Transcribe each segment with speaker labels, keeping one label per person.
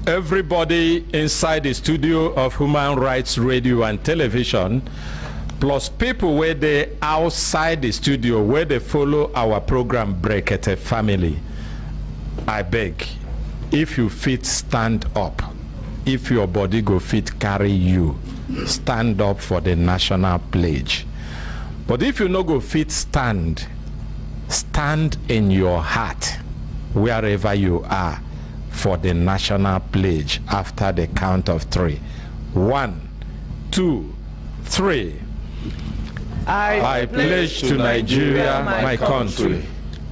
Speaker 1: Everybody inside the studio of Human Rights Radio and Television, plus people where they outside the studio where they follow our program Brekete family, I beg, if you fit, stand up. If your body go fit carry you, stand up for the national pledge. But if you no go fit stand, stand in your heart wherever you are for the national pledge after the count of 3. 1, 2, 3. I pledge to Nigeria, my country,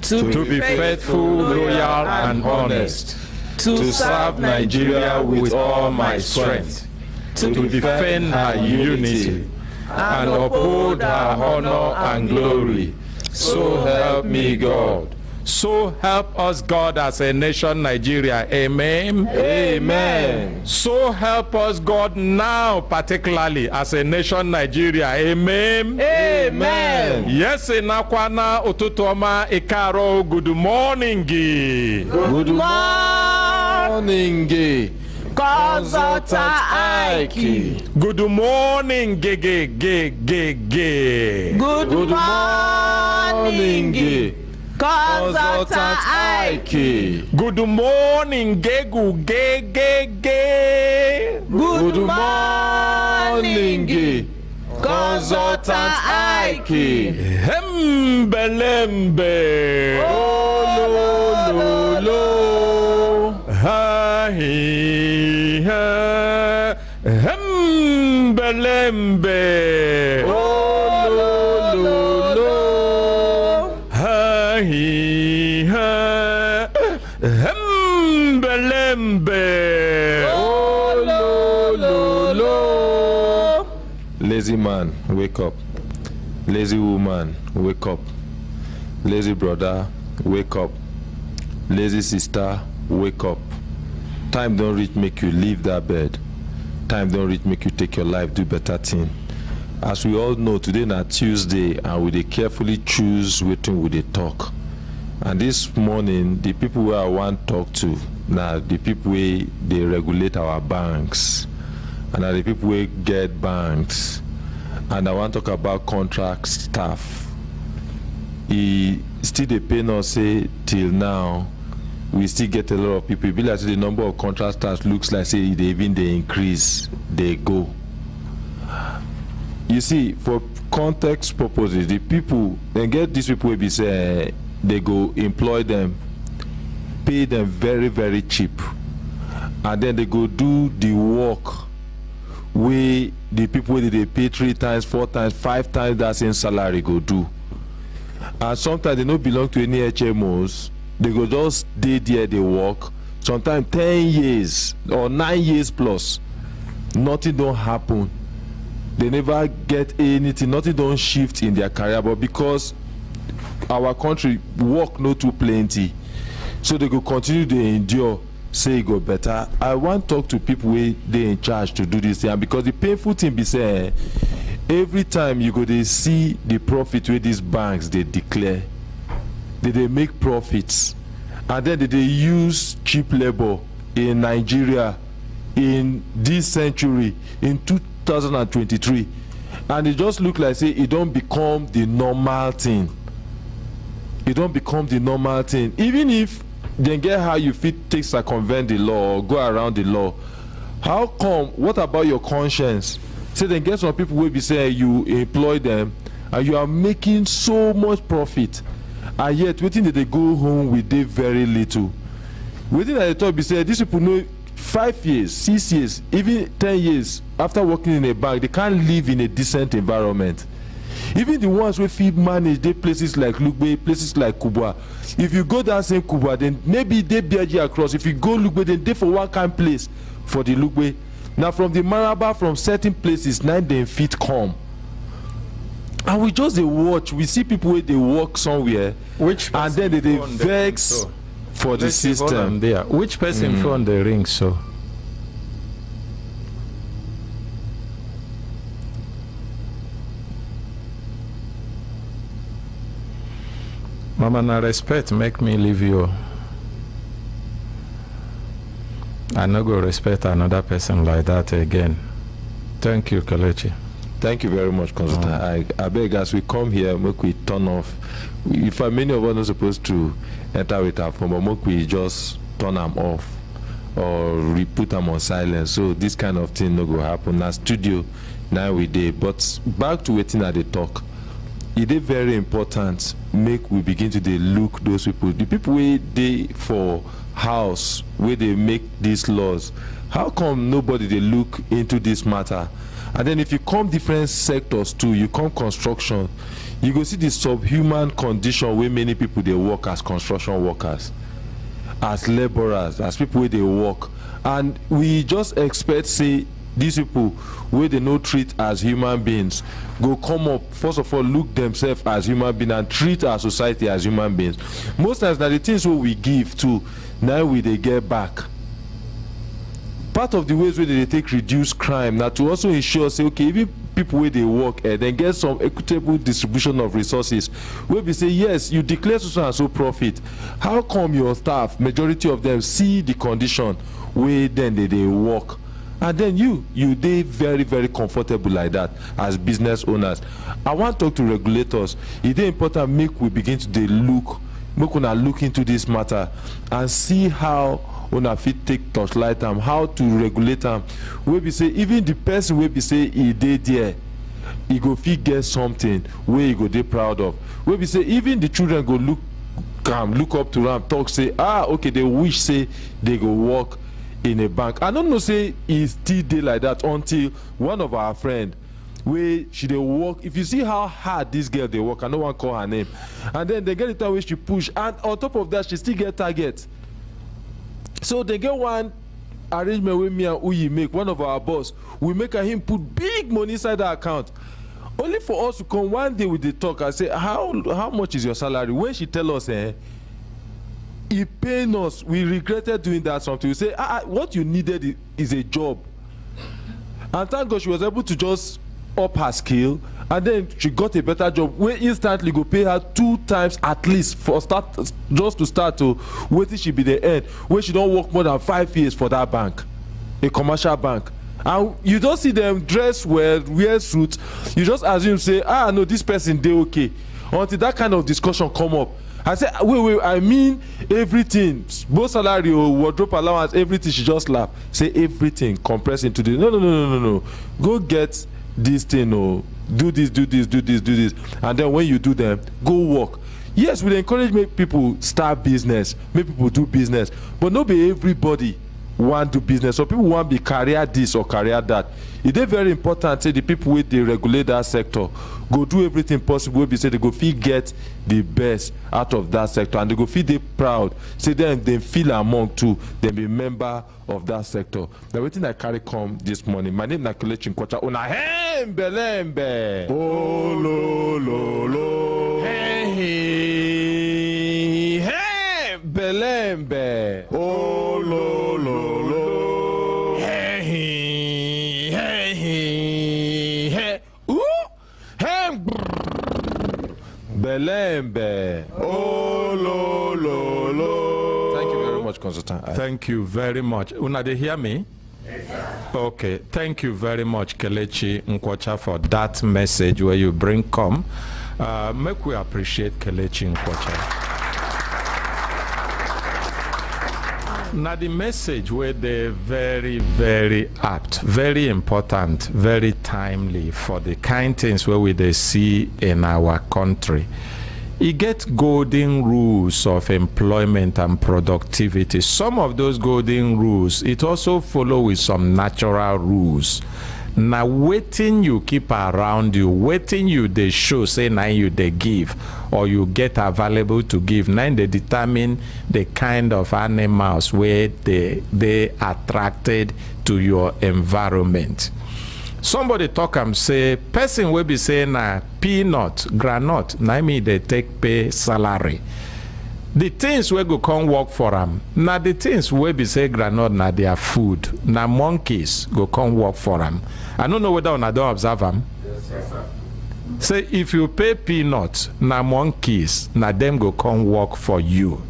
Speaker 1: to be faithful, loyal, and honest, to serve Nigeria with all my strength, to defend her unity, and uphold her honor and glory. So help me God. So help us God as a nation, Nigeria. Amen.
Speaker 2: Amen.
Speaker 1: So help us God now, particularly as a nation, Nigeria. Amen.
Speaker 2: Amen.
Speaker 1: Yes, Nakwana Otutoma Ikaro. Good morning.
Speaker 2: Good morning. Consultant Ike.
Speaker 1: Good morning. Good
Speaker 2: morning. Consultant Ike.
Speaker 1: Good morning, Gegu,
Speaker 2: Good morning, Consultant Ike.
Speaker 1: Hembelembe.
Speaker 2: Oh, lo, lo.
Speaker 1: Ha, hi, ha. Hembelembe.
Speaker 2: Oh, lo, lo, lo.
Speaker 1: Hi, ha. Hembelembe.
Speaker 2: Oh, lo, lo, lo. Lazy man, wake up. Lazy woman, wake up. Lazy brother, wake up. Lazy sister, wake up. Time don't reach make you leave that bed. Time don't reach make you take your life, do better thing. As we all know, today na Tuesday, and we dey carefully choose wetin we dey talk. And this morning, the people wey I wan talk to na the people wey dey regulate our banks, and na the people wey get banks. And I wan talk about contract staff. E still dey pain us say till now we still get a lot of people. E be like say the number of contract staff looks like say e dey even dey increase, dey go. You see, for context purposes, the people, they get these people will be say they go employ them, pay them very, very cheap, and then they go do the work where the people they pay 3 times, 4 times, 5 times that same salary go do. And sometimes they don't belong to any HMOs. They go just stay there, they work. Sometimes 10 years or 9 years plus, nothing don't happen. They never get anything, nothing don't shift in their career, but because our country work not too plenty, so they go continue to endure, say it go better. I want to talk to people where they in charge to do this thing, because the painful thing be saying every time you go they see the profit where these banks they declare, they make profits, and then they use cheap labor in Nigeria in this century, in 2023, and it just look like say it don't become the normal thing. It don't become the normal thing. Even if they get how you fit take circumvent the law or go around the law, how come? What about your conscience? Say then get some people will be saying you employ them and you are making so much profit, and yet wetin they go home with dey very little. Wetin I talk be say these people know 5 years, 6 years, even 10 years after working in a bank, they can't live in a decent environment. Even the ones wey fit manage dey places like Lugbe, places like Kubwa. If you go that same Kubwa, then maybe dey BG across. If you go Lugbe, then dey for one kind place for the Lugbe. Now from the Maraba, from certain places, now they fit come. And we just dey watch. We see people wey dey work somewhere, and then they vex for the system.
Speaker 1: There. Which person phone the ring so? Mama, na respect make me leave you. I no go respect another person like that again. Thank you, Kelechi.
Speaker 2: Thank you very much, Consultant. I beg, as we come here, make we turn off. If many of us not supposed to enter with our phone, but make we just turn them off or put them on silence. So this kind of thing no go happen. Na studio, now we dey. But back to waiting at the talk. It is very important make we begin to dey look those people, the people wey dey for house where they make these laws. How come nobody dey look into this matter? And then if you come different sectors too, you come construction, you go see the subhuman condition where many people they work as construction workers, as laborers, as people where they work, and we just expect say these people where they no treat as human beings go come up, first of all look themselves as human beings and treat our society as human beings. Most times now the things what we give to, now we they get back. Part of the ways where they take reduce crime now to also ensure say okay, even people where they work then get some equitable distribution of resources where we say yes, you declare so and so profit, how come your staff, majority of them, see the condition where then they work, and then you dey very very comfortable like that as business owners. I want to talk to regulators. It is important make we begin to make una look into this matter and see how una fit take touchlight am, how to regulate am. Wey be say even the person wey be say he dey there, he go fit get something wey he go dey proud of. Wey be say even the children go look up to am, talk say okay, they wish say they go work in a bank. I don't know say e still dey like that until one of our friend where she dey work. If you see how hard this girl dey work, I no wan call her name, and then they get the time where she push, and on top of that she still get target. So they get one arrangement with me and Uyi make, one of our boss, we make him put big money inside the account, only for us to come one day with the talk and say how much is your salary. When she tell us he paying us, we regretted doing that something. We say what you needed is a job, and thank God she was able to just up her skill, and then she got a better job where instantly go pay her 2 times at least for start, just to start to wait till she be the end, where she don't work more than 5 years for that bank, a commercial bank. And you don't see them dress well, wear suits, you just assume say no, this person dey okay, until that kind of discussion come up. I say wait, I mean everything, both salary or wardrobe allowance, everything. She just laugh, say everything compressed into this. No, go get this thing or do this, and then when you do them, go work. Yes, we encourage make people start business, make people do business, but not be everybody want to do business. So people want to be career this or career that. It is very important say the people with they regulate that sector go do everything possible. We say they go feel get the best out of that sector, and they go feel they proud. Say them they feel among too. They be member of that sector. Now waiting I carry come this morning. My name is Kelechi Nkwacha. Una hembelembe. Oh lo lo lo. Hey hey belembe. Oh lo lo lo. Belembe. Oh, lo, lo, lo. Thank you very much, Consultant.
Speaker 1: Thank you very much. Una, they hear me? Yes, sir. Okay. Thank you very much, Kelechi Nkwacha, for that message where you bring come. Make we appreciate Kelechi Nkwacha. Now the message where they very, very apt, very important, very timely for the kind things where we they see in our country. e get golden rules of employment and productivity. Some of those golden rules, it also follow with some natural rules. Now, waiting you keep around you, waiting you they show, say now you they give, or you get available to give. Now they determine the kind of animals where they attracted to your environment. Somebody talk and say, person will be saying peanut, granite, now me they take pay salary. The things we go come work for them. Now the things we be say granite na their food. Now monkeys go come work for them. I don't know whether I don't observe them.
Speaker 2: Yes, sir.
Speaker 1: Say if you pay peanuts, na monkeys, na them go come work for you.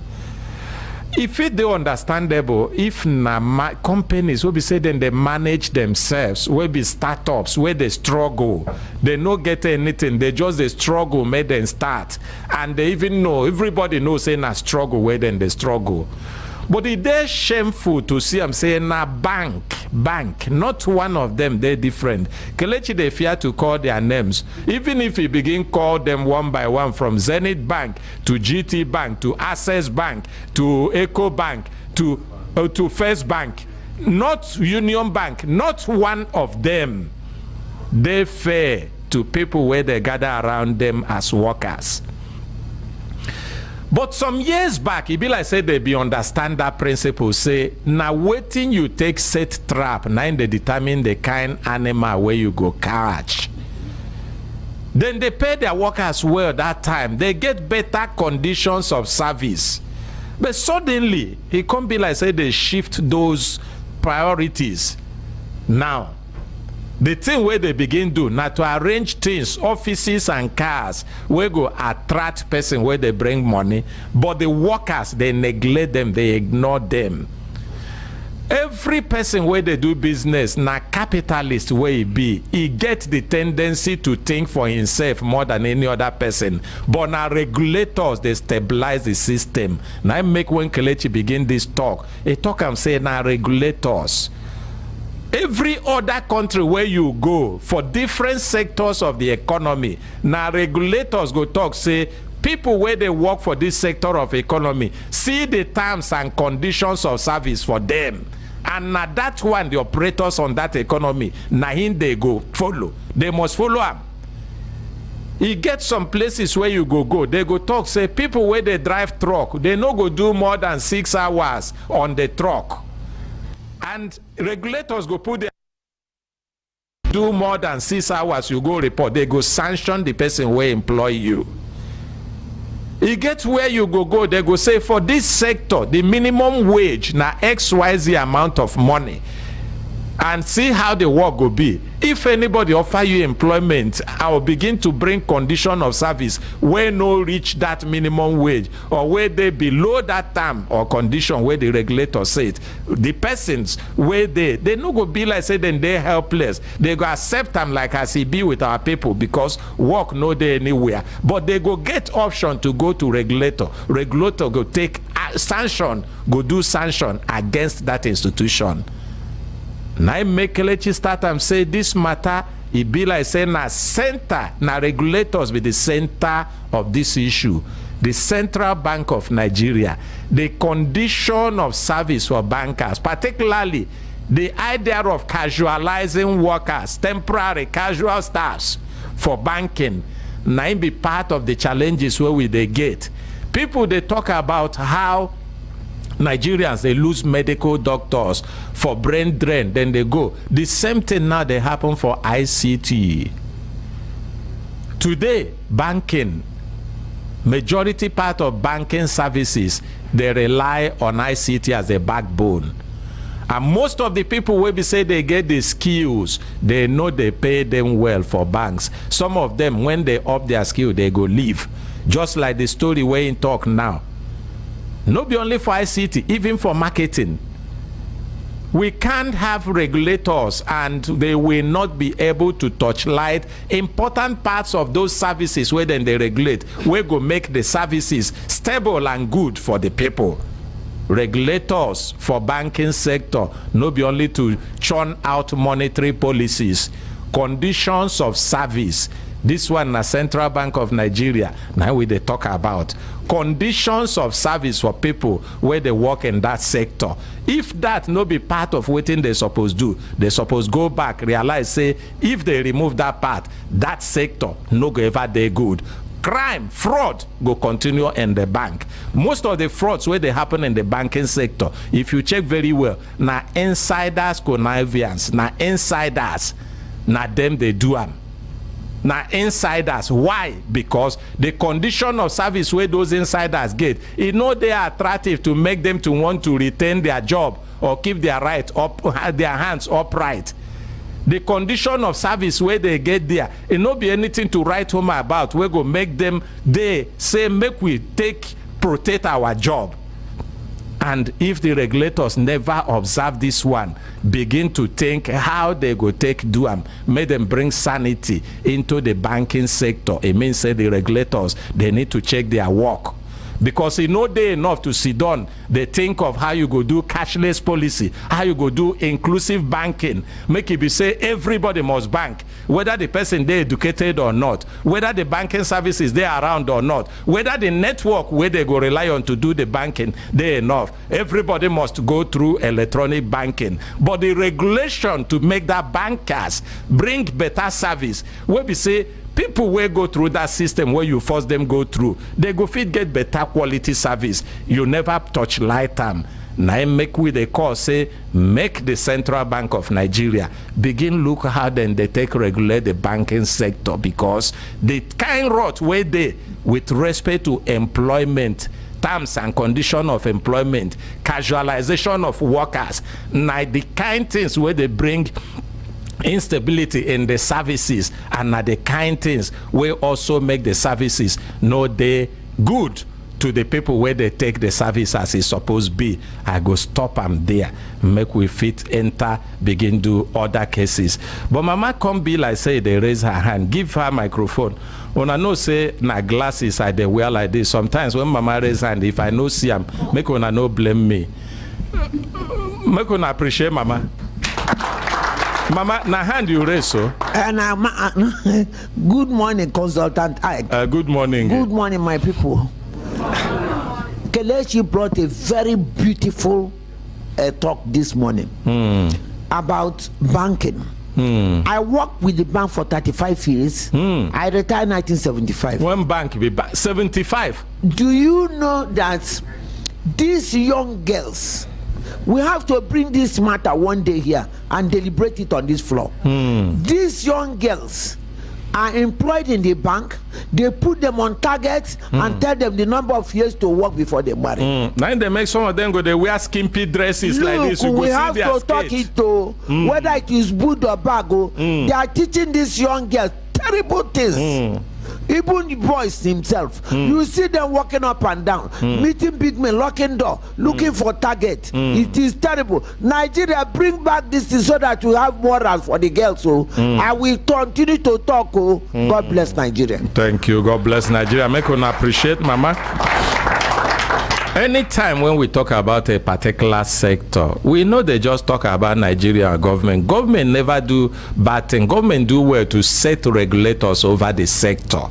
Speaker 1: If it they understandable, if na companies will be say then they manage themselves, will be startups where they struggle, they no get anything, they just they struggle, made them start, and they even know everybody knows say na struggle where then they struggle. But it is shameful to see them say na bank, not one of them, they're different. Kelechi they fear to call their names. Even if you begin call them one by one, from Zenith Bank to GT Bank to Access Bank to Eco Bank to First Bank, not Union Bank, not one of them, they fair to people where they gather around them as workers. But some years back, it be like say they be understand that principle. Say now waiting you take set trap, now they determine the kind animal where you go catch. Then they pay their workers well that time. They get better conditions of service. But suddenly it can't be like say they shift those priorities. Now the thing where they begin do now to arrange things, offices and cars where go attract person where they bring money, but the workers they neglect them, they ignore them. Every person where they do business na capitalist where he be, he get the tendency to think for himself more than any other person. But now regulators they stabilize the system. Now I make when Kelechi begin this talk, he talk and say now regulators. Every other country where you go for different sectors of the economy, now regulators go talk, say people where they work for this sector of economy, see the terms and conditions of service for them. And now that one, the operators on that economy, now in they go follow. They must follow them. You get some places where you go, they go talk, say people where they drive truck, they no go do more than 6 hours on the truck. And regulators go put their do more than 6 hours, you go report, they go sanction the person who employ you. You get where you go, they go say for this sector, the minimum wage na XYZ amount of money. And see how the work will be. If anybody offer you employment, I will begin to bring condition of service where no reach that minimum wage, or where they below that term or condition where the regulator said. The persons where they no go be like say then they helpless. They go accept them like as he be with our people because work no day anywhere. But they go get option to go to regulator. Regulator go take sanction, go do sanction against that institution. Now make Kelechi start and say this matter, it be like saying na center, na regulators be the center of this issue. The Central Bank of Nigeria, the condition of service for bankers, particularly the idea of casualizing workers, temporary casual staffs for banking, now be part of the challenges where they get. People they talk about how Nigerians they lose medical doctors for brain drain, then they go. The same thing now they happen for ICT. Today, banking, majority part of banking services, they rely on ICT as a backbone. And most of the people will be say they get the skills, they know they pay them well for banks. Some of them, when they up their skill, they go leave. Just like the story where in talk now. Not be only for ICT, even for marketing. We can't have regulators and they will not be able to touch light important parts of those services where then they regulate. We go make the services stable and good for the people. Regulators for banking sector, not be only to churn out monetary policies, conditions of service, This one na Central Bank of Nigeria. Now we dey talk about conditions of service for people where they work in that sector. If that no be part of wetin they suppose do, they suppose go back, realize say if they remove that part, that sector no go ever dey good. Crime, fraud go continue in the bank. Most of the frauds where they happen in the banking sector, if you check very well, na insiders connivance, na insiders, na them they do am. Na insiders. Why? Because the condition of service where those insiders get, it know they are attractive to make them to want to retain their job or keep their right up, their hands upright. The condition of service where they get there, it no be anything to write home about. We go make them, they say make we protect our job. And if the regulators never observe this one, begin to think how they go take do them, make them bring sanity into the banking sector. It means say the regulators, they need to check their work. Because it's no day enough to sit down, they think of how you go do cashless policy, how you go do inclusive banking, make it be say everybody must bank, whether the person they educated or not, whether the banking services they around or not, whether the network where they go rely on to do the banking they enough. Everybody must go through electronic banking. But the regulation to make that bankers bring better service, where we say people will go through that system where you force them go through, they go fit get better quality service. You never touch light them. Now make with a call say make the Central Bank of Nigeria begin look how then they take regulate the banking sector, because the kind rot where they with respect to employment, terms and condition of employment, casualization of workers, now the kind things where they bring instability in the services, and are the kind things we also make the services no they good to the people where they take the service as it's supposed to be. I go stop them there, make we fit enter, begin do other cases. But mama come be like say they raise her hand, give her microphone. When I know say na glasses I they wear like this, sometimes when mama raise hand, if I no see them, make una no blame me, make una appreciate mama. Mama, na hand you raise so.
Speaker 3: And good morning, consultant.
Speaker 1: Good morning.
Speaker 3: Good morning, my people. Kelechi brought a very beautiful talk this morning about banking. I worked with the bank for 35 years. I retired in 1975.
Speaker 1: One bank be 75.
Speaker 3: Do you know that these young girls, we have to bring this matter one day here and deliberate it on this floor. These young girls are employed in the bank. They put them on targets and tell them the number of years to work before they marry.
Speaker 1: Now they make some of them go, they wear skimpy dresses.
Speaker 3: Look,
Speaker 1: like this. You
Speaker 3: we
Speaker 1: go
Speaker 3: have
Speaker 1: see
Speaker 3: to talk it to whether it is good or bad. They are teaching these young girls terrible things. Even boys himself, you see them walking up and down, meeting big men, locking door, looking for target. It is terrible. Nigeria, bring back this thing so that we have morals for the girls. So I will continue to talk. God bless Nigeria.
Speaker 1: Thank you. God bless Nigeria. Make una appreciate mama. Anytime when we talk about a particular sector, we know they just talk about Nigeria government. Government never do bad thing. Government do well to set regulators over the sector.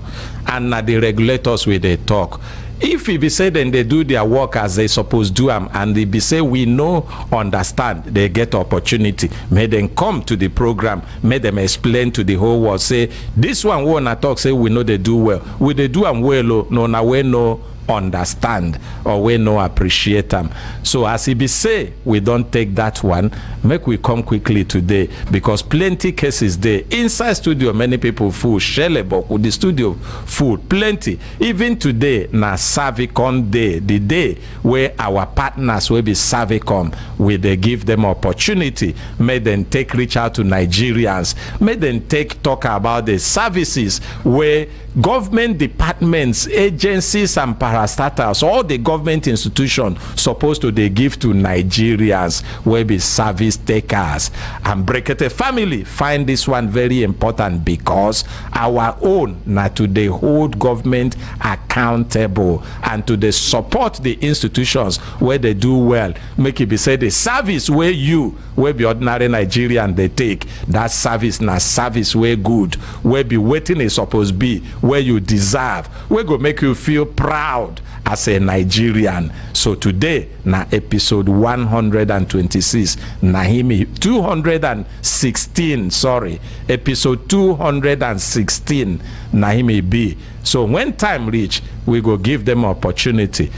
Speaker 1: And now the regulators will they talk. If it be said then they do their work as they supposed to do them, and they be say we know, understand, they get opportunity, may them come to the program, may them explain to the whole world, say this one wanna talk, say we know they do well. We they do them well, no na we no understand or we no appreciate them. So as he be say we don't take that one, make we come quickly today, because plenty cases there inside studio, many people full shellebook with the studio full plenty. Even today na SERVICOM day, the day where our partners will be SERVICOM, where they give them opportunity, may them take reach out to Nigerians, may them take talk about the services where government departments, agencies and parastatals, all the government institutions supposed to they give to Nigerians will be service takers. And Brekete family find this one very important because our own now to they hold government accountable and to they support the institutions where they do well. Make it be said the service where you where be ordinary Nigerian they take that service na service where good where be waiting is supposed to be where you deserve, we go make you feel proud as a Nigerian. So today na episode 126 Nahimi 216 sorry episode 216 Nahimi B. So when time reach, we go give them opportunity,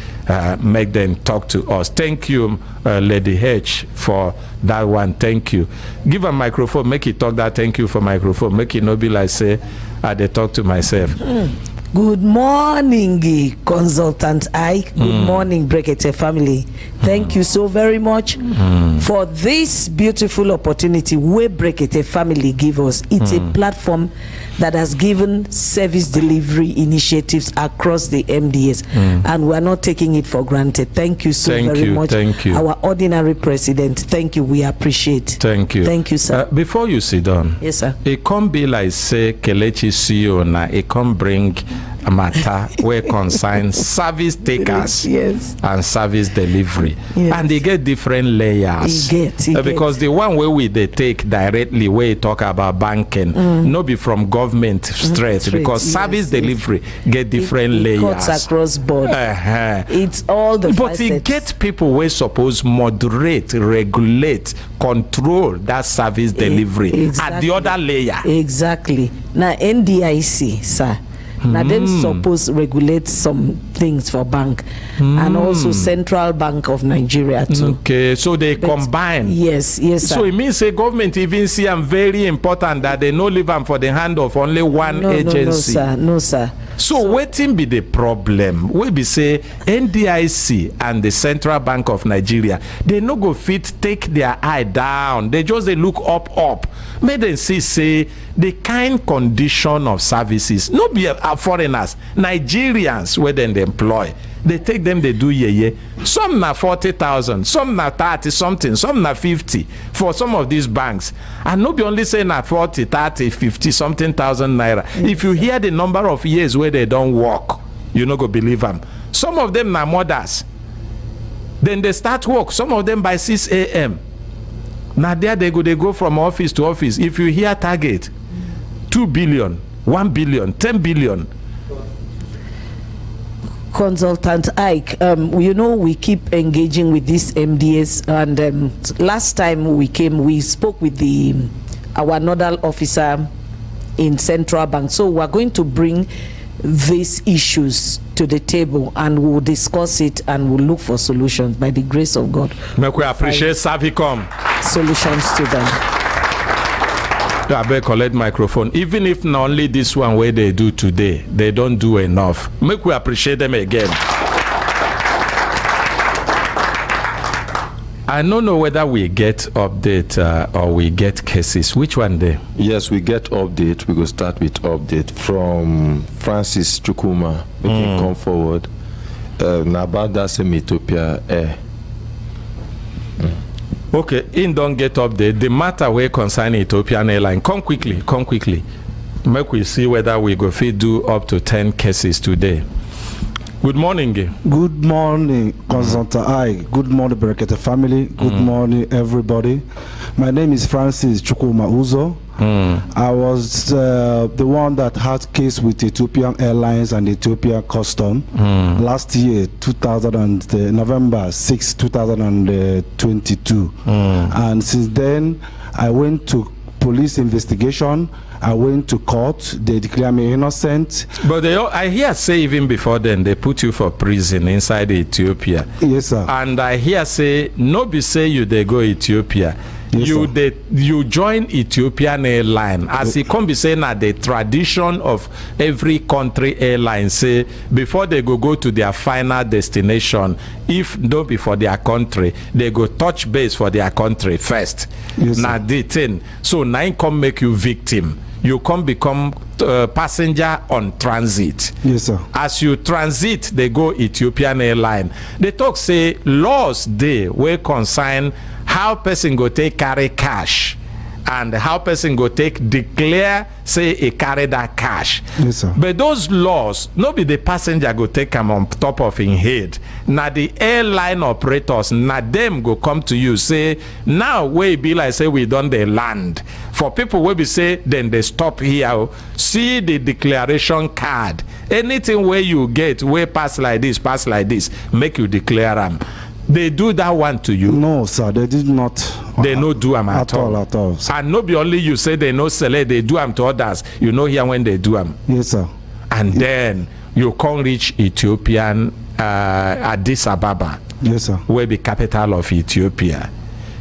Speaker 1: make them talk to us. Thank you, Lady H, for that one. Thank you. Give a microphone, make it talk that. Thank you for microphone. Make it not be like say, they talk to myself.
Speaker 4: Good morning, Consultant Ike. Good morning, Brekete family. Thank you so very much for this beautiful opportunity where Brekete family give us. It's a platform that has given service delivery initiatives across the MDS, and we're not taking it for granted. Thank you so very much.
Speaker 1: Thank you.
Speaker 4: Our ordinary president, thank you. We appreciate.
Speaker 1: Thank you.
Speaker 4: Thank you, sir.
Speaker 1: Before you sit down,
Speaker 4: yes, sir.
Speaker 1: It can't be like say Kelechi CEO na it can't bring a matter where consign service takers and service delivery, and they get different layers. Because the one where they take directly where you talk about banking, no be from government straight, because service delivery get different layers.
Speaker 4: Cuts across board. It's all the
Speaker 1: but it get people where suppose moderate, regulate, control that service delivery at the other layer.
Speaker 4: Exactly. Now NDIC, sir. Now then suppose regulate some things for bank and also Central Bank of Nigeria too.
Speaker 1: Okay, so they combine.
Speaker 4: Yes, sir.
Speaker 1: So it means a government even see them very important that they no leave them for the hand of only one agency.
Speaker 4: No, sir.
Speaker 1: So waiting be the problem. We be say NDIC and the Central Bank of Nigeria, they no go fit take their eye down. They just they look up. May they see say the kind condition of services. No be foreigners, Nigerians where then they employ. They take them, they do Some na 40,000, some na 30 something, some na 50 for some of these banks. And no be only say na 40, 30, 50 something thousand naira. If you hear the number of years where they don't work, you no go believe them. Some of them na mothers. Then they start work, some of them by 6 a.m. Now there they go from office to office. If you hear target, 2 billion, 1 billion, 10 billion.
Speaker 4: Consultant Ike, you know we keep engaging with this MDS, and last time we came, we spoke with our nodal officer in Central Bank. So we're going to bring these issues to the table and we'll discuss it and we'll look for solutions by the grace of God.
Speaker 1: Make we appreciate SERVICOM.
Speaker 4: Solutions to them.
Speaker 1: I better collect microphone. Even if not only this one where they do today, they don't do enough. Make we appreciate them again. I don't know whether we get update or we get cases. Which one there?
Speaker 2: Yes, we get update. We go start with update from Francis Chukuma. We can come forward. About that same Ethiopian Air.
Speaker 1: Okay, in don't get update. The matter where concern Ethiopian Airlines. Come quickly. Make we see whether we go fit do up to 10 cases today. Good morning.
Speaker 5: Good morning, Consultant I. Good morning, Brekete family. Good morning, everybody. My name is Francis Chukuma Uzo. I was the one that had case with Ethiopian Airlines and Ethiopian Custom last year, November 6, 2022. And since then, I went to police investigation. I went to court. They declare me innocent.
Speaker 1: But I hear say even before then they put you for prison inside Ethiopia.
Speaker 5: Yes, sir.
Speaker 1: And I hear say no be say you they go Ethiopia. Yes, you join Ethiopian Airlines as it can be saying that the tradition of every country airline say before they go to their final destination, if not be for their country, they go touch base for their country first.
Speaker 5: Yes,
Speaker 1: now the thing, so now come make you victim. you come become passenger on transit.
Speaker 5: Yes, sir.
Speaker 1: As you transit, they go Ethiopian Airlines. They talk say laws dey wey concern how person go take carry cash and how person go take declare say he carry that cash.
Speaker 5: Yes, sir.
Speaker 1: But those laws, no be the passenger go take them on top of him head. Now the airline operators, now them go come to you say, now we be like say we done the land. For people wey be say then they stop here, see the declaration card. Anything where you get wey pass like this, make you declare them. They do that one to you?
Speaker 5: No, sir, they did not.
Speaker 1: They no do them at all.
Speaker 5: At all, sir.
Speaker 1: And no be only you say they no select, they do them to others. You know here when they do them.
Speaker 5: Yes, sir.
Speaker 1: And then you can't reach Ethiopian Addis Ababa.
Speaker 5: Yes, sir.
Speaker 1: Where the capital of Ethiopia.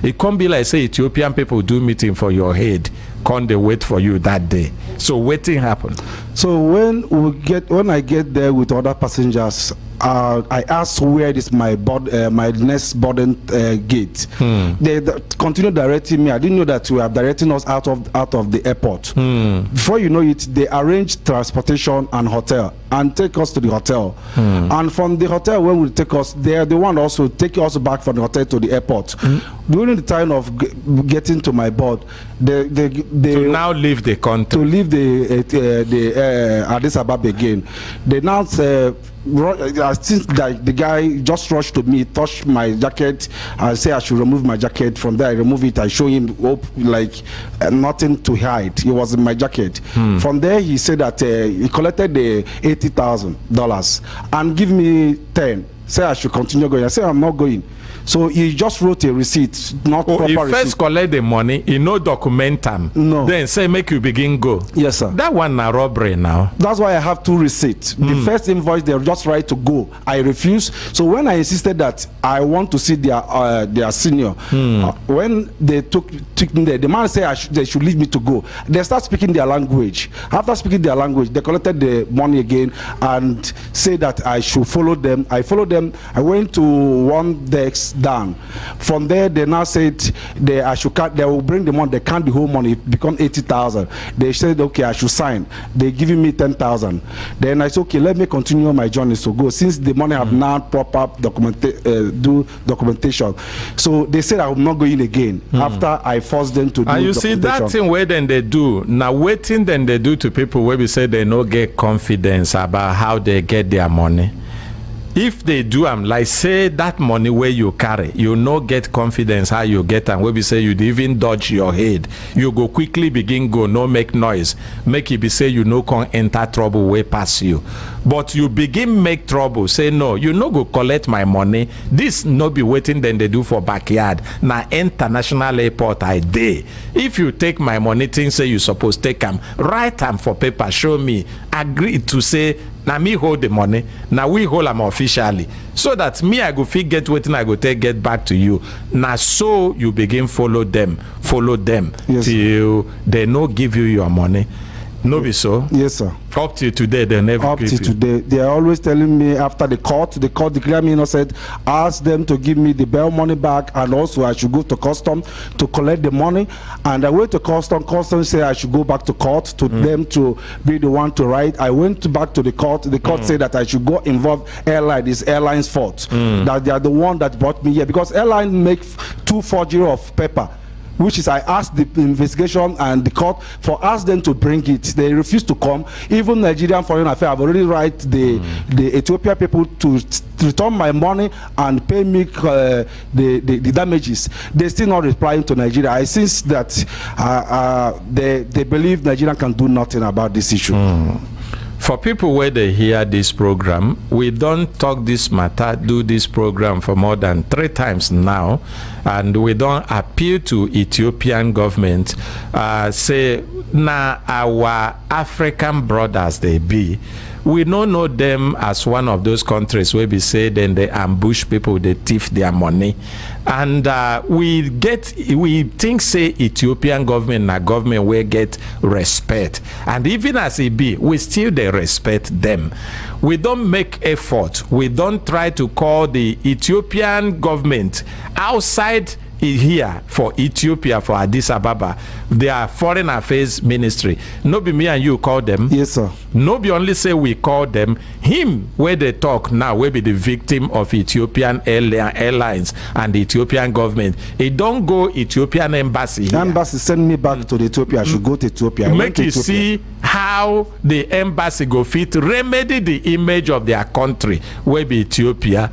Speaker 1: It can't be like say Ethiopian people do meeting for your head. Can't they wait for you that day? So waiting happen.
Speaker 5: So when I get there with other passengers, I asked where is my next boarding gate. They continue directing me. I didn't know that we are directing us out of the airport. Before you know it, they arrange transportation and hotel and take us to the hotel. And from the hotel, when we take us there, they want also take us back from the hotel to the airport. During the time of getting to my board, they
Speaker 1: to now leave the country.
Speaker 5: To leave the Addis Ababa again. They now say, I think that the guy just rushed to me, touched my jacket, and say I should remove my jacket. From there, I remove it. I show him like nothing to hide. It was in my jacket. From there, he said that he collected the $80,000 and give me 10. Say I should continue going. I said I'm not going. So he just wrote a receipt, not proper receipt.
Speaker 1: He first collect the money, he no document them.
Speaker 5: No.
Speaker 1: Then say make you begin go.
Speaker 5: Yes, sir.
Speaker 1: That one na robbery now.
Speaker 5: That's why I have 2 receipts. The first invoice, they just right to go. I refused. So when I insisted that I want to see their senior, when they took me there, the man said they should leave me to go. They start speaking their language. After speaking their language, they collected the money again and said that I should follow them. I followed them. I went to one desk down. From there, they now said they will bring the money. They count the whole money. It become 80,000. They said, okay, I should sign. They giving me 10,000. Then I said, okay, let me continue my journey to go. Since the money have now proper documentation, so they said I'm not going again. After I forced them to do.
Speaker 1: And you see that thing where then they do now waiting then they do to people where we say they no get confidence about how they get their money. If they do like say that money where you carry, you no get confidence how you get and where we say you'd even dodge your head, you go quickly begin go, no make noise, make it be say you no can enter trouble way past you. But you begin make trouble, say no, you no go collect my money. This no be waiting then they do for backyard. Now international airport I dey. If you take my money, things say you supposed take them, write them for paper, show me, agree to say now me hold the money, now we hold them officially, so that me I go fit get waiting, I go take get back to you. Now so you begin follow them yes, till they no give you your money. No be so?
Speaker 5: Yes, sir.
Speaker 1: Up till today, they never
Speaker 5: Up
Speaker 1: give
Speaker 5: till
Speaker 1: you.
Speaker 5: today, they are always telling me after the court declared me innocent, ask them to give me the bail money back, and also I should go to custom to collect the money. And I went to custom said I should go back to court to them to be the one to write. I went back to the court said that I should go involve airline. It's airline's fault that they are the one that brought me here, because airline make 2 forgery of paper, which is I asked the investigation and the court for ask them to bring it. They refuse to come. Even Nigerian Foreign Affairs have already write the Ethiopian people to return my money and pay me the damages. They still not replying to Nigeria. I sense that they believe Nigeria can do nothing about this issue.
Speaker 1: For people where they hear this program, we don't talk this matter, do this program for more than 3 times now, and we don't appeal to Ethiopian government, say now our African brothers they be. We don't know them as one of those countries where we say then they ambush people, they thief their money. And we think say Ethiopian government na government will get respect. And even as it be, we still they respect them. We don't make effort. We don't try to call the Ethiopian government outside here for Ethiopia, for Addis Ababa, their foreign affairs ministry. No be me and you call them.
Speaker 5: Yes, sir.
Speaker 1: No be only say we call them. Him where they talk now will be the victim of Ethiopian Airlines and the Ethiopian government. He don't go Ethiopian embassy.
Speaker 5: The embassy send me back to Ethiopia. I should go to Ethiopia.
Speaker 1: Make you see how the embassy go fit remedy the image of their country where be Ethiopia.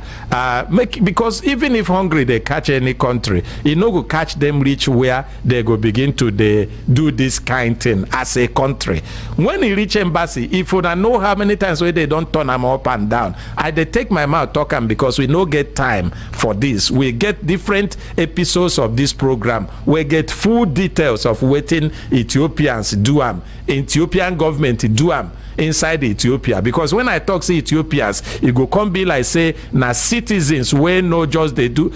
Speaker 1: Because even if hungry they catch any country, you know go catch them reach where they go begin to do this kind thing as a country. When he reach embassy, if you don't know how many times where they don't turn them up and down, I they take my mouth talk them because we no get time for this. We get different episodes of this program. We get full details of waiting Ethiopians do them, Ethiopian government do them inside Ethiopia. Because when I talk to Ethiopians, it go come be like say na citizens where no just they do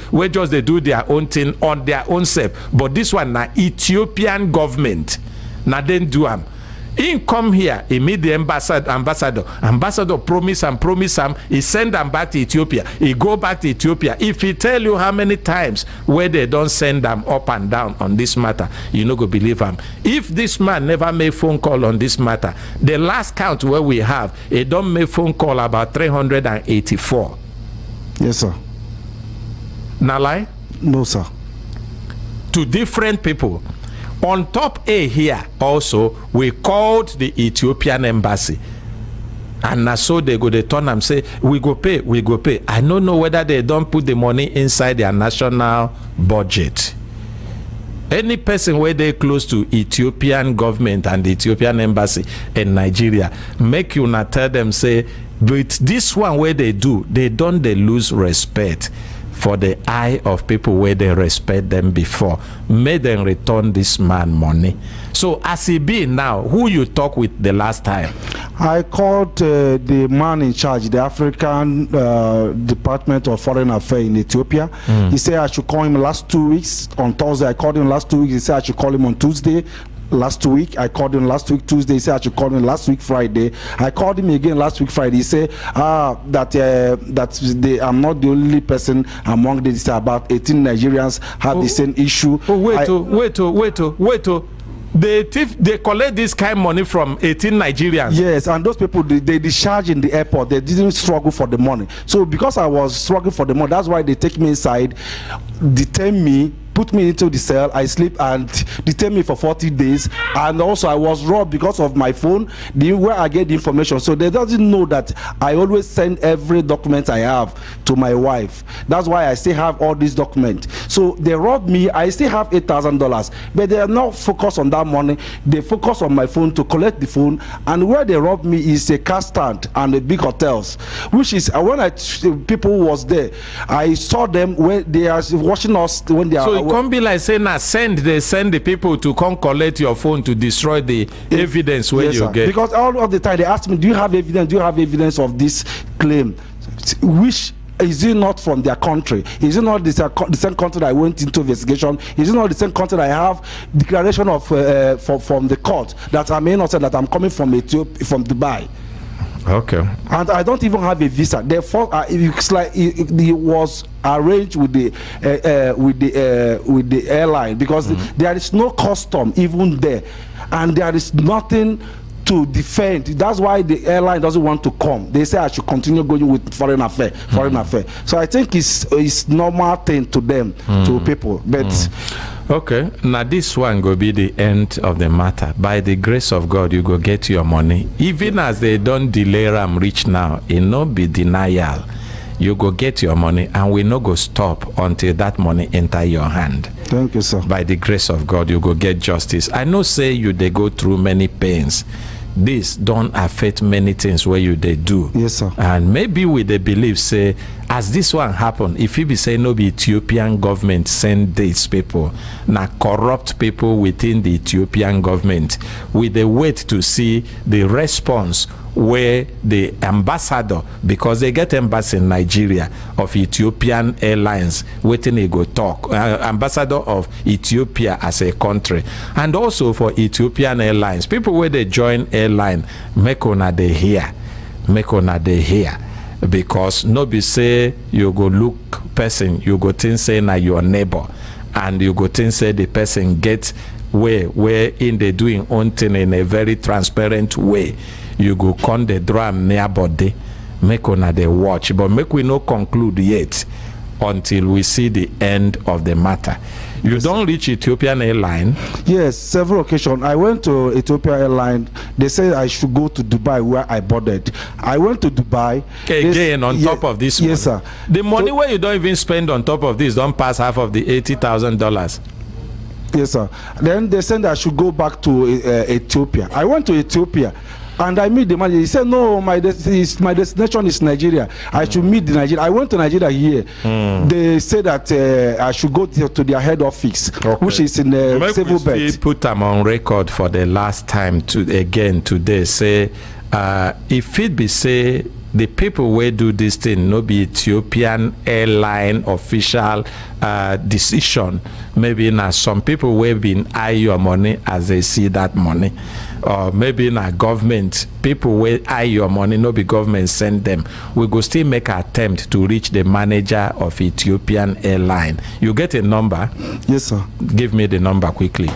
Speaker 1: their own thing on their own self, but this one na Ethiopian government na then do am. He come here, he meet the ambassador promise him, he send them back to Ethiopia, he go back to Ethiopia. If he tell you how many times where they don't send them up and down on this matter, you no go believe him. If this man never made phone call on this matter, the last count where we have, he don't make phone call about 384.
Speaker 5: Yes, sir.
Speaker 1: Na lie?
Speaker 5: No, sir.
Speaker 1: To different people. On top A here also, we called the Ethiopian embassy. And now so they go, they turn and say, we go pay. I don't know whether they don't put the money inside their national budget. Any person where they close to Ethiopian government and the Ethiopian embassy in Nigeria, make you not tell them, say, but this one where they lose respect for the eye of people where they respect them before. May them return this man money. So as he be now, who you talk with the last time?
Speaker 5: I called the man in charge, the African Department of Foreign Affairs in Ethiopia. He said I should call him last 2 weeks. On Thursday, I called him last 2 weeks. He said I should call him on Tuesday. Last week, I called him last week Tuesday. He said I should call him last week Friday. I called him again last week Friday. He said I'm not the only person among these. About 18 Nigerians have the same issue.
Speaker 1: Wait. They collect this kind of money from 18 Nigerians.
Speaker 5: Yes, and those people they discharge in the airport. They didn't struggle for the money. So because I was struggling for the money, that's why they take me inside, detain me, put me into the cell. I sleep and detain me for 40 days. And also I was robbed because of my phone, where I get the information. So they doesn't know that I always send every document I have to my wife. That's why I still have all these documents. So they robbed me. I still have $8,000, but they are not focused on that money. They focus on my phone to collect the phone. And where they robbed me is a car stand and the big hotels, which is when people was there, I saw them when they are watching us when they are.
Speaker 1: So it can't be like saying they send the people to come collect your phone to destroy the evidence where you get.
Speaker 5: Because all of the time they ask me, do you have evidence? Do you have evidence of this claim? Which is it not from their country? Is it not the same country that I went into investigation? Is it not the same country that I have declaration of from the court that I'm innocent, that I'm coming from Ethiopia, from Dubai?
Speaker 1: Okay.
Speaker 5: And I don't even have a visa. Therefore, it's like it was arranged with the airline, because there is no custom even there, and there is nothing to defend. That's why the airline doesn't want to come. They say I should continue going with foreign affairs. So I think it's normal thing to them, to people. But
Speaker 1: okay, now this one go be the end of the matter. By the grace of God, you go get your money. Even as they don't delay them reach now, it no be denial. You go get your money, and we no go stop until that money enter your hand.
Speaker 5: Thank you, sir.
Speaker 1: By the grace of God, you go get justice. I know say you they go through many pains. This don't affect many things where you they do.
Speaker 5: Yes, sir.
Speaker 1: And maybe with the belief say, as this one happen, if you be say no be Ethiopian government send these people, now corrupt people within the Ethiopian government, with the wait to see the response where the ambassador, because they get embassy in Nigeria of Ethiopian Airlines, waiting they go talk, ambassador of Ethiopia as a country, and also for Ethiopian Airlines, people where they join airline, make una they hear, because nobody say you go look person, you go think say na your neighbor, and you go think say the person get where in they doing own thing in a very transparent way. You go con the drum near body, make una the watch, but make we no conclude yet until we see the end of the matter. You don't reach Ethiopian Airlines?
Speaker 5: Yes, several occasions. I went to Ethiopian Airlines. They said I should go to Dubai where I boarded. I went to Dubai.
Speaker 1: Again, on top of this
Speaker 5: yes,
Speaker 1: money.
Speaker 5: Sir.
Speaker 1: The money where you don't even spend on top of this don't pass half of the $80,000.
Speaker 5: Yes, sir. Then they said I should go back to Ethiopia. I went to Ethiopia. And I meet the manager. He said, no, my destination is Nigeria. I should meet the Nigeria. I went to Nigeria here. They said that I should go to their head office, which is in Civil Belt.
Speaker 1: Put them on record for the last time today. Say, if it be say, the people where do this thing no be Ethiopian Airline official decision. Maybe now some people where been eye your money as they see that money. Or maybe in a government, people will eye your money, no be government send them. We go still make an attempt to reach the manager of Ethiopian Airline. You get a number?
Speaker 5: Yes, sir.
Speaker 1: Give me the number quickly.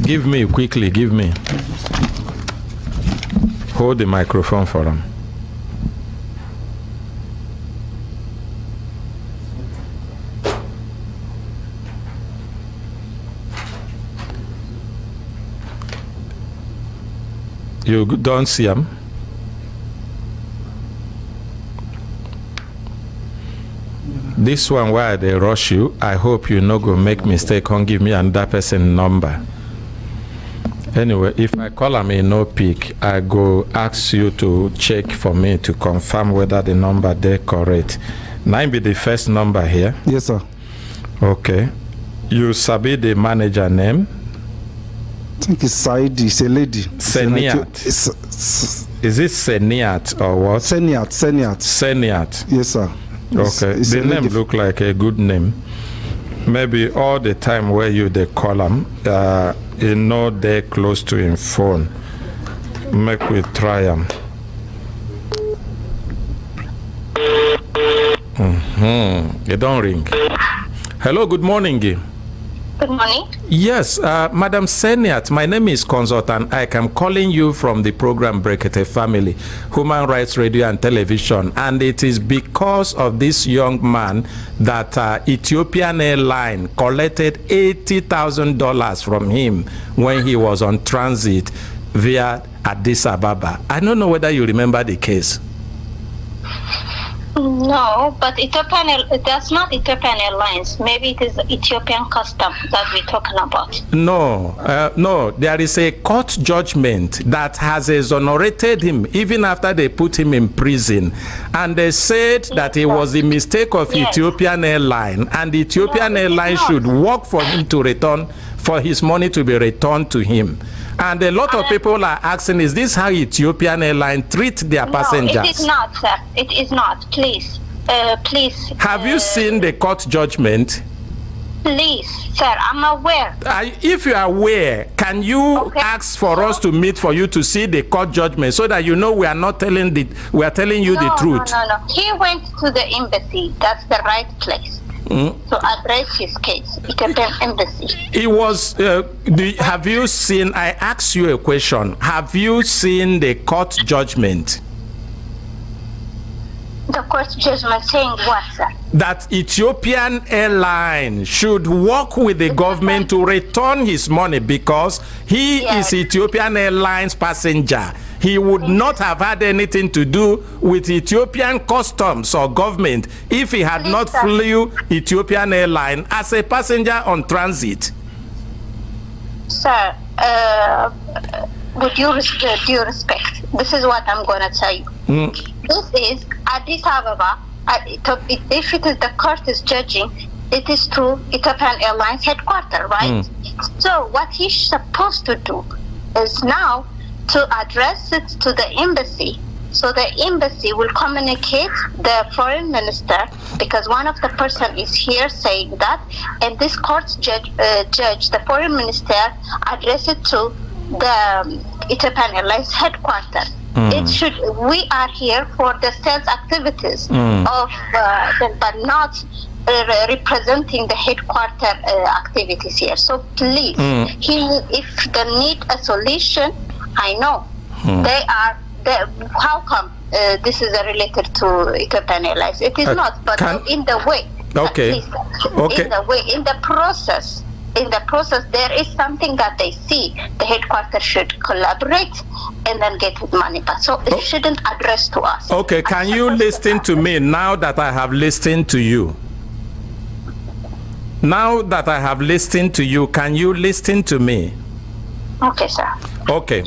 Speaker 1: Give me quickly, give me. Hold the microphone for them. You don't see them? This one why they rush you, I hope you no go make mistake and give me another person number. Anyway, if I call him a no pick, I go ask you to check for me to confirm whether the number they correct. 9 be the first number here.
Speaker 5: Yes, sir.
Speaker 1: Okay. You sabi the manager name?
Speaker 5: I think it's Saidi. It's a lady.
Speaker 1: Seniat. Is it Seniat or what?
Speaker 5: Seniat.
Speaker 1: Seniat.
Speaker 5: Yes, sir.
Speaker 1: Okay.
Speaker 5: It's
Speaker 1: the name look like a good name. Maybe all the time where you they call him, you know they're close to him phone. Make we try him. You don't ring. Hello, good morning.
Speaker 6: Good morning.
Speaker 1: Yes, Madam Seniat, my name is Consultant Ike. I'm calling you from the program Brekete Family, Human Rights Radio and Television. And it is because of this young man that Ethiopian Airlines collected $80,000 from him when he was on transit via Addis Ababa. I don't know whether you remember the case.
Speaker 6: No, but that's not Ethiopian Airlines. Maybe it is Ethiopian custom that we're talking about.
Speaker 1: No, there is a court judgment that has exonerated him even after they put him in prison. And they said that it was a mistake of Ethiopian Airlines, and Ethiopian Airlines should work for him to return, for his money to be returned to him. And a lot of people are asking, is this how Ethiopian Airlines treat their passengers?
Speaker 6: No, it is not, sir. It is not. Please. Please.
Speaker 1: Have you seen the court judgment?
Speaker 6: Please, sir, I'm aware.
Speaker 1: If you are aware, can you ask for us to meet for you to see the court judgment so that you know we are not telling we are telling you the truth?
Speaker 6: No. He went to the embassy. That's the right place. To address his case, Ethiopian embassy.
Speaker 1: It was. Have you seen? I asked you a question. Have you seen the court judgment?
Speaker 6: The court judgment saying what, sir?
Speaker 1: That Ethiopian Airlines should work with the government to return his money because he is Ethiopian Airlines passenger. He would not have had anything to do with Ethiopian customs or government if he had not flew Ethiopian Airlines as a passenger on transit.
Speaker 6: Sir, with due respect, this is what I'm going to tell you. This is Addis Ababa. If it is the court is judging, it is true Ethiopian Airlines headquarters, right? So what he's supposed to do is now to address it to the embassy, so the embassy will communicate the foreign minister, because one of the person is here saying that, and this court judge the foreign minister address it to the Ethiopian Airlines headquarters. We are here for the sales activities of but not representing the headquarter activities here. So please, if they need a solution, I know how come this is related to Ethiopian Airlines? It is not, but in the way.
Speaker 1: Okay.
Speaker 6: In the way, in the process, there is something that they see. The headquarters should collaborate and then get money back. So it shouldn't address to us.
Speaker 1: Okay, can you listen to me now that I have listened to you? Now that I have listened to you, can you listen to me?
Speaker 6: Okay, sir.
Speaker 1: Okay.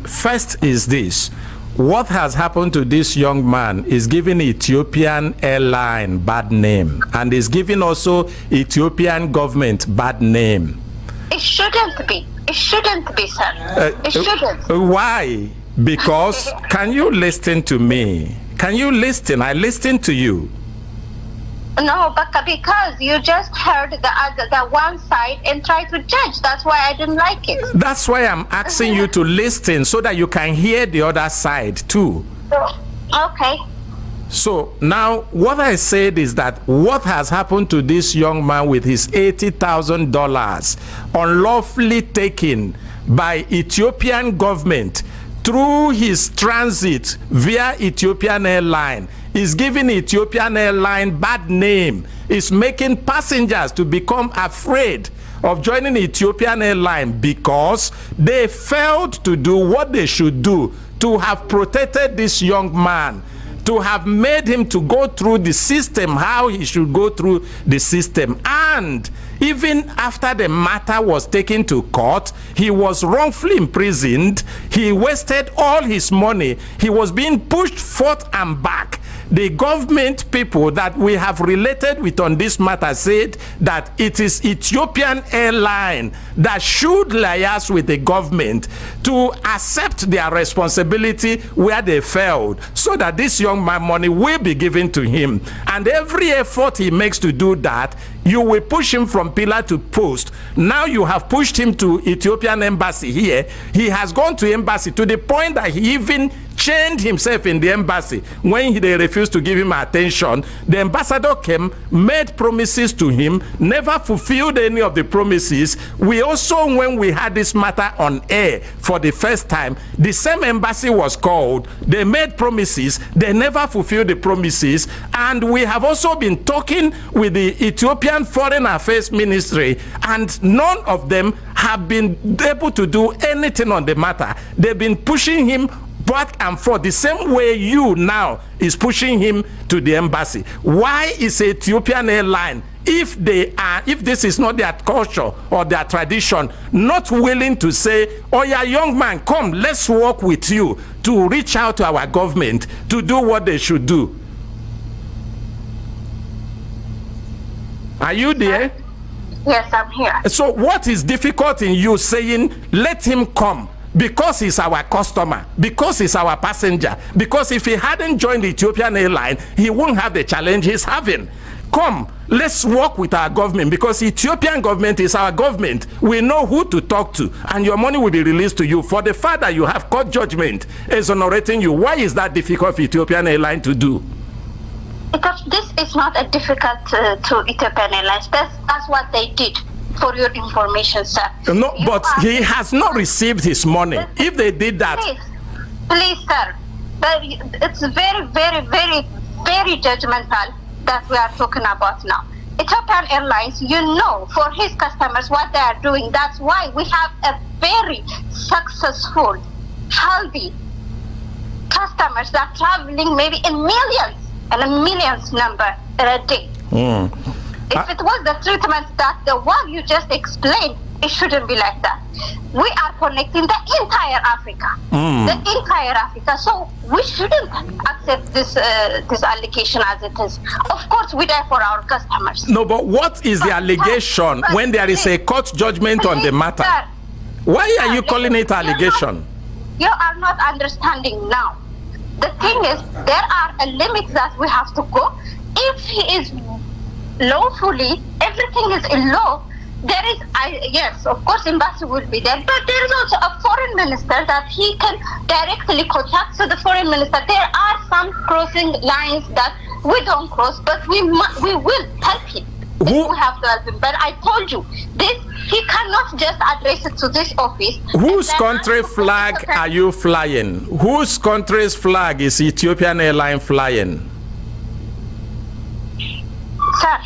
Speaker 1: First is this. What has happened to this young man is giving Ethiopian Airlines bad name, and is giving also Ethiopian government bad name.
Speaker 6: It shouldn't be. It shouldn't be, sir. It shouldn't.
Speaker 1: Why? Because, can you listen to me? Can you listen? I listen to you.
Speaker 6: No, but because you just heard the one side and try to judge. That's why I didn't like it.
Speaker 1: That's why I'm asking you to listen so that you can hear the other side too.
Speaker 6: Okay.
Speaker 1: So now what I said is that what has happened to this young man with his $80,000 unlawfully taken by Ethiopian government through his transit via Ethiopian Airlines is giving Ethiopian Airlines bad name, is making passengers to become afraid of joining Ethiopian Airlines because they failed to do what they should do to have protected this young man, to have made him to go through the system, how he should go through the system. And even after the matter was taken to court, he was wrongfully imprisoned. He wasted all his money. He was being pushed forth and back. The government people that we have related with on this matter said that it is Ethiopian Airlines that should liaise with the government to accept their responsibility where they failed, so that this young man money will be given to him. And every effort he makes to do that, you will push him from pillar to post. Now you have pushed him to Ethiopian embassy here. He has gone to embassy to the point that he even chained himself in the embassy. When they refused to give him attention, the ambassador came, made promises to him, never fulfilled any of the promises. We also, when we had this matter on air for the first time, the same embassy was called. They made promises, they never fulfilled the promises. And we have also been talking with the Ethiopian Foreign Affairs Ministry, and none of them have been able to do anything on the matter. They've been pushing him back and forth the same way you now is pushing him to the embassy. Why is Ethiopian Airlines, if this is not their culture or their tradition, not willing to say, oh yeah, young man, come, let's work with you to reach out to our government to do what they should do? Are you there?
Speaker 6: Yes, I'm here.
Speaker 1: So what is difficult in you saying, let him come? Because he's our customer, because he's our passenger, because if he hadn't joined the Ethiopian Airlines, he won't have the challenge he's having. Come, let's work with our government, because Ethiopian government is our government. We know who to talk to, and your money will be released to you. For the fact that you have court judgment exonerating you, why is that difficult for Ethiopian Airlines to do?
Speaker 6: Because this is not a difficult to Ethiopian Airlines. That's what they did. For your information, sir.
Speaker 1: No, but he has not received his money. If they did that,
Speaker 6: please, sir. But it's very, very, very, very judgmental that we are talking about now. Ethiopian Airlines, you know, for his customers what they are doing. That's why we have a very successful, healthy customers that are traveling maybe in millions and a millions number a day. If it was the treatment that the one you just explained, it shouldn't be like that. We are connecting the entire Africa. The entire Africa. So we shouldn't accept this allegation as it is. Of course, we die for our customers.
Speaker 1: No, but what is the allegation when there is a court judgment on the matter?
Speaker 6: Sir,
Speaker 1: why are you calling it allegation?
Speaker 6: You are not understanding now. The thing is, there are a limit that we have to go. If he is lawfully, everything is in law, there is, yes, of course, embassy will be there, but there is also a minister that he can directly contact to the foreign minister. There are some crossing lines that we don't cross, but we will help him.
Speaker 1: Who?
Speaker 6: We have to help him. But I told you, this he cannot just address it to this office.
Speaker 1: Whose country flag are you flying? Whose country's flag is Ethiopian Airlines flying?
Speaker 6: Sir,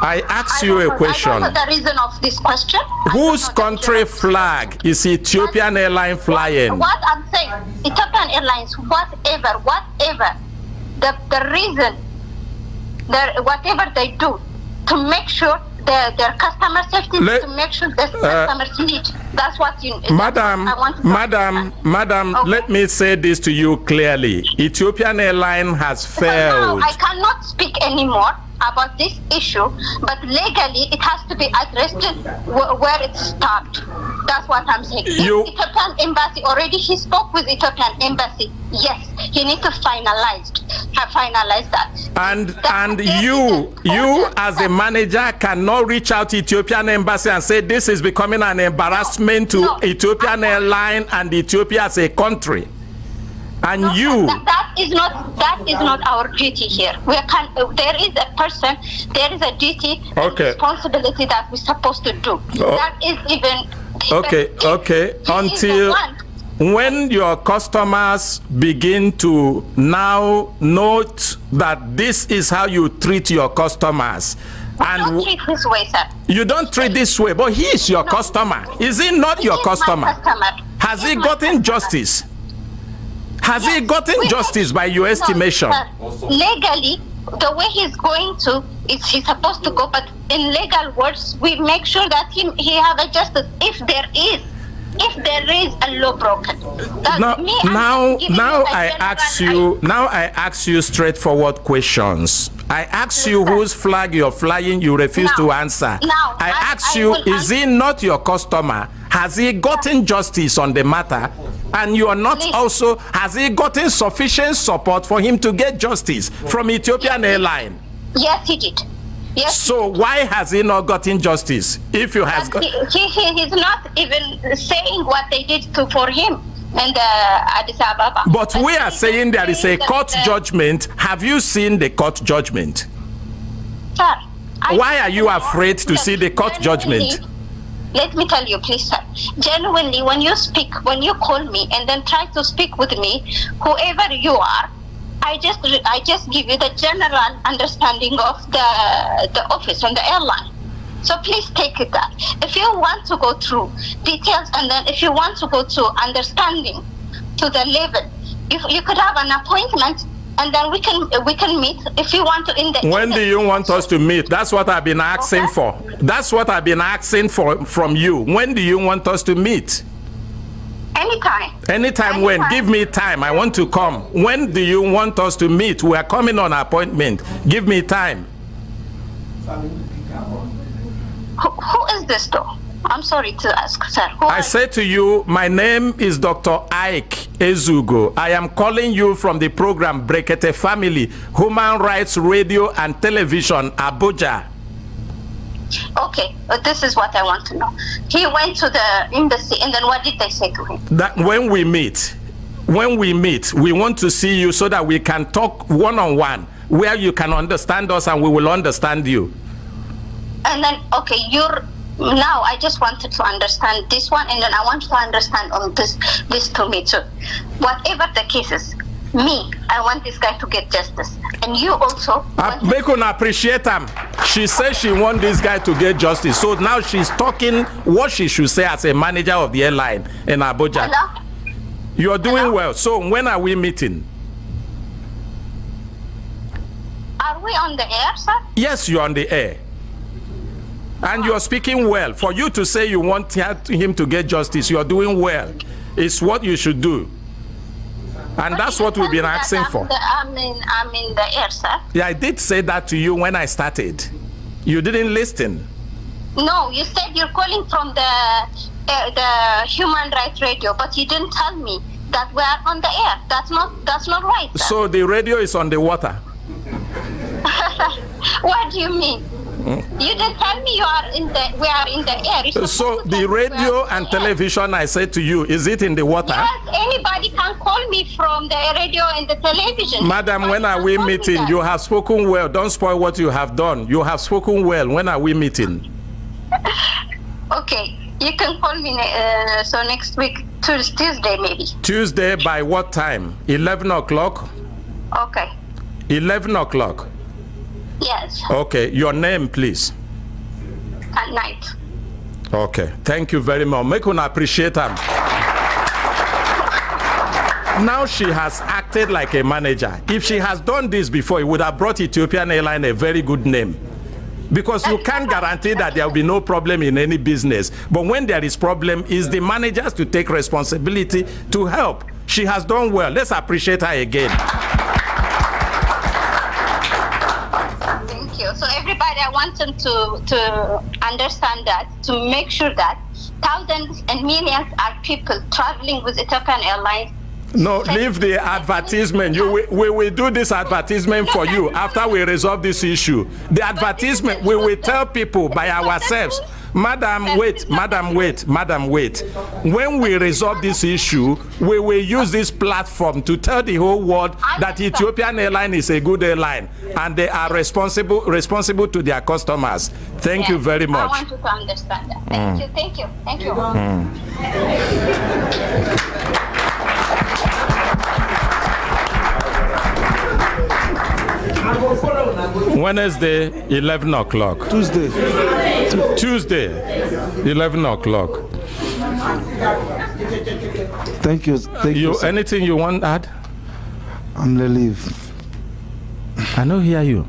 Speaker 1: I asked you a question.
Speaker 6: I don't know the reason of this question.
Speaker 1: Whose country flag is Ethiopian Airlines flying?
Speaker 6: What I'm saying, Ethiopian Airlines, whatever, the reason, whatever they do to make sure their customer safety, to make sure the customers need. That's what you.
Speaker 1: Madam,
Speaker 6: Okay.
Speaker 1: Let me say this to you clearly. Ethiopian Airlines has failed.
Speaker 6: So now I cannot speak anymore about this issue, but legally it has to be addressed where it stopped. That's what I'm saying. Ethiopian embassy already, he spoke with Ethiopian embassy. Yes, he needs to finalize that.
Speaker 1: And you as a manager cannot reach out to Ethiopian embassy and say this is becoming an embarrassment to Ethiopian Airlines and Ethiopia as a country. And
Speaker 6: that is not our duty here. There is a person, there is a duty and responsibility that we're supposed to do. That is even
Speaker 1: until when your customers begin to now note that this is how you treat your customers. And
Speaker 6: don't treat this way, sir.
Speaker 1: You don't treat this way, but he is your customer. Is he not your customer? Has he gotten justice? Has he gotten justice by your estimation?
Speaker 6: Legally, the way he's going to, he's supposed to go, but in legal words, we make sure that he have a justice if there is a law broken. Now
Speaker 1: I ask you straightforward questions. I ask you whose flag you're flying, you refuse to answer. I ask you, is he not your customer? Has he gotten justice on the matter? And you are not also, has he gotten sufficient support for him to get justice from Ethiopian Airlines?
Speaker 6: Yes, he did. Yes.
Speaker 1: So why has he not gotten justice? If you has got,
Speaker 6: he's not even saying what they did for him in the Addis Ababa.
Speaker 1: But we are saying there is a court judgment. Have you seen the court judgment?
Speaker 6: Sir,
Speaker 1: why are you afraid to see the court judgment?
Speaker 6: Let me tell you, please, sir. Genuinely, when you call me and then try to speak with me, whoever you are, I just give you the general understanding of the office and the airline. So please take it that. If you want to go through details and then if you want to go to understanding to the level, you could have an appointment and then we can meet if you want to.
Speaker 1: When do you want us to meet? That's what I've been asking for. That's what I've been asking for from you. When do you want us to meet?
Speaker 6: Anytime.
Speaker 1: Anytime when? Give me time. I want to come. When do you want us to meet? We are coming on appointment. Give me time.
Speaker 6: Who is this though? I'm sorry to ask, sir.
Speaker 1: I say to you, my name is Dr. Ike Ezugo. I am calling you from the program Brekete Family, Human Rights Radio and Television, Abuja.
Speaker 6: Okay, but this is what I want to know. He went to the embassy, and then what did they say to him?
Speaker 1: That when we meet, we want to see you so that we can talk one-on-one, where you can understand us and we will understand you.
Speaker 6: And then, okay, now I just wanted to understand this one, and then I want to understand on this to me too. Whatever the case is, I want this guy to get justice, and you also.
Speaker 1: Make her appreciate him. She says she wants this guy to get justice, so now she's talking what she should say as a manager of the airline in Abuja.
Speaker 6: Hello?
Speaker 1: You are doing well. So when are we meeting?
Speaker 6: Are we on the air, sir?
Speaker 1: Yes, you're on the air. And you're speaking well. For you to say you want him to get justice, you're doing well. It's what you should do. And that's what we've been asking for.
Speaker 6: I'm in the air, sir.
Speaker 1: Yeah, I did say that to you when I started. You didn't listen.
Speaker 6: No, you said you're calling from the Human Rights Radio, but you didn't tell me that we are on the air. That's not right, sir.
Speaker 1: So the radio is on the water.
Speaker 6: What do you mean? You didn't tell me we are in the air. You're
Speaker 1: So
Speaker 6: supposed to
Speaker 1: the
Speaker 6: tell me we
Speaker 1: radio
Speaker 6: are in
Speaker 1: and
Speaker 6: the air.
Speaker 1: television, I said to you, is it in the water?
Speaker 6: Yes, anybody can call me from the radio and the television.
Speaker 1: Madam, when
Speaker 6: Anybody
Speaker 1: are we
Speaker 6: can call me
Speaker 1: meeting?
Speaker 6: that.
Speaker 1: You have spoken well. Don't spoil what you have done. You have spoken well. When are we meeting?
Speaker 6: Okay, you can call me so next week, Tuesday maybe.
Speaker 1: Tuesday by what time? 11 o'clock?
Speaker 6: Okay.
Speaker 1: 11 o'clock.
Speaker 6: Yes,
Speaker 1: Okay, your name, please.
Speaker 6: at night.
Speaker 1: Okay, thank you very much. Make una appreciate her. Now she has acted like a manager. If she has done this before, it would have brought Ethiopian Airlines a very good name. Because you can't guarantee that there will be no problem in any business. But when there is problem, it's the managers to take responsibility to help. She has done well. Let's appreciate her again.
Speaker 6: Thank you. So everybody, I want them to understand that, to make sure that thousands and millions are people traveling with Ethiopian Airlines.
Speaker 1: No, leave the advertisement. We will do this advertisement for you after we resolve this issue. The advertisement, we will tell people by ourselves. Madam, wait. When we resolve this issue, we will use this platform to tell the whole world that Ethiopian Airlines is a good airline and they are responsible to their customers. Thank you very much.
Speaker 6: I want you to understand that. Thank you.
Speaker 1: Wednesday, 11 o'clock. Tuesday, 11 o'clock.
Speaker 5: Thank you. Sir.
Speaker 1: Anything you want to add?
Speaker 5: I'm relieved.
Speaker 1: I know hear you.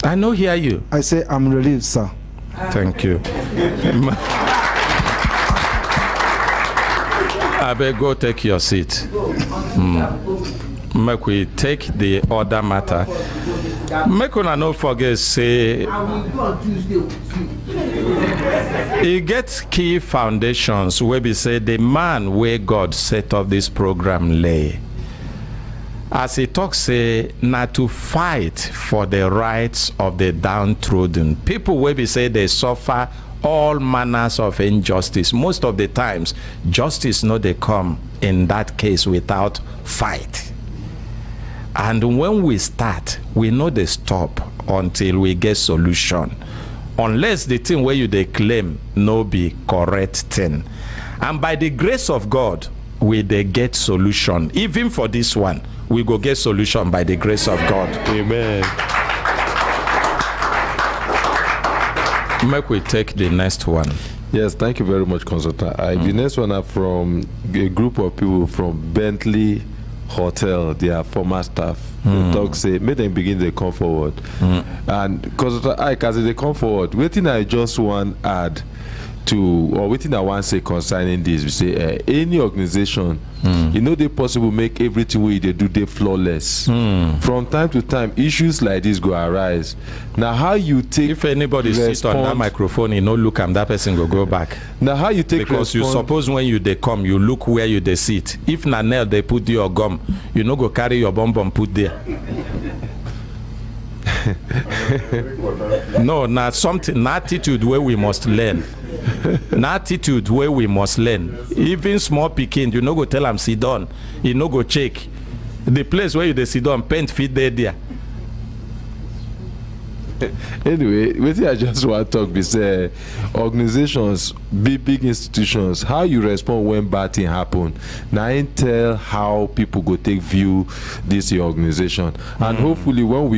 Speaker 1: I know hear you.
Speaker 5: I say I'm relieved, sir.
Speaker 1: Thank you. I beg go take your seat. Make we take the other matter. Make una no forget say e get key foundations where we say the man where God set up this program lay. As he talks, say, not to fight for the rights of the downtrodden. People where we say they suffer all manners of injustice. Most of the times, justice no they come in that case without fight. And when we start, we know they stop until we get solution. Unless the thing where you they claim no be correct thing. And by the grace of God, we they get solution. Even for this one, we go get solution by the grace of God.
Speaker 2: Amen.
Speaker 1: Make we take the next one.
Speaker 2: Yes, thank you very much, Consultant. The next one are from a group of people from Bentley Hotel. They are former staff. They talk say, make them begin they come forward. And Consultant Ike, as they come forward, waiting I just want add to, or waiting I want say concerning this, we say any organization, you know they possible make everything way they do they flawless. From time to time, issues like this go arise. Now how you take
Speaker 1: If anybody sits on that microphone, you know, look and that person go back.
Speaker 2: Now how you take
Speaker 1: Because you suppose when you they come, you look where you they sit. If na nail they put your gum, you know go carry your bum put there. No, not something, an attitude where we must learn. An attitude where we must learn. Even small pikin, you know go tell them sit down. You know go check. The place where you they sit down, paint fit there.
Speaker 2: Anyway, what I just want to talk is organizations, big institutions, how you respond when bad thing happen. Now I tell how people go take view this your organization, and hopefully when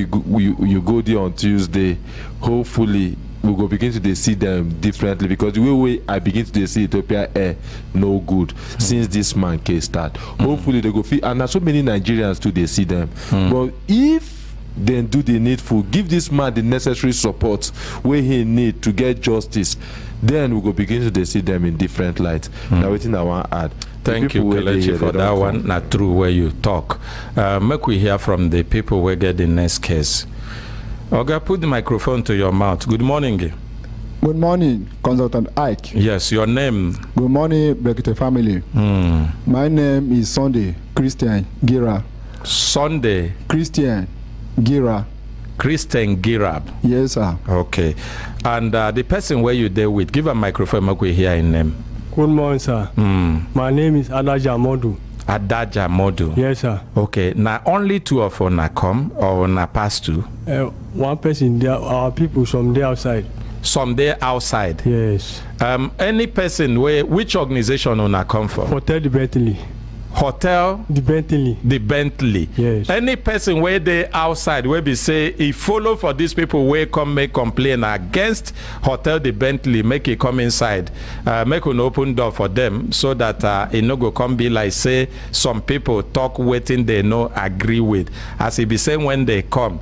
Speaker 2: you go there on Tuesday, hopefully we go begin to see them differently, because the way I begin to see Ethiopian Air no good since this man case start. Hopefully they go feel, and there's so many Nigerians too they see them. But if then do the needful, give this man the necessary support where he need to get justice, then we go begin to see them in different light. Now waiting I want to add.
Speaker 1: Thank you, Kelechi, for that one. Not true where you talk. Make we hear from the people who get the next case. Oga, put the microphone to your mouth. Good morning.
Speaker 7: Good morning, Consultant Ike.
Speaker 1: Yes, your name.
Speaker 7: Good morning, Brekete family. My name is Sunday Christian Gira.
Speaker 1: Sunday
Speaker 7: Christian Gira.
Speaker 1: Christian Girab.
Speaker 7: Yes, sir.
Speaker 1: Okay. And the person where you there with, give a microphone, make we hear in name.
Speaker 8: Good morning, sir. My name is Adaja Modu.
Speaker 1: Adaja Modu.
Speaker 8: Yes, sir.
Speaker 1: Okay. Now only two of you na come or na pass two?
Speaker 8: One person there, our people from there outside.
Speaker 1: Some there outside?
Speaker 8: Yes.
Speaker 1: Any person which organization on come from?
Speaker 8: Hotel the Bentley.
Speaker 1: Hotel
Speaker 8: the Bentley.
Speaker 1: The Bentley.
Speaker 8: Yes.
Speaker 1: Any person where they outside where we say he follow for these people where come make complain against Hotel the Bentley, make it come inside, make an open door for them so that it no go come be like say some people talk waiting they no agree with. As he be saying when they come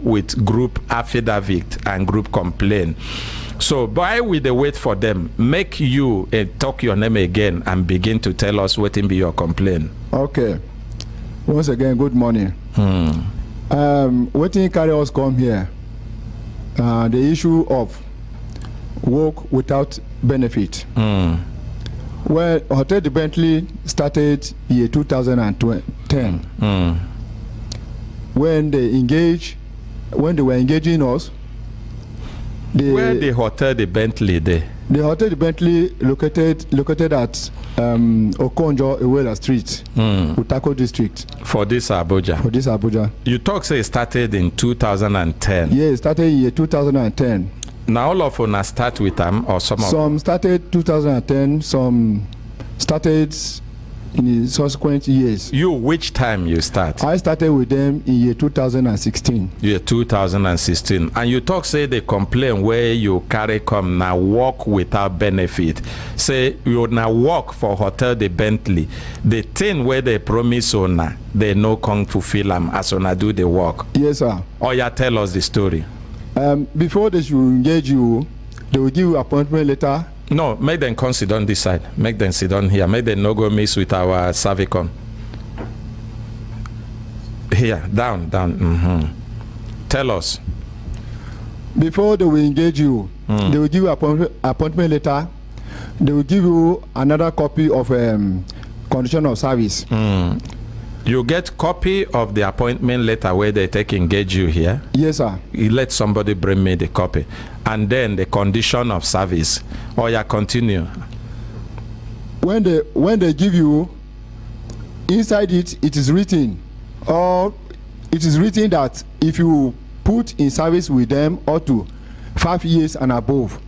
Speaker 1: with group affidavit and group complaint. So while we wait for them, make you talk your name again and begin to tell us what be your complaint.
Speaker 7: Okay. Once again, good morning. Waiting carry us come here. The issue of work without benefit. Well, Hotel the Bentley started year 2010. When they were engaging us.
Speaker 1: Where the Hotel the Bentley there?
Speaker 7: The Hotel the Bentley located at Okonjo Iweala Street, Utako District.
Speaker 1: For this Abuja. You talk say it started in 2010.
Speaker 7: Yeah, it started in year 2010.
Speaker 1: Now all of them start with them or some of them?
Speaker 7: Some started 2010, some started in the subsequent years.
Speaker 1: Which time you start?
Speaker 7: I started with them in year 2016.
Speaker 1: Year 2016. And you talk say they complain where you carry come now work without benefit. Say you now work for Hotel the Bentley. The thing where they promise owner, they no come fulfill them as owner do the work.
Speaker 7: Yes, sir.
Speaker 1: Or you tell us the story.
Speaker 7: Before they should engage you, they will give you appointment letter.
Speaker 1: No, make them come sit on this side. Make them sit on here. Make them no go miss with our SERVICOM. Here, down. Tell us.
Speaker 7: Before they will engage you, they will give you appointment letter. They will give you another copy of condition of service.
Speaker 1: You get copy of the appointment letter where they take engage you here?
Speaker 7: Yes, sir.
Speaker 1: You let somebody bring me the copy. And then the condition of service. Or you continue.
Speaker 7: When they give you, inside it is written, or it is written that if you put in service with them up to 5 years and above,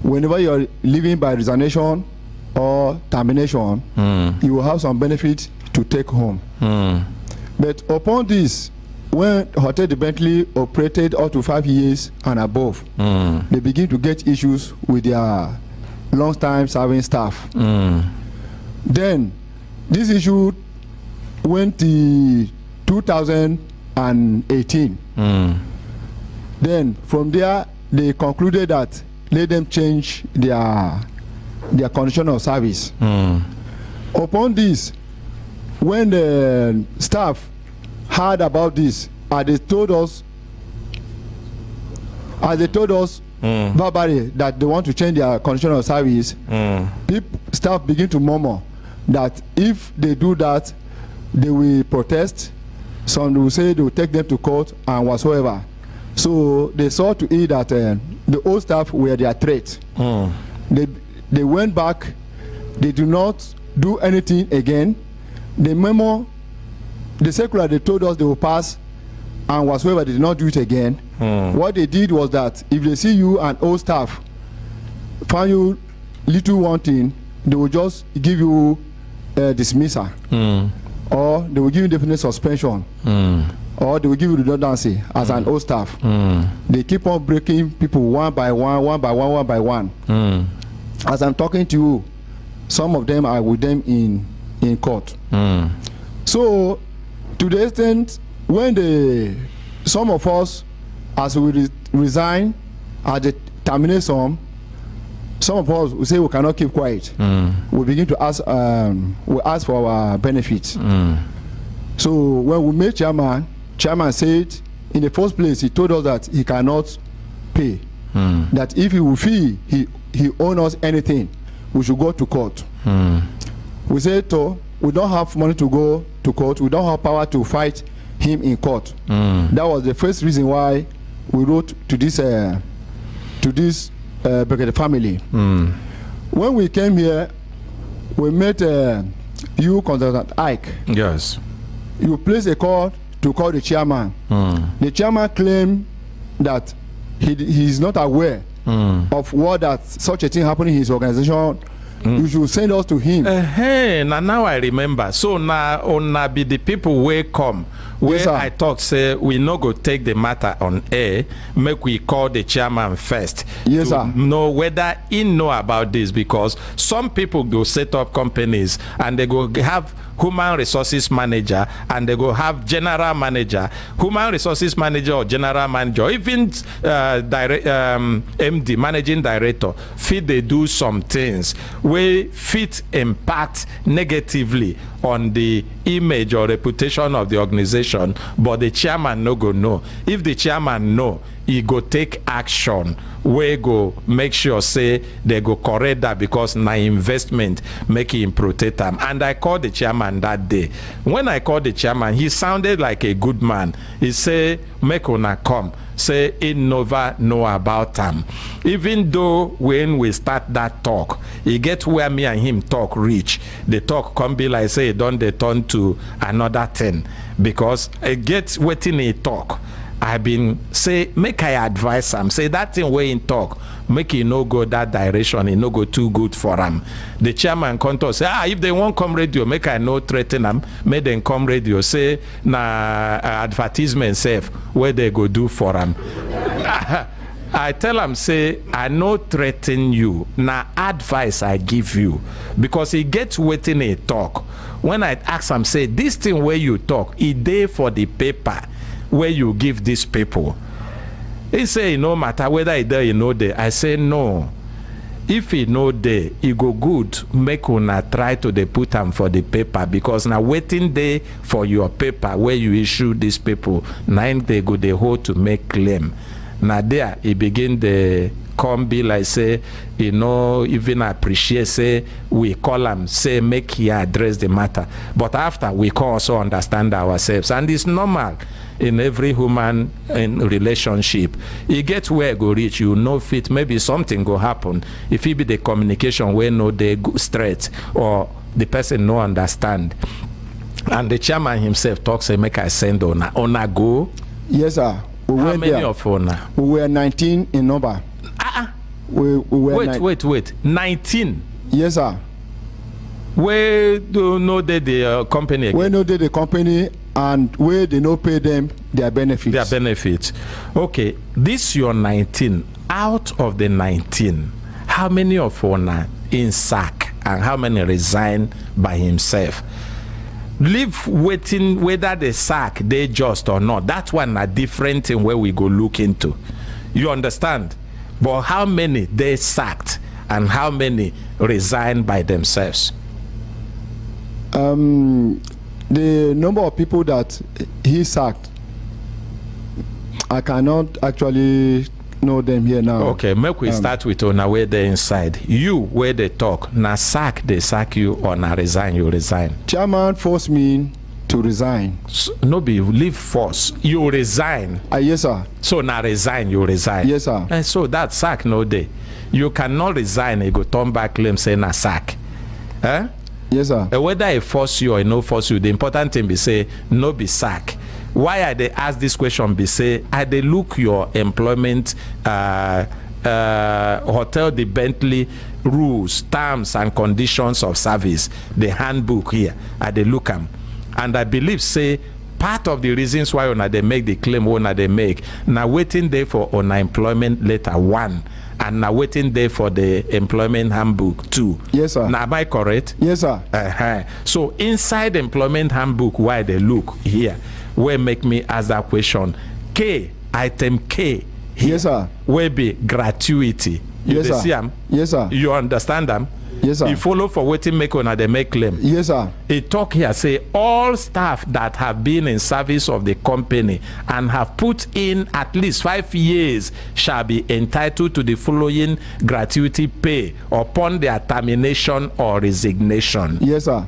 Speaker 7: whenever you're leaving by resignation or termination, you will have some benefit to take home. But upon this, when Hotel the Bentley operated up to 5 years and above, they begin to get issues with their long-time serving staff. Then this issue went to 2018. Then from there, they concluded that let them change their condition of service. Upon this, when the staff heard about this, as they told us verbally that they want to change their condition of service, staff begin to murmur that if they do that, they will protest. Some will say they will take them to court and whatsoever. So they saw to it that the old staff were their threat. They went back. They do not do anything again. The memo, the circular they told us they will pass and whatsoever, they did not do it again. What they did was that if they see you and old staff find you little wanting, they will just give you dismissal, or they will give you definite suspension, or they will give you redundancy as an old staff. They keep on breaking people one by one. As I'm talking to you, some of them are with them in court. So to the extent when some of us, as we resign, at the termination, some of us will say we cannot keep quiet. We begin to ask, we ask for our benefits. So when we met chairman said in the first place he told us that he cannot pay. That if he will feel he owes us anything, we should go to court. We said we don't have money to go to court. We don't have power to fight him in court. That was the first reason why we wrote to this Brekete family. When we came here, we met you, Consultant Ike.
Speaker 1: Yes.
Speaker 7: You placed a call to call the chairman. The chairman claimed that he is not aware of what that such a thing happened in his organization. You should send us to him.
Speaker 1: Now I remember. So now be the people will come where
Speaker 7: yes,
Speaker 1: I talk say we no go take the matter on air, make we call the chairman first
Speaker 7: yes,
Speaker 1: to
Speaker 7: sir.
Speaker 1: know whether he know about this, because some people go set up companies and they go have human resources manager and they go have general manager, human resources manager or general manager, even MD, managing director, fit they do some things where fit impact negatively on the image or reputation of the organization, but the chairman no go know. If the chairman know, he go take action, we go make sure say they go correct that, because na investment make him protect them. And I called the chairman that day. When I called the chairman, he sounded like a good man. He say make una come, say he never know about them. Even though when we start that talk, he get where me and him talk reach, the talk come be like say don't they turn to another thing, because it gets waiting he talk. I been say make I advise him, say that thing way in talk, make he no go that direction, he no go too good for him. The chairman come to say, if they won't come radio, make I no threaten them, make them come radio, say na advertisement safe where they go do for him. I tell him, say, I no threaten you, na advice I give you, because he gets waiting a talk. When I ask him, say, this thing where you talk, it dey for the paper where you give these people. He say, no matter whether he there, you know there. I say, no. If he know there, it go good, make una try to dey put them for the paper, because now waiting there for your paper where you issue these people, now they go they hold to make claim. Now there, he begin the come be like say, you know, even appreciate say we call him, say make he address the matter. But after we can also understand ourselves, and it's normal in every human relationship. You get where it go reach, you know fit, maybe something go happen. If it be the communication where no they go straight, or the person no understand, and the chairman himself talks, say make I send ona go.
Speaker 7: Yes, sir.
Speaker 1: How many of ona?
Speaker 7: We were 19 in number. We were
Speaker 1: wait 19.
Speaker 7: Yes, sir.
Speaker 1: Where do know the company again?
Speaker 7: We know the company, and where they no pay them their benefits.
Speaker 1: Their benefits. Okay, this your 19. Out of the 19, how many of ona in sack and how many resign by himself? Leave waiting whether the sack they just or not. That one a different thing where we go look into. You understand? But how many they sacked and how many resign by themselves?
Speaker 7: The number of people that he sacked, I cannot actually know them here now.
Speaker 1: Okay, make we start with on where they inside. You where they talk, na sack they sack you, or na resign you resign.
Speaker 7: Chairman forced me to resign.
Speaker 1: No be leave force. You resign.
Speaker 7: Yes, sir.
Speaker 1: So na resign, you resign.
Speaker 7: Yes, sir.
Speaker 1: And so that sack no day. You cannot resign and go turn back claim say na sack. Eh?
Speaker 7: Yes, sir.
Speaker 1: Whether I force you or no force you, the important thing be say no be sack. Why I they ask this question be say I they look your employment hotel, the Bentley rules, terms and conditions of service, the handbook here, I they look them. And I believe say part of the reasons why they make the claim they make now waiting there for unemployment letter 1 and now waiting there for the employment handbook 2.
Speaker 7: Yes, sir.
Speaker 1: Now am I correct?
Speaker 7: Yes, sir.
Speaker 1: So inside employment handbook, why they look here, where make me ask that question. K, item K here,
Speaker 7: yes, sir.
Speaker 1: Where be gratuity. You
Speaker 7: yes, sir.
Speaker 1: See them?
Speaker 7: Yes, sir.
Speaker 1: You understand them?
Speaker 7: Yes, sir.
Speaker 1: You follow for waiting make on they make claim.
Speaker 7: Yes, sir.
Speaker 1: A talk here say all staff that have been in service of the company and have put in at least 5 years shall be entitled to the following gratuity pay upon their termination or resignation.
Speaker 7: Yes, sir.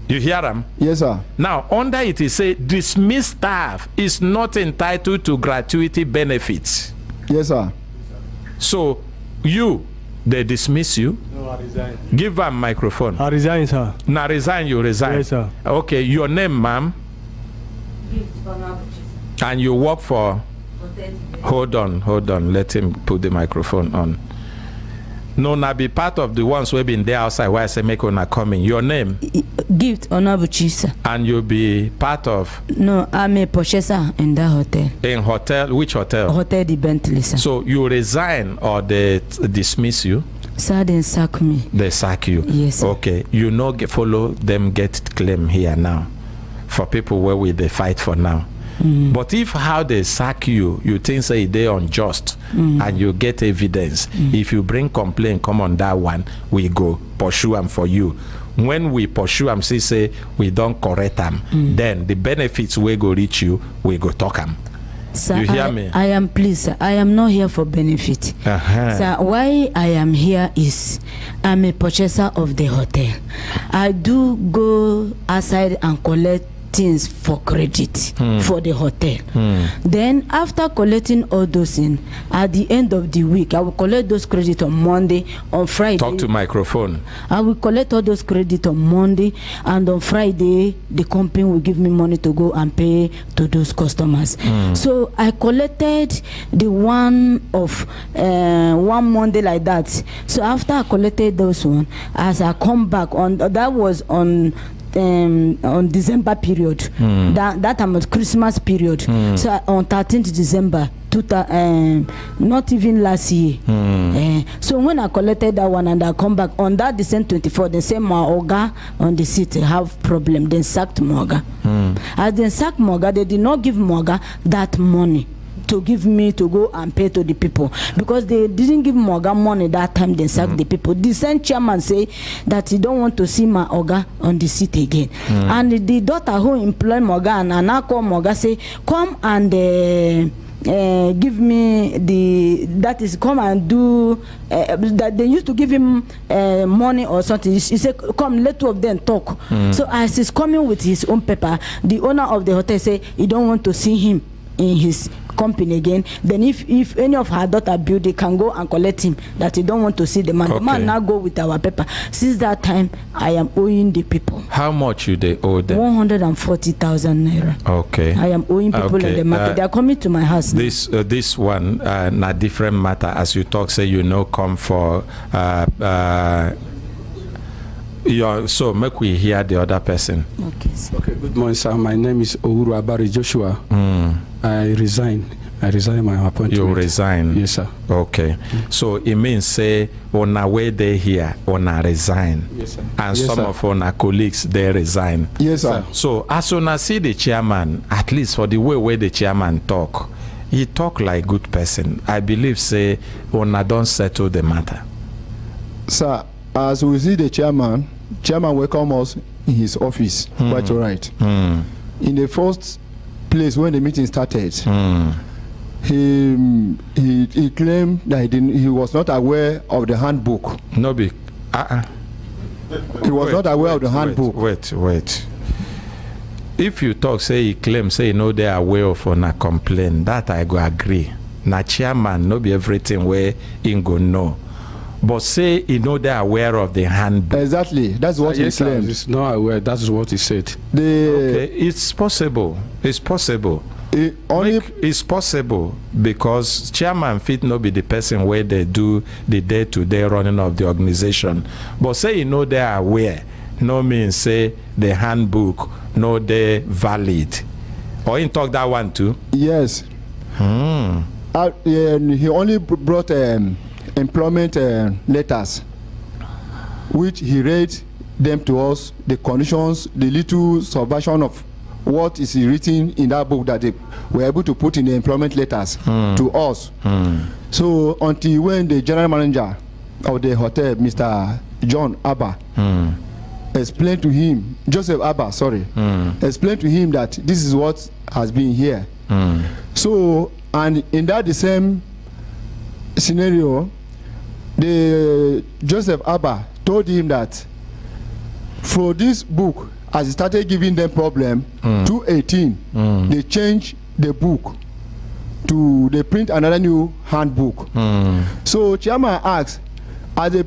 Speaker 1: You hear them?
Speaker 7: Yes, sir.
Speaker 1: Now, under it, it says dismissed staff is not entitled to gratuity benefits.
Speaker 7: Yes, sir.
Speaker 1: So, they dismiss you.
Speaker 8: No, I resign.
Speaker 1: Give them microphone.
Speaker 8: I resign, sir.
Speaker 1: Now resign, you resign.
Speaker 8: Yes, sir.
Speaker 1: Okay, your name, ma'am? And you work for? Hold on. Let him put the microphone on. No, now be part of the ones who have been there outside where I say make una coming. Your name?
Speaker 9: Gift Onabuchi, sir.
Speaker 1: And you'll be part of?
Speaker 9: No, I'm a purchaser in that hotel.
Speaker 1: In hotel? Which hotel?
Speaker 9: Hotel the Bentley, sir.
Speaker 1: So you resign or they dismiss you?
Speaker 9: Sir, they sack me.
Speaker 1: They sack you?
Speaker 9: Yes, sir.
Speaker 1: Okay. You know, follow them get claim here now. For people where they fight for now. But if how they sack you think say they unjust and you get evidence, if you bring complaint come on that one, we go pursue them for you. When we pursue them, say we don't correct them, then the benefits we go reach you, we go talk them.
Speaker 9: Sir,
Speaker 1: you hear me?
Speaker 9: I am pleased, sir. I am not here for benefit. Sir, why I am here is I'm a purchaser of the hotel. I do go outside and collect things for credit for the hotel. Then after collecting all those things, at the end of the week, I will collect those credit on Monday, on Friday.
Speaker 1: Talk to microphone.
Speaker 9: I will collect all those credit on Monday, and on Friday, the company will give me money to go and pay to those customers. So I collected the one of one Monday like that. So after I collected those one, as I come back on, that was on December period, that time was Christmas period. So on 13th December, not even last year. So when I collected that one and I come back on that December 24, they say my oga on the city have problem. Then sacked Moga. As they sacked Moga, they did not give Moga that money to give me to go and pay to the people, because they didn't give Morgan money that time. They sacked the people. The same chairman say that he don't want to see my Oga on the seat again. And the daughter who employed Morgan and now call Morgan say come and give me that is come and do that. They used to give him money or something. He said come, let two of them talk. So as he's coming with his own paper, the owner of the hotel say he don't want to see him in his company again. Then if any of her daughter build, they can go and collect him, that he don't want to see the man. The man now go with our paper. Since that time, I am owing the people.
Speaker 1: How much you they owe them?
Speaker 9: 140,000 naira.
Speaker 1: Okay.
Speaker 9: I am owing people in the market. They are coming to my house.
Speaker 1: This one na different matter. As you talk, say you know come for so make we hear the other person.
Speaker 9: Okay, sir.
Speaker 10: Okay, good morning, sir. My name is Owuru Abari Joshua. I resign my appointment.
Speaker 1: You resign?
Speaker 10: Yes, sir.
Speaker 1: Okay. So it means say on our way they here, on our resign.
Speaker 10: Yes, sir.
Speaker 1: And
Speaker 10: yes,
Speaker 1: some
Speaker 10: sir.
Speaker 1: of our colleagues they resign.
Speaker 7: Yes, sir.
Speaker 1: So as soon as see the chairman, at least for the way the chairman talk, he talk like good person. I believe say on don't settle the matter.
Speaker 7: Sir, as we see the chairman welcome us in his office. Quite all right. In the first place when the meeting started, he claimed that he was not aware of the handbook.
Speaker 1: No be.
Speaker 7: He was not aware of the handbook.
Speaker 1: Wait. If you talk, say he claim, say you know they are aware of or not complain, that I go agree. Na chairman, no be everything where he go know. But say you know they are aware of the handbook.
Speaker 7: Exactly, that's what he claimed.
Speaker 10: He's not aware. That's what he said.
Speaker 1: Okay, it's possible. It's possible. It's possible because chairman fit not be the person where they do the day-to-day running of the organization. But say you know they are aware, no means say the handbook no they valid. Or he talk that one too.
Speaker 7: Yes. He only brought employment letters, which he read them to us, the conditions, the little subversion of what is written in that book that they were able to put in the employment letters to us. So until when the general manager of the hotel, Mr. John Abba, explained to him, Joseph Abba, sorry, explained to him that this is what has been here. So, and in that the same scenario, the Joseph Abba told him that for this book as he started giving them problem, 2018, they changed the book to they print another new handbook. So chairman asked, as they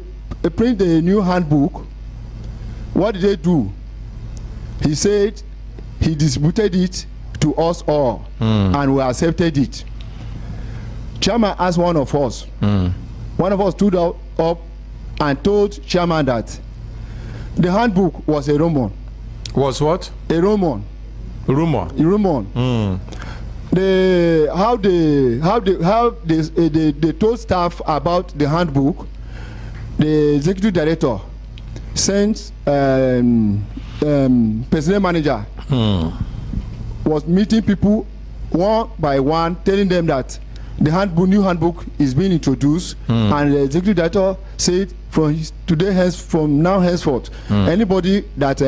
Speaker 7: print the new handbook, what did they do? He said he distributed it to us all, and we accepted it. Chairman asked one of us. One of us stood up and told chairman that the handbook was a Roman.
Speaker 1: Was what?
Speaker 7: A Roman.
Speaker 1: Rumor.
Speaker 7: A Roman. How they told staff about the handbook. The executive director sent personnel manager was meeting people one by one, telling them that the handbook, new handbook is being introduced, and the executive director said from now henceforth, anybody that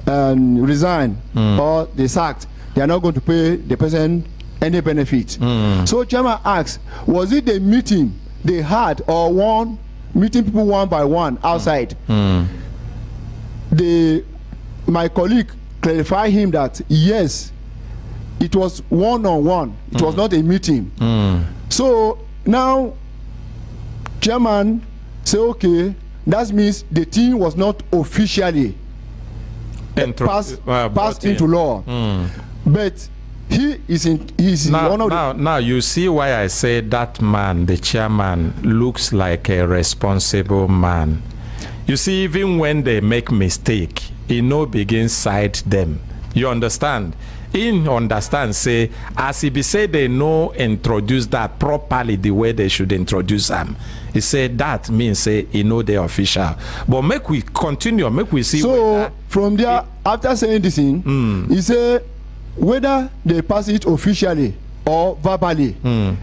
Speaker 7: resign or they sacked, they are not going to pay the person any benefit. So chairman asked, was it the meeting they had or one meeting people one by one outside? My colleague clarified him that yes, it was one-on-one. It was not a meeting. So now chairman say, okay, that means the thing was not officially passed into law. But he is one of the...
Speaker 1: Now you see why I say that man, the chairman, looks like a responsible man. You see, even when they make mistake, he no begin side them. You understand? He understand, say, as he be say they no introduce that properly the way they should introduce them. He said that means say he know the official. But make we continue, make we see.
Speaker 7: So from there, after saying this thing, he said whether they pass it officially or verbally,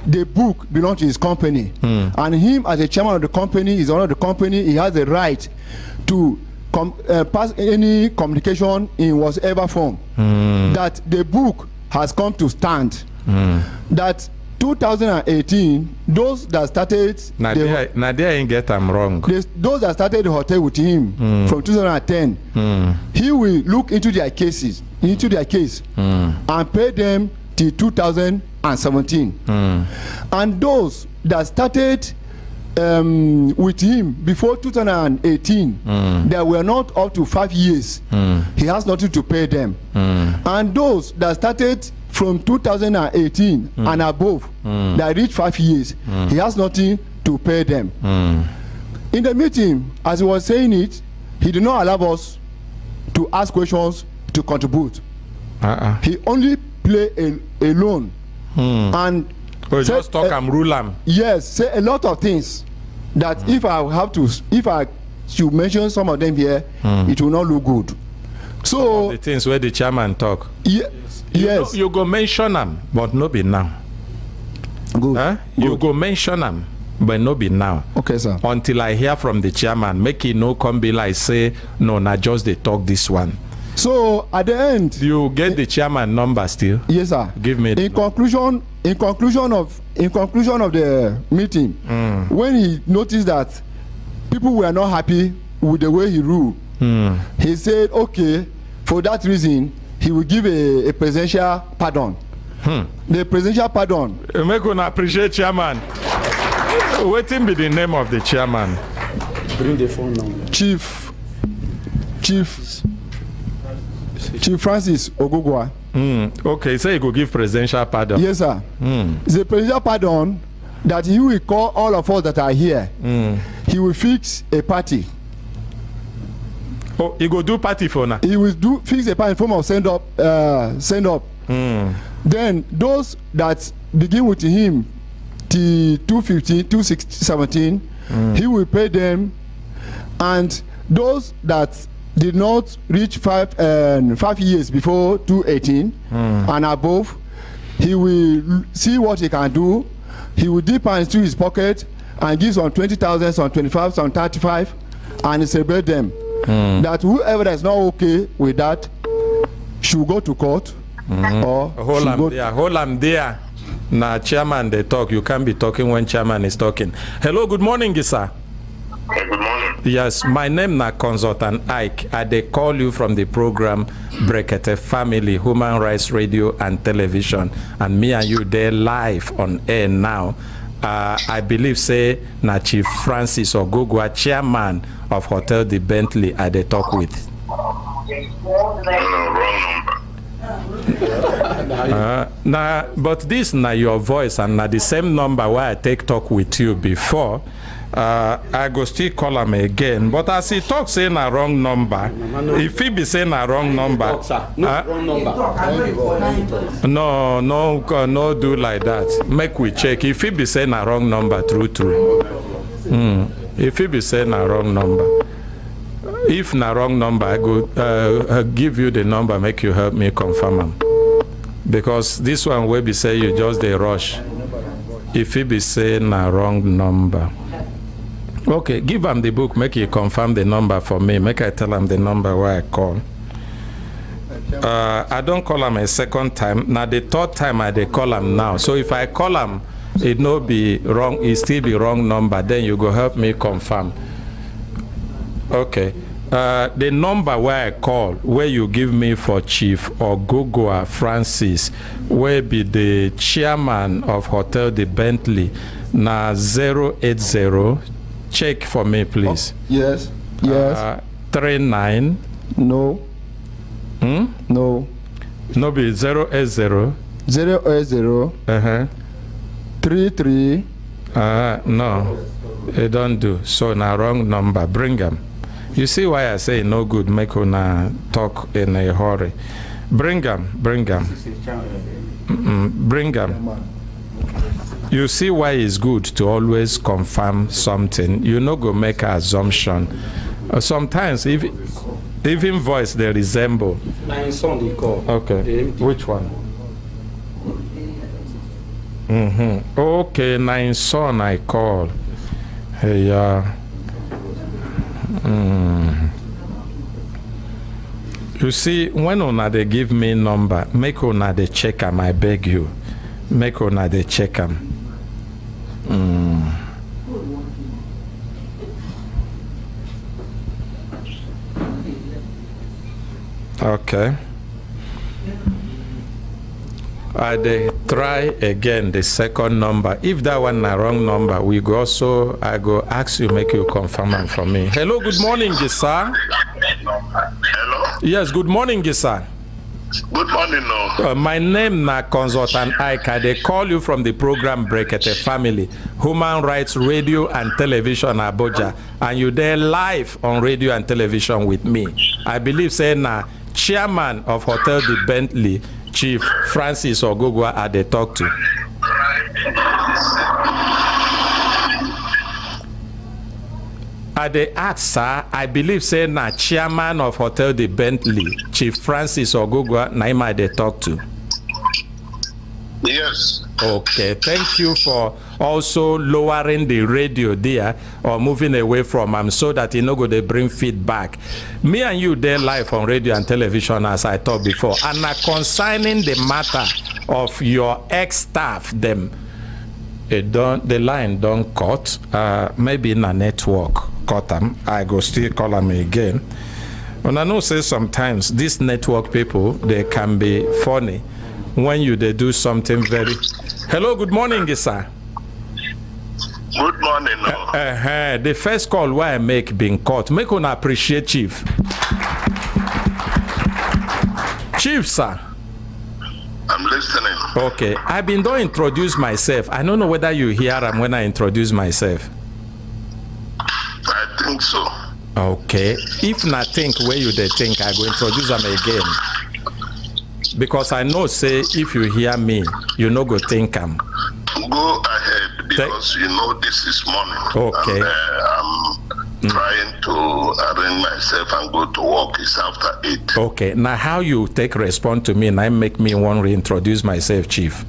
Speaker 7: the book belongs to his company, and him as a chairman of the company is owner of the company. He has the right to pass any communication in whatever form. That the book has come to stand. That 2018, those that started
Speaker 1: Nadia ain't get them wrong.
Speaker 7: Those that started the hotel with him from 2010, he will look into their case, and pay them till 2017. And those that started with him before 2018, that were not up to 5 years, he has nothing to pay them. And those that started from 2018 and above, that reached 5 years, he has nothing to pay them. In the meeting, as he was saying it, he did not allow us to ask questions to contribute. He only play alone and
Speaker 1: just talk and rule them.
Speaker 7: Yes, say a lot of things that if I should mention some of them here, it will not look good. So
Speaker 1: the things where the chairman talk.
Speaker 7: Yes,
Speaker 1: you go mention them, but no be now.
Speaker 7: Good.
Speaker 1: You go mention them, but no be now.
Speaker 7: Okay, sir.
Speaker 1: Until I hear from the chairman, make it no come be like say no, not just they talk this one.
Speaker 7: So at the end,
Speaker 1: you get the chairman number still.
Speaker 7: Yes, sir.
Speaker 1: Give me.
Speaker 7: In conclusion of the meeting, when he noticed that people were not happy with the way he ruled, he said, okay, for that reason, he will give a presidential pardon. The presidential pardon.
Speaker 1: Make una appreciate chairman. Waiting be the name of the chairman.
Speaker 10: Bring the phone number.
Speaker 7: Chief Francis Ogugwa.
Speaker 1: Okay, so he go give presidential pardon.
Speaker 7: Yes, sir. It's a presidential pardon that he will call all of us that are here. He will fix a party.
Speaker 1: Oh, he go do party for now.
Speaker 7: He will fix a party in form of send up. Then those that begin with him till 2015, 2017, he will pay them, and those that did not reach 5 years before 2018 and above, he will see what he can do. He will dip into his pocket and give some 20,000, some 25, some 35, and celebrate them. That whoever is not okay with that should go to court or
Speaker 1: hold them there. Now chairman they talk. You can't be talking when chairman is talking. Hello, good morning, sir.
Speaker 11: Good morning.
Speaker 1: Yes, my name na Consultant Ike. They call you from the program Brekete Family, Human Rights Radio and Television. And me and you, they're live on air now. I believe, say, na Chief Francis Ogugwa, chairman of Hotel the Bentley, they talk with. But this na your voice and na the same number where I take talk with you before. I go still call him again, but as he talk saying a wrong number, if he be saying a wrong number, no do like that. Make we check. If he be saying a wrong number, true. If he be saying a wrong number, if na wrong number, I go give you the number, make you help me confirm him. Because this one will be say you just a rush. If he be saying a wrong number. Okay, give him the book, make you confirm the number for me. Make I tell him the number where I call. I don't call him a second time. Now the third time I dey call him now. So if I call him, it no be wrong, it still be wrong number. Then you go help me confirm. Okay. The number where I call, where you give me for Chief Ogugwa Francis, where be the chairman of Hotel the Bentley, na 080. Check for me, please.
Speaker 7: Yes.
Speaker 1: 39.
Speaker 7: No. No.
Speaker 1: No, be 080.
Speaker 7: 080. 33.
Speaker 1: No, it don't do. So na wrong number. Bring them. You see why I say no good. Make una talk in a hurry. Bring them. Bring them. Bring them. You see why it's good to always confirm something. You no go make an assumption. Sometimes even voice they resemble.
Speaker 10: My son they call.
Speaker 1: Okay. Which one? Okay, nine son I call. Hey, You see, when una they give me number, make una they check them. I beg you, make una they check them. Okay. I try again the second number. If that one a wrong number, we go also. I go ask you, make you confirm it for me. Hello, good morning, sir.
Speaker 11: Hello.
Speaker 1: Yes, good morning, sir.
Speaker 11: Good morning, no.
Speaker 1: My name na Consultant Ike. They call you from the program Brekete Family, Human Rights Radio and Television Abuja, and you there live on radio and television with me. I believe say na chairman of Hotel the Bentley, Chief Francis Ogugwa, they talk to. They ask, sir, I believe say na chairman of Hotel the Bentley, Chief Francis Ogugwa, Naima they talk to.
Speaker 11: Yes.
Speaker 1: Okay, thank you for also lowering the radio there or moving away from him so that you know go they bring feedback. Me and you there live on radio and television as I talked before, and now concerning the matter of your ex-staff, them the line don't cut, maybe in a network cut them. I go still call them again. And I know say sometimes these network people, they can be funny when they do something very. Hello, good morning, sir.
Speaker 11: Good morning. No.
Speaker 1: The first call where I make being caught. Make una appreciate Chief. Chief, sir.
Speaker 11: I'm listening.
Speaker 1: Okay, I've been don't introduce myself. I don't know whether you hear them when I introduce myself.
Speaker 11: I think so.
Speaker 1: Okay, if not think where you they think, I go introduce them again. Because I know say if you hear me, you no go think I'm.
Speaker 11: Go ahead because you know this is morning.
Speaker 1: Okay.
Speaker 11: And, I'm trying to arrange myself and go to work. It's after 8.
Speaker 1: Okay. Now how you take respond to me and I make me want to reintroduce myself, Chief.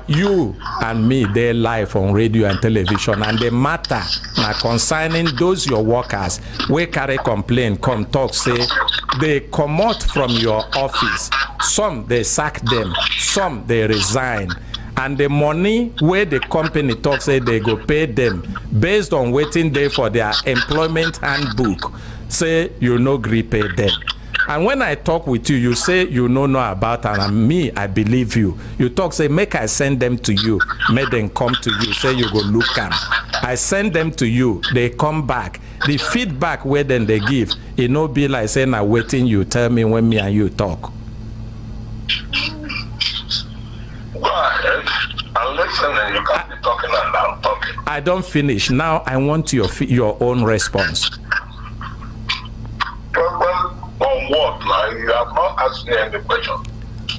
Speaker 1: You and me, they're live on radio and television, and the matter now concerning those your workers, we carry complaint, come talk, say they come out from your office. Some they sack them, some they resign. and the money where the company talk say they go pay them based on waiting day for their employment handbook, say you no agree pay them. And when I talk with you, you say you no know about, and me, I believe you. You talk, say, make I send them to you. Make them come to you. Say you go look them. I send them to you. They come back. The feedback where then they give, it no be like saying, I'm waiting, you tell me when me and you talk.
Speaker 11: Go ahead. I'm listening. You can't be talking and I'm talking.
Speaker 1: I don't finish. Now I want your own response.
Speaker 11: On what now? You have not asked me any question.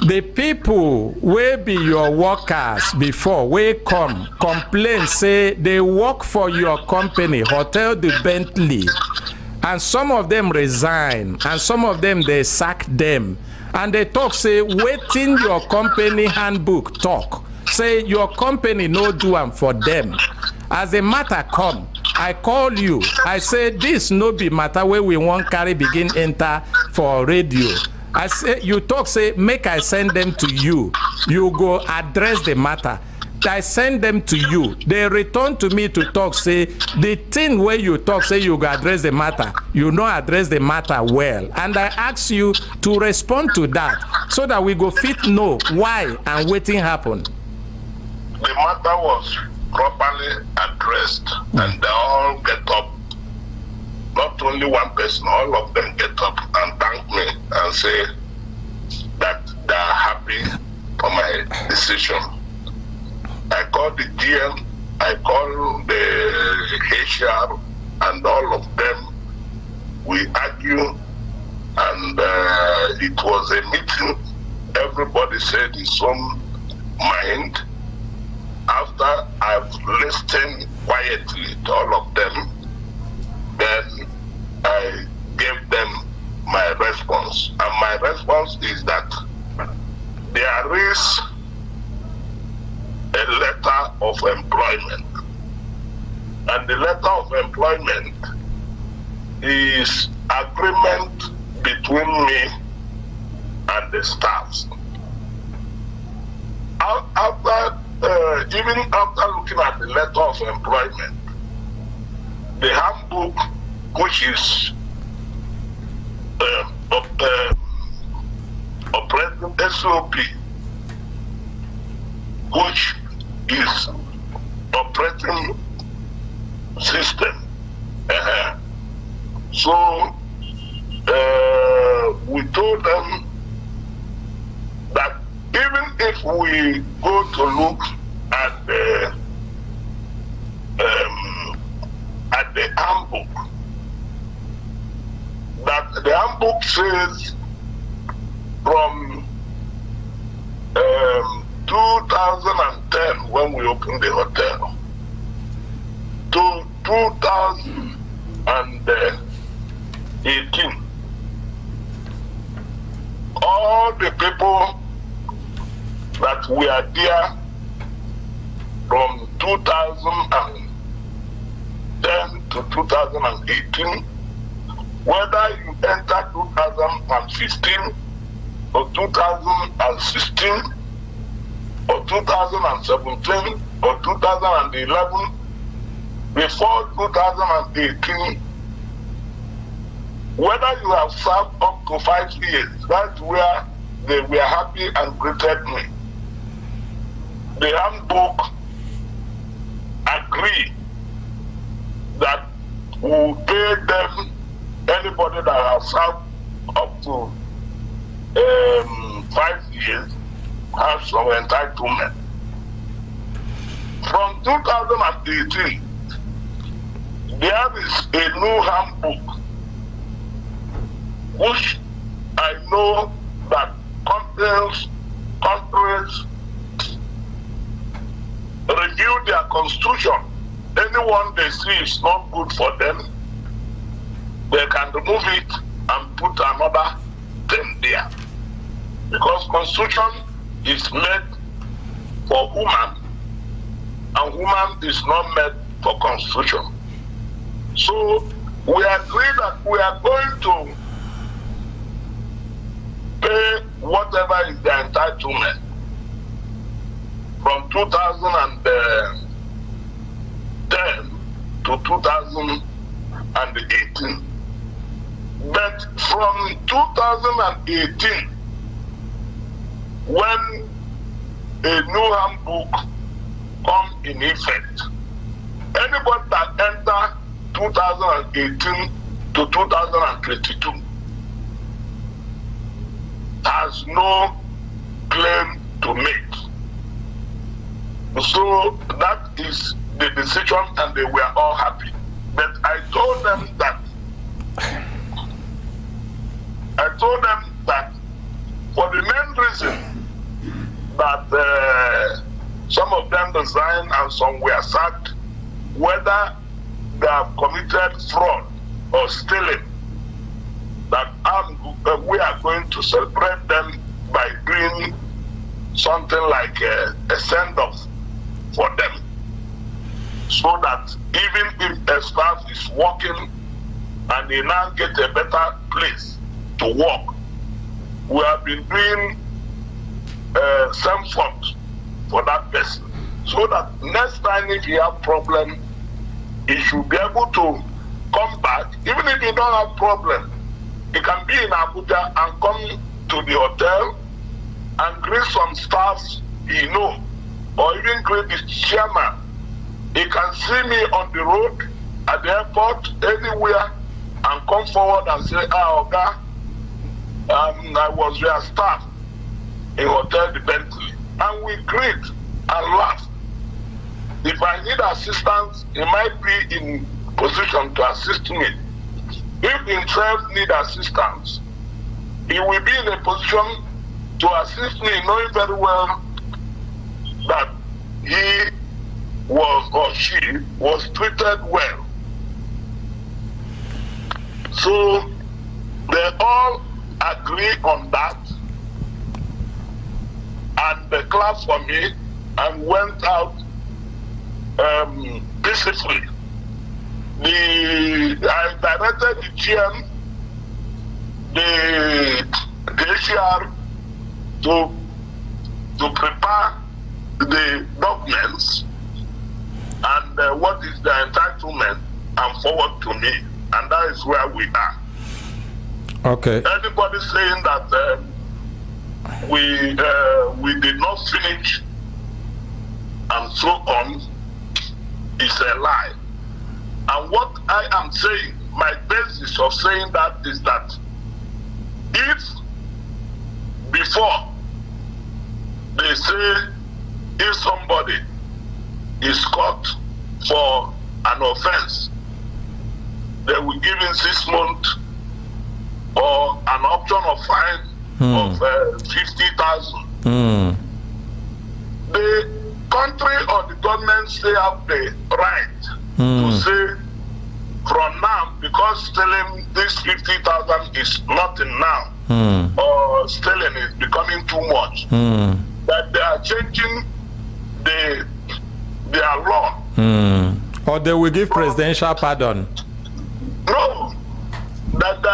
Speaker 1: The people will be your workers before we come complain, say they work for your company, Hotel de Bentley, and some of them resign, and some of them they sack them, and they talk, say, waiting your company handbook talk, say your company no do them for them. As a matter come, I call you, I say this no be matter where we want carry begin enter for radio. I say, you talk, say, make I send them to you. You go address the matter. I send them to you. They return to me to talk, say, the thing where you talk, say you go address the matter. You don't address the matter well. And I ask you to respond to that so that we go fit know why and waiting happen.
Speaker 11: The matter was properly addressed, and they all get up. Not only one person, all of them get up and thank me and say that they are happy for my decision. I call the GM, I call the HR, and all of them. We argue, and it was a meeting. Everybody said his own mind. After I've listened quietly to all of them, then I gave them my response. And my response is that there is a letter of employment. And the letter of employment is agreement between me and the staffs. Even after looking at the letter of employment, the handbook, which is operating SOP, which is operating system. So we told them that even if we go to look at the handbook, that the handbook says from 2010, when we opened the hotel, to 2018, all the people that were there from 2010 to 2018, whether you enter 2015 or 2016 or 2017 or 2011, before 2018, whether you have served up to 5 years, that's where they were happy and greeted me. The handbook agreed that we will pay them, anybody that has served up to 5 years has some entitlement. From 2018, there is a new handbook, which I know that countries review their constitution. Anyone they see is not good for them, they can remove it and put another thing there. Because constitution is made for woman, and woman is not made for constitution. So we agree that we are going to pay whatever is the entitlement from 2010 to 2018. But from 2018, when a new handbook come in effect, anybody that enter 2018 to 2022 has no claim to make. So that is the decision, and they were all happy. But I told them that for the main reason that some of them resigned and some were sacked, whether they have committed fraud or stealing, that we are going to celebrate them by doing something like a send-off for them, so that even if a staff is working and they now get a better place to work, we have been doing some funds for that person, so that next time if you have problem, he should be able to come back. Even if you don't have problem, he can be in Abuja and come to the hotel and greet some staffs he know, or even greet the chairman. He can see me on the road, at the airport, anywhere, and come forward and say, Oga, I was your staff in Hotel the Bentley. And we greet and laugh. If I need assistance, he might be in position to assist me. If himself need assistance, he will be in a position to assist me, knowing very well that he was or she was treated well. So they all agree on that, and they clapped for me and went out peacefully. I directed the GM, the HR to prepare the documents and what is the entitlement and forward to me, and that is where we are.
Speaker 1: Okay.
Speaker 11: Anybody saying that we did not finish and so on is a lie. And what I am saying, my basis of saying that is that if before they say if somebody is caught for an offense, they will give him 6 months or an option of fine of 50,000. The country or the government still have the right to say from now, because stealing this 50,000 is nothing now, or stealing is becoming too much, that they are changing their law.
Speaker 1: Or they will give presidential pardon.
Speaker 11: No, that they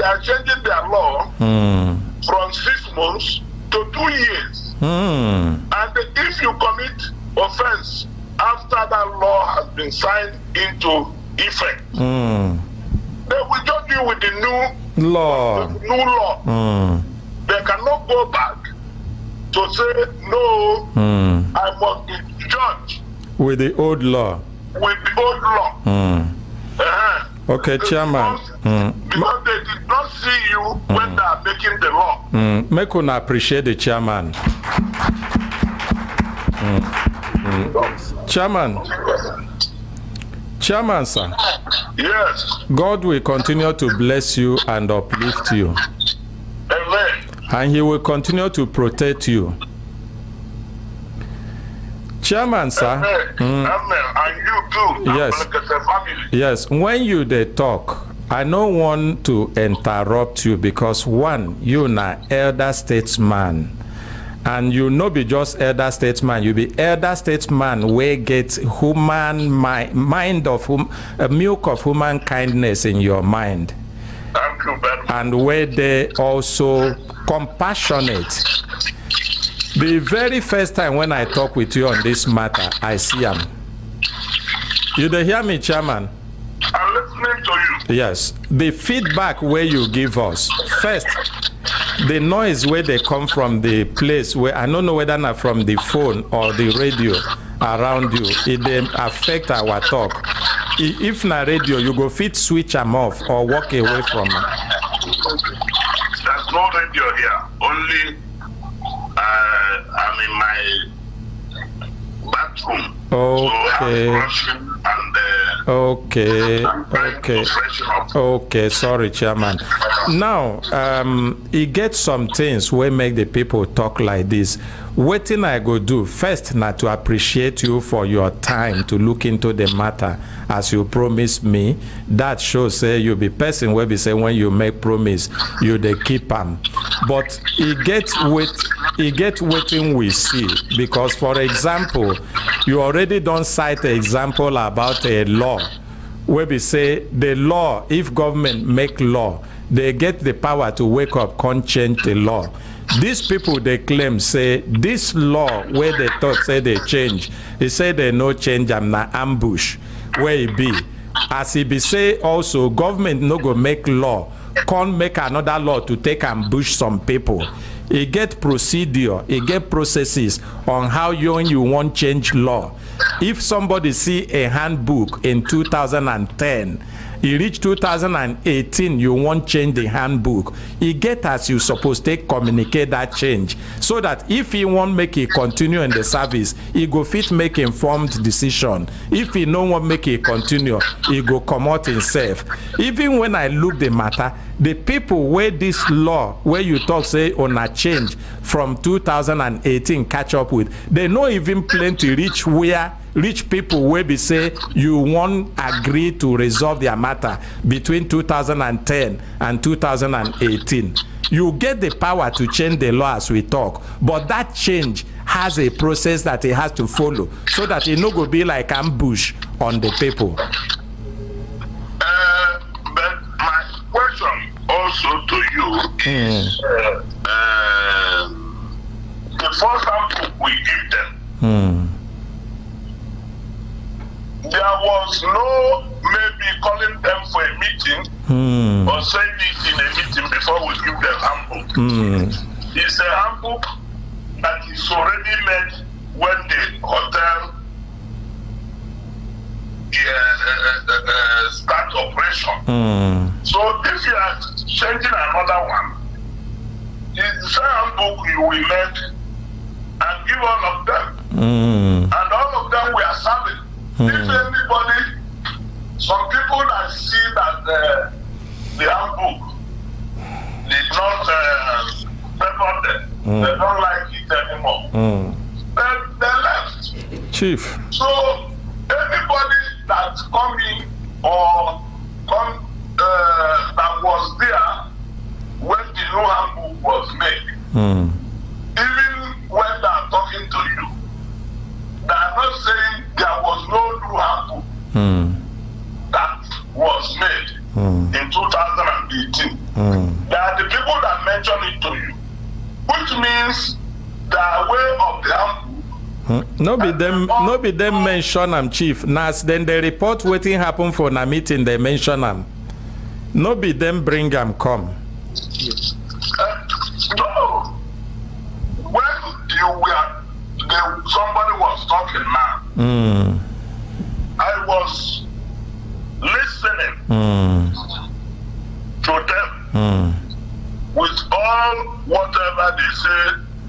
Speaker 11: are changing their law from 6 months to 2 years. And if you commit offense after that law has been signed into effect, they will judge you with the new law. They cannot go back to say, no, I must be judged
Speaker 1: with the old law.
Speaker 11: With the old law.
Speaker 1: Okay, Chairman.
Speaker 11: Because they did not see you when they are making the law.
Speaker 1: Make una appreciate the chairman. Chairman, sir.
Speaker 11: Yes.
Speaker 1: God will continue to bless you and uplift you.
Speaker 11: Amen.
Speaker 1: And he will continue to protect you. Chairman, sir.
Speaker 11: Amen. And you too.
Speaker 1: Yes. Yes. When you they talk, I don't want to interrupt you because one, you na elder statesman. And you no be just elder statesman, you be elder statesman where get human mind of milk of human kindness in your mind.
Speaker 11: Thank you very much.
Speaker 1: And where they also compassionate. The very first time when I talk with you on this matter, I see him. You dey hear me, Chairman?
Speaker 11: I'm listening to you.
Speaker 1: Yes. The feedback where you give us, first, the noise where they come from the place where, I don't know whether not from the phone or the radio around you, it dey affect our talk. If na radio, you go fit switch them off or walk away from it.
Speaker 11: There's no radio here. Only I'm in my bathroom.
Speaker 1: Okay. Okay, sorry, Chairman. Now, it gets some things where make the people talk like this. What thing I go do first, not to appreciate you for your time to look into the matter as you promised me. That shows say you be person where be say when you make promise you they keep them. But it gets waiting we see, because for example, you already don't cite an example about a law where we say the law, if government make law, they get the power to wake up, can't change the law. These people, they claim, say, this law where they thought, say they change, they say they no change, I'm not ambush, where it be. As it be say also, government no go make law, can't make another law to take ambush some people. It get procedure, it get processes on how you want change law. If somebody see a handbook in 2010, you reach 2018, you won't change the handbook. You get as you supposed to communicate that change, so that if he won't make it continue in the service, he go fit make informed decision. If he no want make it continue, he go come out himself. Even when I look the matter, the people where this law, where you talk say on a change from 2018 catch up with, they no even plan to reach where rich people will be say you won't agree to resolve their matter between 2010 and 2018. You get the power to change the law as we talk, but that change has a process that it has to follow, so that it no go be like ambush on the people.
Speaker 11: But my question also to you is the first handbook we give them. There was no maybe calling them for a meeting or saying it in a meeting before we give them handbook. It's a handbook that is already made when the hotel start operation. So if you are changing another one, it's the same handbook you will make and give all of them. And all of them we are serving. If anybody, some people that see that the handbook did not favor them, they don't like it anymore, they left.
Speaker 1: Chief.
Speaker 11: So anybody that come in or come that was there when the new handbook was made, even when they are talking to you, they are not saying there was no new handbook that was made in 2018. They are the people that mention it to you, which means the way of the handbook.
Speaker 1: No be them mention am, Chief. Nas then they report wetin happen for na meeting, they mention am. No be them bring am come.
Speaker 11: No. When you were somebody was talking now, I was listening to them with all whatever they say.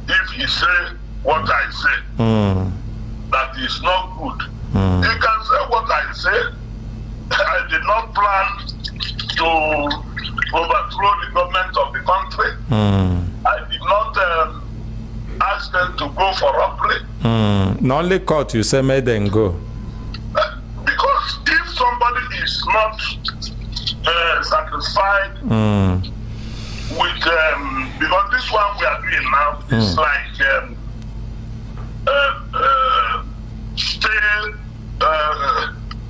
Speaker 11: If he say what I say, that is not good. You can say what I say. I did not plan to overthrow the government of the country. I did not ask them to go for robbery.
Speaker 1: No only court you say make them go.
Speaker 11: Because if somebody is not satisfied with because this one we are doing now is like still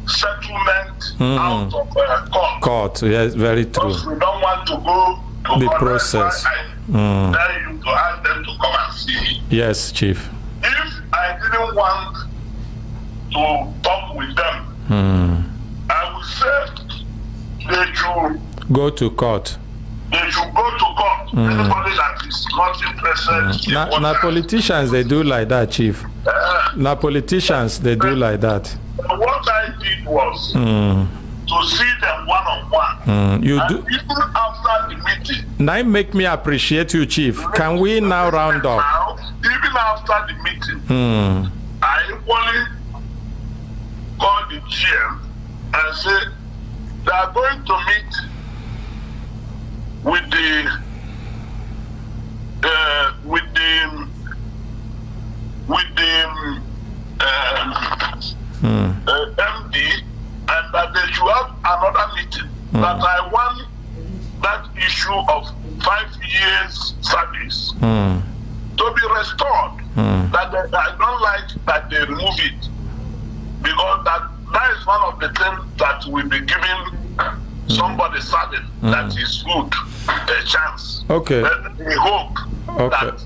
Speaker 11: settlement out of court.
Speaker 1: Yes, very true.
Speaker 11: Because we don't want to go to
Speaker 1: the process.
Speaker 11: Then you to ask them to come and see me.
Speaker 1: Yes, Chief.
Speaker 11: If I didn't want to talk with them, I would say they should
Speaker 1: go to court.
Speaker 11: They should go to court. Anybody that is not interested.
Speaker 1: Now politicians, they do like that, Chief. Now politicians, they do like that.
Speaker 11: What I did was to see them one-on-one.
Speaker 1: You
Speaker 11: and
Speaker 1: do.
Speaker 11: even after the meeting.
Speaker 1: Now make me appreciate you, Chief. Can we now round up?
Speaker 11: Now, even after the meeting, I equally called the GM and said they are going to meet with the MD, and that they should have another meeting. That I want that issue of 5 years service to be restored. That I don't like that they remove it, because that is one of the things that will be giving somebody certain that is good a chance.
Speaker 1: Okay.
Speaker 11: We hope that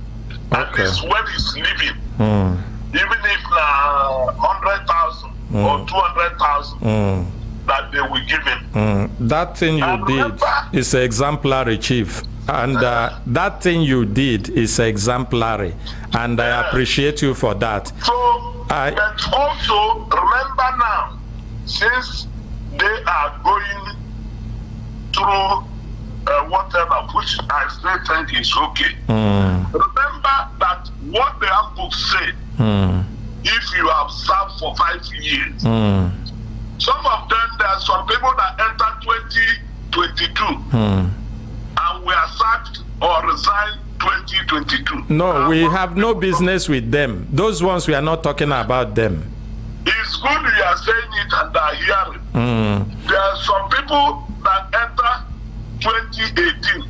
Speaker 11: at least when he's living, even if 100,000 or 200,000, that they will give him.
Speaker 1: That thing you did is exemplary, Chief. And that thing you did is exemplary. And I appreciate you for that.
Speaker 11: So, but also, remember now, since they are going through whatever, which I still think is okay. Remember that what the handbook said, if you have served for 5 years, some of them, there are some people that entered 2022 and were sacked or resigned 2022.
Speaker 1: No, we have no business with them. Those ones, we are not talking about them.
Speaker 11: It's good we are saying it and are hearing. There are some people that enter 2018,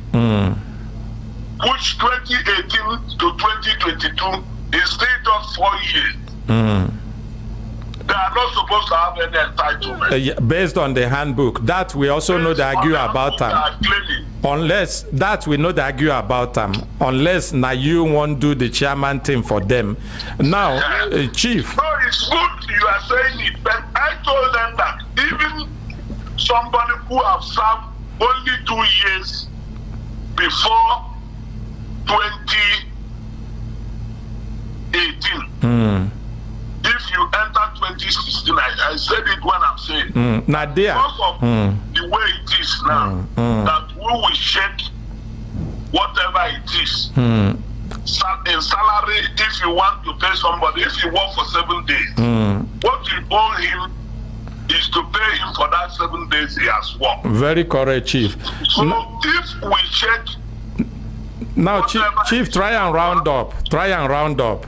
Speaker 11: which 2018 to 2022 is still just 4 years. They are not supposed to have any entitlement.
Speaker 1: Based on the handbook, that we also know they argue about them. Unless that we know they argue about them. Unless now you won't do the chairman thing for them. Now, Chief.
Speaker 11: No, it's good you are saying it, but I told them that even somebody who have served only 2 years before 2018. If you enter 2016, I said it when I'm saying.
Speaker 1: Because
Speaker 11: of the way it is now, that we will check whatever it is. In salary, if you want to pay somebody, if you work for 7 days, what you owe him is to pay him for that 7 days he has worked.
Speaker 1: Very correct, Chief.
Speaker 11: So if we check.
Speaker 1: Now, Chief, try and round up. Try and round up.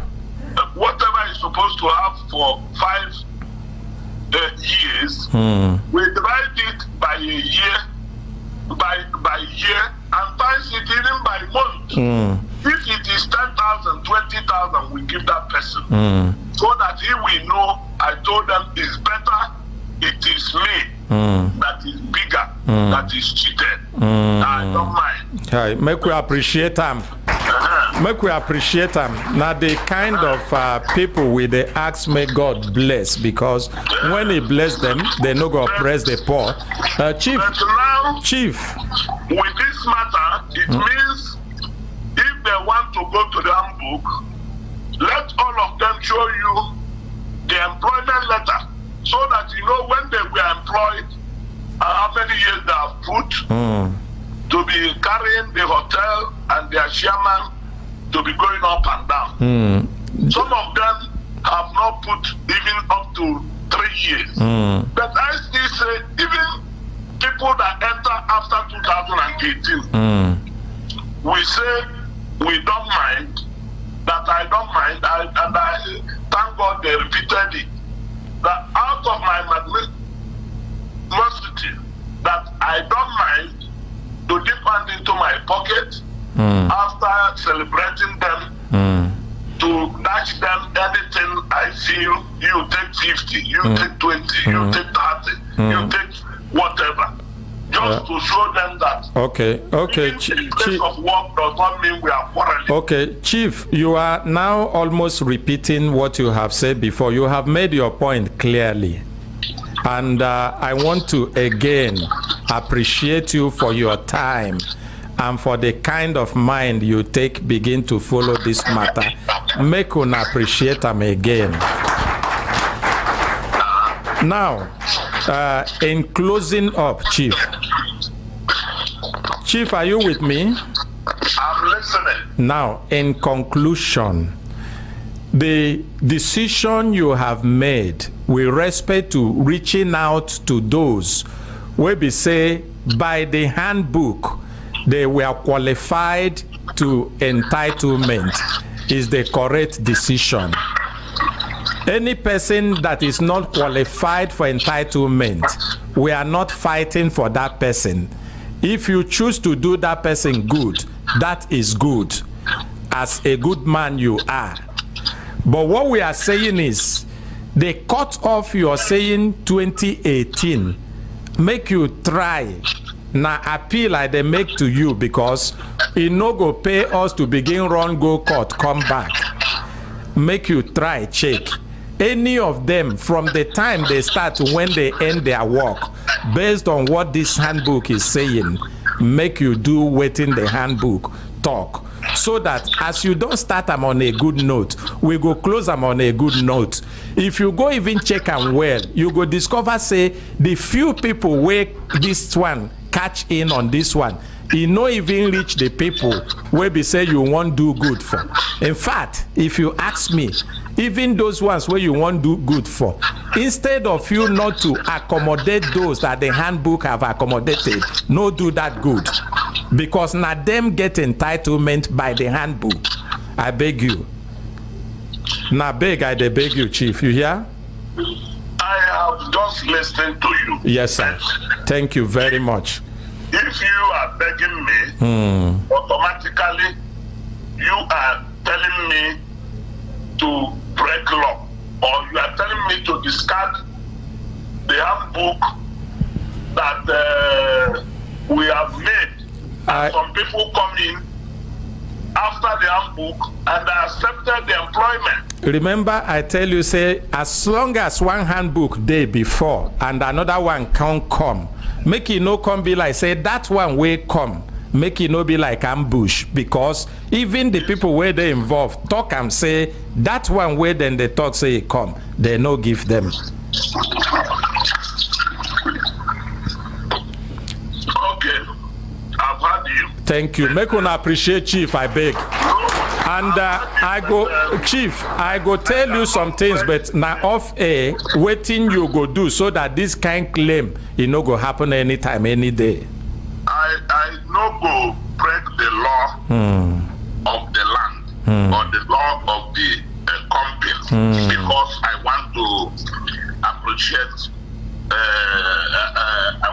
Speaker 11: Whatever is supposed to have for 5 years, we divide it by a year, by year, and times it even by month. If it is 10,000, 20,000, we give that person, so that he will know. I told them it's better. It is me that is bigger, that is cheated. I don't mind.
Speaker 1: Hi, make we appreciate them. Make we appreciate them. Now the kind of people with the ask, may God bless, because when He bless them, they no go oppress the poor. Chief. Chief.
Speaker 11: With this matter, it means if they want to go to the handbook, let all of them show you the employment letter, so that you know when they were employed, how many years they have put to be carrying the hotel and their chairman to be going up and down. Some of them have not put even up to 3 years. But I still say, even people that enter after 2018, we say we don't mind, that I don't mind, and I thank God they repeated it, that out of my magnanimity, that I don't mind to dip hand into my pocket after celebrating them, to dash them anything I feel. You take 50, you take 20, you take 30, you take whatever. Just to show them that.
Speaker 1: Okay.
Speaker 11: Even place of work does not mean we are quarreling.
Speaker 1: Okay, Chief, you are now almost repeating what you have said before. You have made your point clearly. And I want to again appreciate you for your time and for the kind of mind you take begin to follow this matter. Make un appreciate them again. Now, in closing up, Chief. Chief, are you with me?
Speaker 11: I'm listening.
Speaker 1: Now, in conclusion, the decision you have made with respect to reaching out to those where we say by the handbook they were qualified to entitlement is the correct decision. Any person that is not qualified for entitlement, we are not fighting for that person. If you choose to do that person good, that is good. As a good man you are. But what we are saying is, the cut off you are saying 2018, make you try. Now appeal I they make to you because it no go pay us to begin run go court, come back. Make you try, check. Any of them from the time they start to when they end their work, based on what this handbook is saying, make you do within the handbook talk. So that as you don't start them on a good note, we go close them on a good note. If you go even check them well, you go discover say the few people where this one catch in on this one, it no even reach the people where we say you want do good for. In fact, if you ask me, even those ones where you want do good for, instead of you not to accommodate those that the handbook have accommodated, no do that good. Because now them get entitlement by the handbook. I beg you. Now beg, I beg you, Chief. You hear?
Speaker 11: I have just listened to you.
Speaker 1: Yes, sir. Thank you very much.
Speaker 11: If you are begging me, automatically you are telling me to break law, or you are telling me to discard the handbook that we have made. Some people come in after the handbook and accepted the employment.
Speaker 1: Remember, I tell you, say, as long as one handbook day before and another one can't come, make it no come be like, say, that one will come. Make it no be like ambush, because even the people where they involved talk and say, that one where then they talk say it come, they no give them.
Speaker 11: Okay. I've heard you.
Speaker 1: Thank you. Make one appreciate, Chief, I beg. And I go, Chief, I go tell you some things, but now off air, waiting you go do so that this kind claim, it no go happen anytime, any day.
Speaker 11: I no go break the law of the land or the law of the company because I want to appreciate, I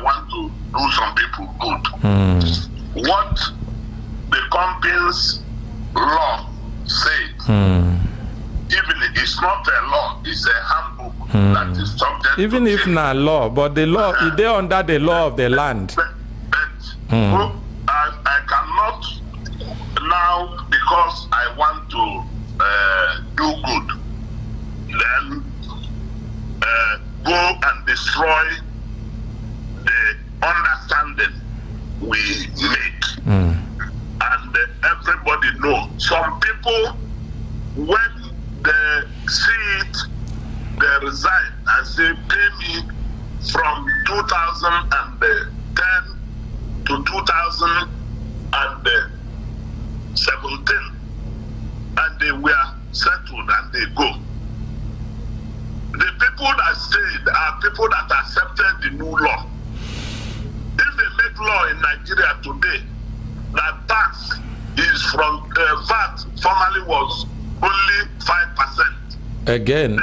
Speaker 11: want to do some people good. What the company's law says, even if it's not a law, it's a handbook that is subject
Speaker 1: even
Speaker 11: to
Speaker 1: if
Speaker 11: change.
Speaker 1: not law, but the law, is they under the law of the land?
Speaker 11: I cannot now, because I want to do good, then go and destroy the understanding we make. And everybody knows. Some people, when they see it, they resign and say, pay me from 2010 to 2017, and they were settled and they go. The people that stayed are people that accepted the new law. If they make law in Nigeria today, that tax is from VAT formerly was only 5%.
Speaker 1: Again,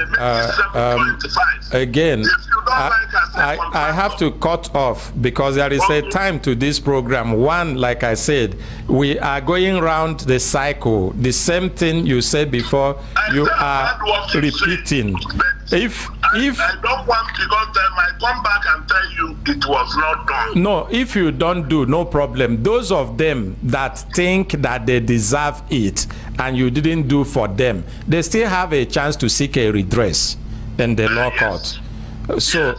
Speaker 1: again, I have to cut off because there is a time to this program. One, like I said, we are going round the cycle. The same thing you said before, you are repeating. If
Speaker 11: I don't want, because I might come back and tell you it was not done.
Speaker 1: No, if you don't do, no problem. Those of them that think that they deserve it and you didn't do for them, they still have a chance to seek a redress in the law court. So,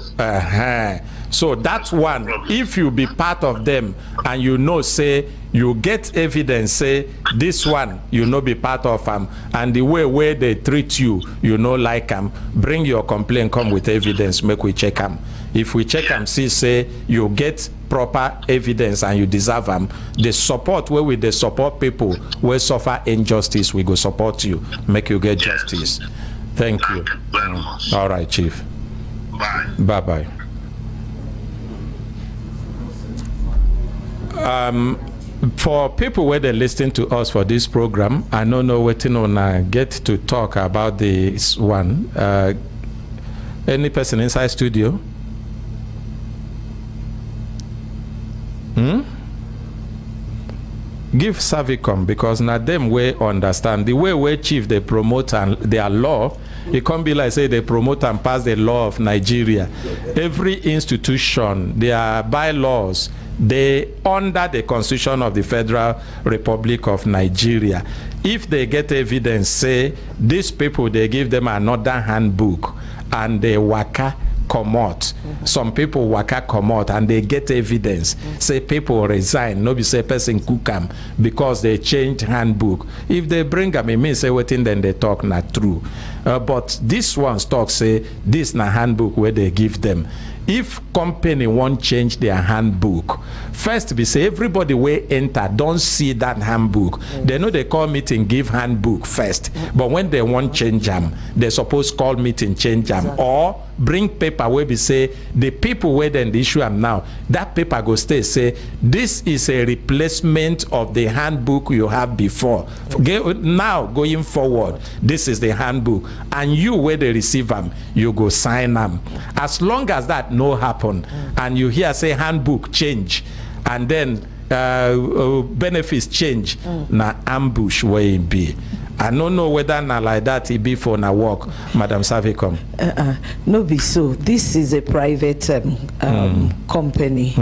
Speaker 1: so that's one. If you be part of them and you know, say, you get evidence, say, this one, you know, be part of them, and the way where they treat you, you know, like them, bring your complaint, come with evidence, make we check them. If we check them, see, say, you get proper evidence and you deserve them, the support where we the support people who suffer injustice, we go support you, make you get justice. Thank you. All right, Chief.
Speaker 11: Bye.
Speaker 1: Bye-bye. For people where they listen to us for this program, I don't know what to get to talk about this one. Any person inside studio? Give SERVICOM, because now them way understand the way where chief they promote and their law. It can't be like say they promote and pass the law of Nigeria. Every institution, their bylaws, they under the Constitution of the Federal Republic of Nigeria. If they get evidence, say these people, they give them another handbook and they waka come out. Some people waka come out and they get evidence. Say people resign, no be say person cook them because they changed handbook. If they bring them, it means say waiting then they talk not true. But this one's talk say this na handbook where they give them. If company won't change their handbook, first we say everybody will enter, don't see that handbook. They know they call meeting, give handbook first. But when they won't change them, they suppose call meeting, change them. Or bring paper where we say the people where then the issue am now, that paper go stay, say this is a replacement of the handbook you have before. Now going forward, this is the handbook. And you where they receive them, you go sign them. As long as that no happen and you hear say handbook change and then benefits change, na ambush where it be. I don't know whether na like that it be for na work, Madam SERVICOM.
Speaker 4: No be so. This is a private company.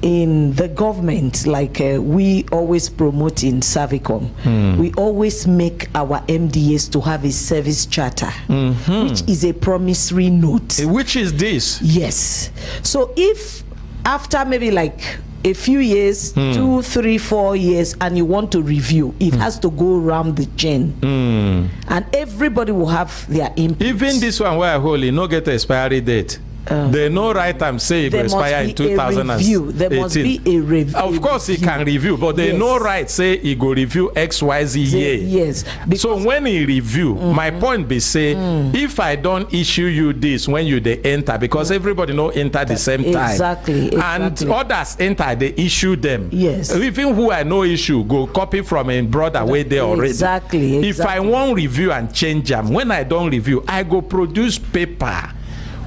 Speaker 4: In the government, like we always promote in SERVICOM, we always make our MDAs to have a service charter, which is a promissory note.
Speaker 1: Which is this?
Speaker 4: Yes. So if after maybe like a few years, 2, 3, 4 years, and you want to review, it has to go around the chain, and everybody will have their input. Even
Speaker 1: this one where I hold it, no get expiry date. They no right time say it will expire in 2018.
Speaker 4: There must be a review.
Speaker 1: Of course he can review, but they no right say he go review XYZ year.
Speaker 4: Yes.
Speaker 1: So when he review, my point be say, if I don't issue you this when you they enter, because everybody no enter the same time.
Speaker 4: Exactly.
Speaker 1: And others enter, they issue them.
Speaker 4: Yes.
Speaker 1: Even who I know issue, go copy from a brother where they already.
Speaker 4: Exactly.
Speaker 1: If I won't review and change them, when I don't review, I go produce paper.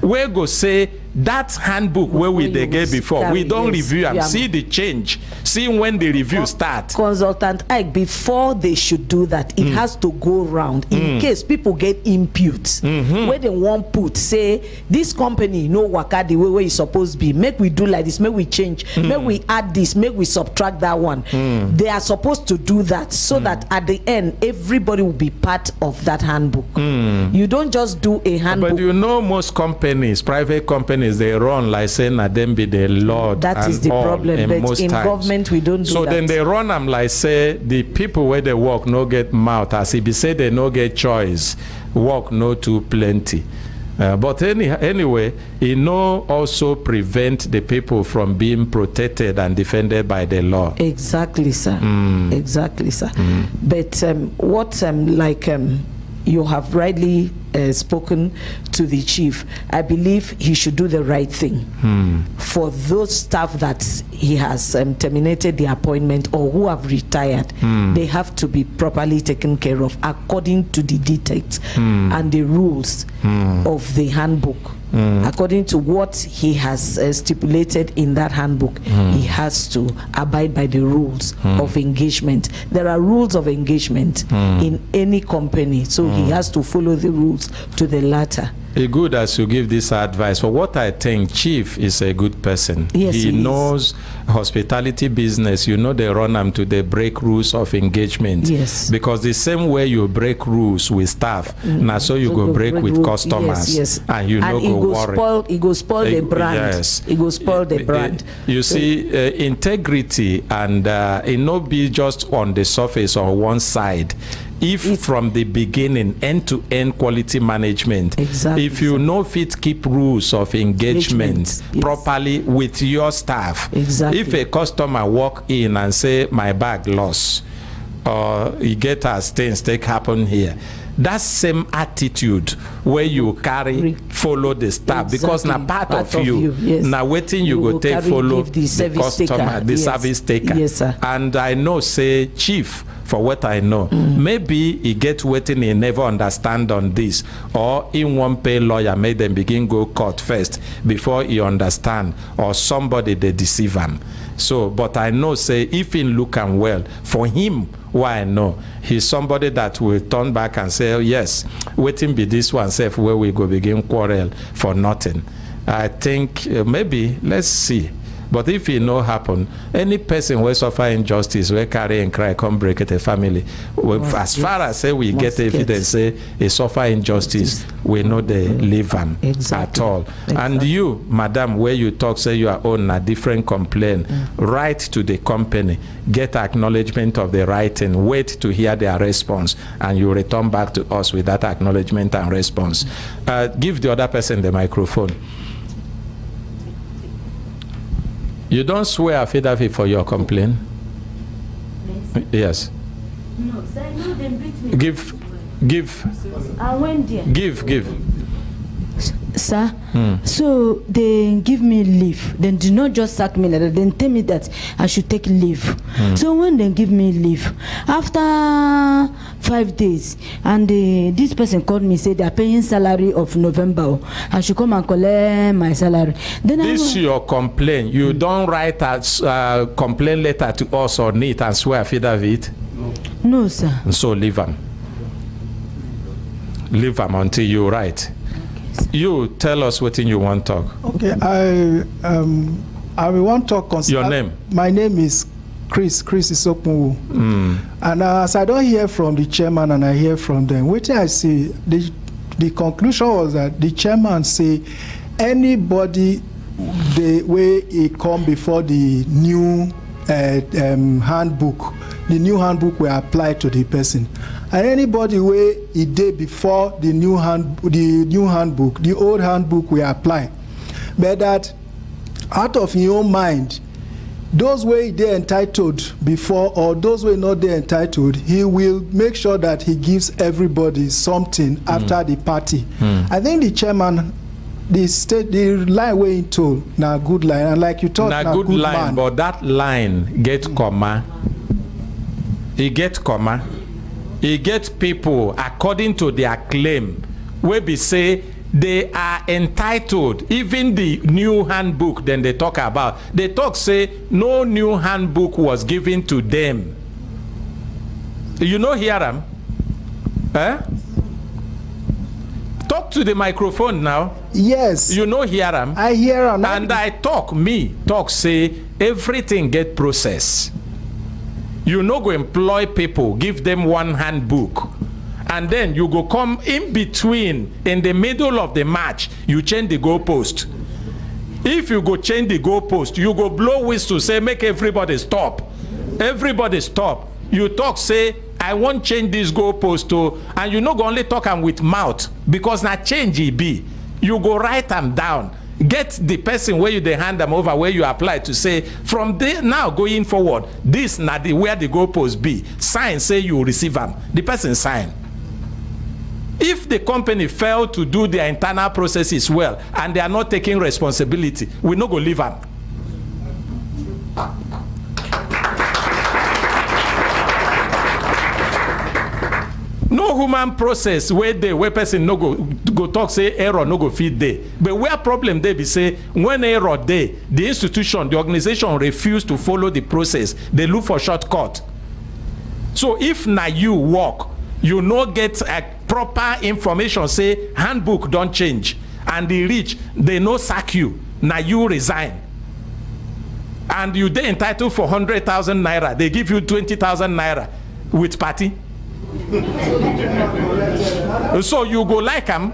Speaker 1: We go say that handbook where we they get before, we don't review them, see the change, see when the review start.
Speaker 4: Consultant Ike, before they should do that, it has to go round in case people get inputs where they won't put, say this company no waka the way where it's supposed to be, make we do like this, make we change, make we add this, make we subtract that one. They are supposed to do that so that at the end everybody will be part of that handbook. You don't just do a handbook.
Speaker 1: But you know most companies, private companies, they run like saying that them be the Lord.
Speaker 4: That is the problem. But in government we don't do
Speaker 1: so
Speaker 4: that.
Speaker 1: Then they run them like say the people where they work no get mouth, as if they say they no get choice, work no too plenty. But anyway, it no also prevent the people from being protected and defended by the law.
Speaker 4: Exactly, sir. Exactly, sir. But what you have rightly spoken to the chief, I believe he should do the right thing for those staff that he has terminated the appointment or who have retired. They have to be properly taken care of according to the dictates and the rules of the handbook according to what he has stipulated in that handbook, he has to abide by the rules of engagement. There are rules of engagement in any company, so he has to follow the rules to the latter.
Speaker 1: Good as you give this advice. For what I think, Chief is a good person.
Speaker 4: Yes,
Speaker 1: he knows hospitality business. You know, they run them to the break rules of engagement.
Speaker 4: Yes.
Speaker 1: Because the same way you break rules with staff, now so you go break with customers.
Speaker 4: Yes.
Speaker 1: And you know, go worry.
Speaker 4: It goes spoil the brand.
Speaker 1: Yes.
Speaker 4: It goes spoil the brand.
Speaker 1: You see, integrity and it not be just on the surface or one side. If from the beginning, end-to-end quality management,
Speaker 4: exactly,
Speaker 1: if you know fit keep rules of engagement
Speaker 4: yes,
Speaker 1: properly with your staff,
Speaker 4: exactly.
Speaker 1: If a customer walk in and say, my bag lost, or you get as things take happen here, that same attitude where you carry follow the staff, exactly. Because now part of you yes. Now waiting you go take follow the customer, the yes. service taker.
Speaker 4: Yes, sir.
Speaker 1: And I know say Chief, for what I know, maybe he get waiting he never understand on this, or in one pay lawyer made them begin go court first before he understand, or somebody they deceive him. So, but I know say if he look and well for him, why I know he's somebody that will turn back and say, oh, yes, waiting be this one safe where we go begin quarrel for nothing. I think maybe let's see. But if it no happen, any person will suffer injustice, will carry and cry, come break at a family. Well, as far as say we get evidence, say they suffer injustice, we know they leave them at all. Exactly. And you, madam, where you talk, say you are on a different complaint, write to the company, get acknowledgement of the writing, wait to hear their response, and you return back to us with that acknowledgement and response. Give the other person the microphone. You don't swear affidavit for your complaint? Yes.
Speaker 9: No, sir, I know them beat me.
Speaker 1: Give.
Speaker 9: I went there.
Speaker 1: Give.
Speaker 9: Sir, so they give me leave. Then do not just sack me like that. Then tell me that I should take leave. So when they give me leave, after 5 days, and this person called me, said they are paying salary of November. I should come and collect my salary. Then
Speaker 1: this your complaint. You don't write a complaint letter to us or need and swear affidavit?
Speaker 9: No, sir.
Speaker 1: So leave them. Leave them until you write. You tell us what you want to talk.
Speaker 12: Okay, I will want to talk.
Speaker 1: Your name?
Speaker 12: My name is Chris Isopunwu. And as I don't hear from the chairman and I hear from them, what I see, the conclusion was that the chairman say anybody the way he come before the new handbook, the new handbook will apply to the person. And anybody where he did before the new handbook, the old handbook will apply. But that out of your own mind, those way they entitled before or those way not they entitled, he will make sure that he gives everybody something after the party. I think the chairman, the line way he told now good line, and like you thought
Speaker 1: now good line, man. But that line get comma. He get comma. He get people according to their claim where we say they are entitled. Even the new handbook then they talk about, they talk say no new handbook was given to them. You know hear them? Talk to the microphone now.
Speaker 12: Yes.
Speaker 1: You know hear them?
Speaker 12: I hear them.
Speaker 1: And I talk say everything get processed. You no go employ people, give them one handbook, and then you go come in between, in the middle of the match, you change the goalpost. If you go change the goalpost, you go blow whistle, say make everybody stop. Everybody stop. You talk, say I won't change this goalpost to, and you no go only talk am with mouth, because na change e be. You go write them down. Get the person where you they hand them over, where you apply to say from there now going forward, this na the where the goalpost be. Sign say you receive them. The person sign. If the company fail to do their internal processes well and they are not taking responsibility, we no go leave them. No, no human process where person no go talk say error no go fit dey. But where problem dey be say when error dey, the institution, the organization refuse to follow the process. They look for shortcut. So if na you work, you no get a proper information say handbook don change and the reach, they no sack you. Now you resign. And you dey entitled for 100,000 naira. They give you 20,000 naira with party. So you go like them.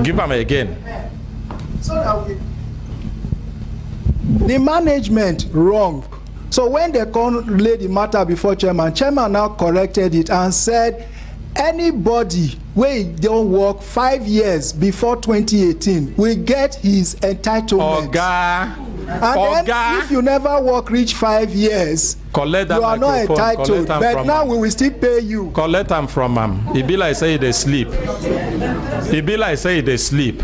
Speaker 1: Give them again.
Speaker 12: The management wrong. So when they come lay the matter before chairman now corrected it and said anybody wey don work 5 years before 2018 will get his entitlement.
Speaker 1: Oga.
Speaker 12: And then if you never work reach 5 years,
Speaker 1: collect that
Speaker 12: you are not entitled. But now we will still pay you.
Speaker 1: Collect them from him. It be like say they sleep. It be like say they sleep.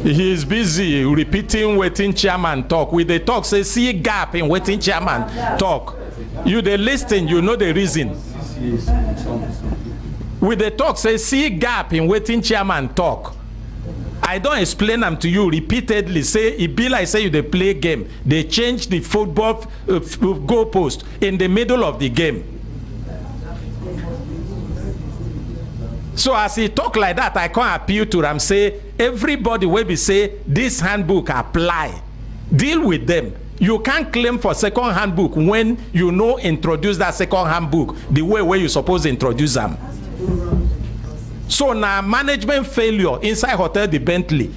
Speaker 1: He is busy repeating wetin chairman talk. With the talk say see gap in wetin chairman talk. You dey listen, you know the reason. With the talk say see gap in wetin chairman talk. I don't explain them to you repeatedly. Say it be like say you dey play game. They change the football goalpost in the middle of the game. So as he talk like that, I can't appeal to them. Say everybody will be say this handbook apply. Deal with them. You can't claim for second handbook when you know introduce that second handbook the way where you supposed to introduce them. So now management failure inside hotel the Bentley.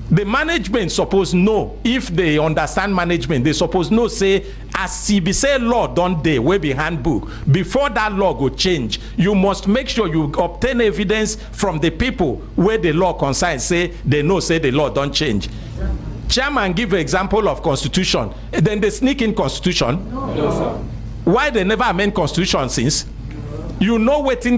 Speaker 1: The management suppose know, if they understand management, they suppose know say as CB say law don't dey wey be handbook. Before that law go change, you must make sure you obtain evidence from the people where the law concern say they know say the law don't change. Chairman give example of constitution, then they sneak in constitution. No, why they never amend constitution since? You know waiting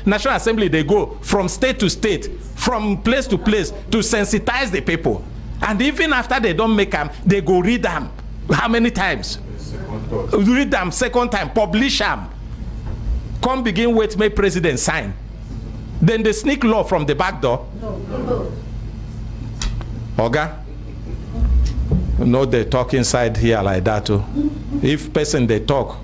Speaker 1: National Assembly they go from state to state, from place to place to sensitize the people. And even after they don't make them, they go read them. How many times? Read them second time, publish them. Come begin wait, make president sign. Then they sneak law from the back door. Oga, no, they talk inside here like that too. If person they talk,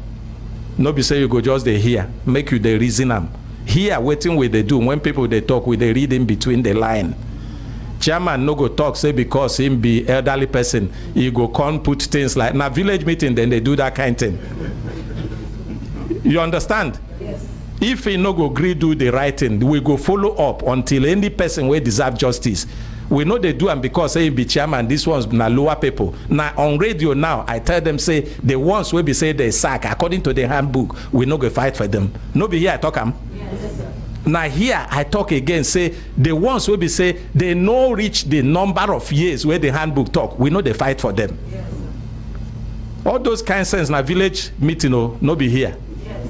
Speaker 1: no be say you go just they hear, make you they reason them. Here waiting where they do when people they talk, with they read in between the line. Chairman no go talk say because him be elderly person, he go come put things like now village meeting, then they do that kind of thing. You understand? Yes. If he no go agree do the right thing, we go follow up until any person will deserve justice. We know they do them because say be chairman, this one's na lower people. Now on radio now, I tell them say the ones will be say they sack according to the handbook, we no go fight for them. No be here I talk them. Yes. Now here I talk again, say the ones will be say they no reach the number of years where the handbook talk, we know they fight for them. Yes. All those kind of sense na village meeting no be here. Yes.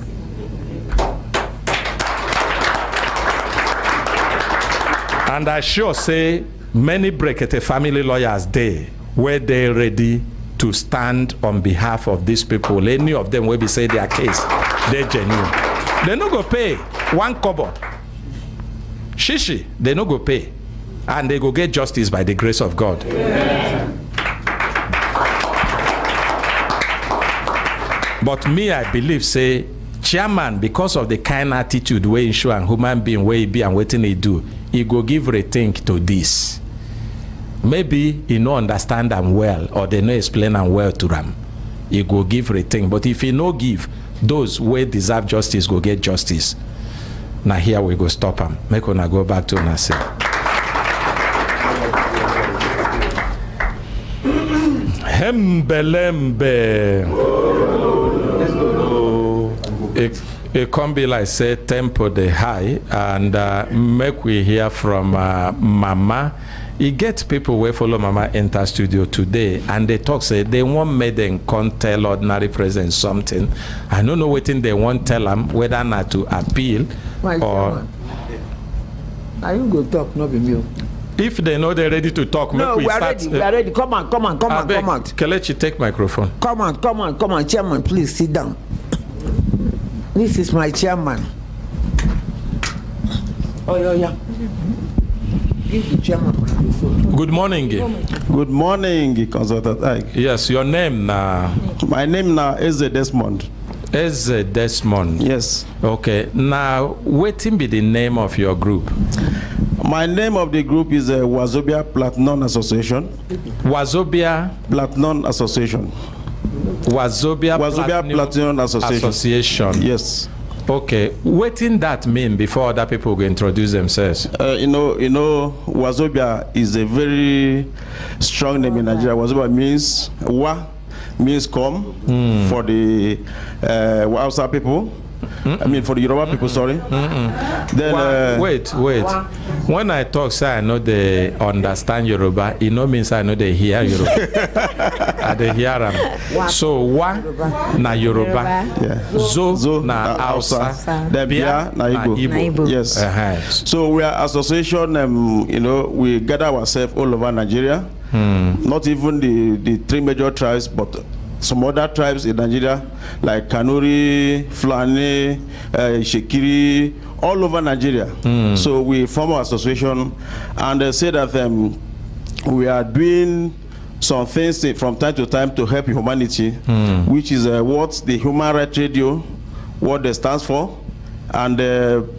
Speaker 1: And I sure say many Brekete family lawyers there where they ready to stand on behalf of these people. Any of them will be say their case, they're genuine. They no go pay 1 kobo. Shishi, they no go pay. And they go get justice by the grace of God. Yeah. But me, I believe, say, chairman, because of the kind attitude where he show and human being where he be and what he do, he go give rethink to this. Maybe he no understand them well, or they no explain them well to them. He go give rethink. But if he no give, those who deserve justice go get justice. Now here we go stop them. Make una go back to Nasi. Hembelembe. It can be like say tempo the high, and make we hear from Mama. He gets people who follow Mama enter studio today, and they talk say they want me them can't tell ordinary president something. I don't know what they want tell them, whether not to appeal or.
Speaker 3: Are you go talk? No be me.
Speaker 1: If they know they're ready to talk,
Speaker 3: No, we are ready. We are ready. Come on.
Speaker 1: Kelechi, take microphone.
Speaker 3: Come on, Chairman, please sit down. This is my chairman. Oh, yeah. Give the chairman microphone.
Speaker 1: Good morning.
Speaker 13: Good morning, Consultant Ike.
Speaker 1: Yes, your name now?
Speaker 13: My name now is Desmond.
Speaker 1: Eze Desmond.
Speaker 13: Yes.
Speaker 1: Okay. Now, what be the name of your group?
Speaker 13: My name of the group is Wazobia Platinum Association.
Speaker 1: Wazobia
Speaker 13: Platinum Association.
Speaker 1: Wazobia
Speaker 13: Platinum Association. Yes.
Speaker 1: Okay. What in that mean before other people go introduce themselves?
Speaker 13: You know, Wazobia is a very strong name in Nigeria. Wazobia means come for the Hausa people. I mean for the Yoruba people, sorry. Then
Speaker 1: wait. When I talk, say I know they understand Yoruba. It no means I know they hear Yoruba. I they hear them. So wa na Yoruba, zo na Hausa,
Speaker 13: then bia na Igbo. Yes. So we are association. You know, we gather ourselves all over Nigeria. Not even the three major tribes, but some other tribes in Nigeria, like Kanuri, Fulani, Shekiri, all over Nigeria. So we form our association and say that we are doing some things from time to time to help humanity, which is what the Human Rights Radio, what they stands for. And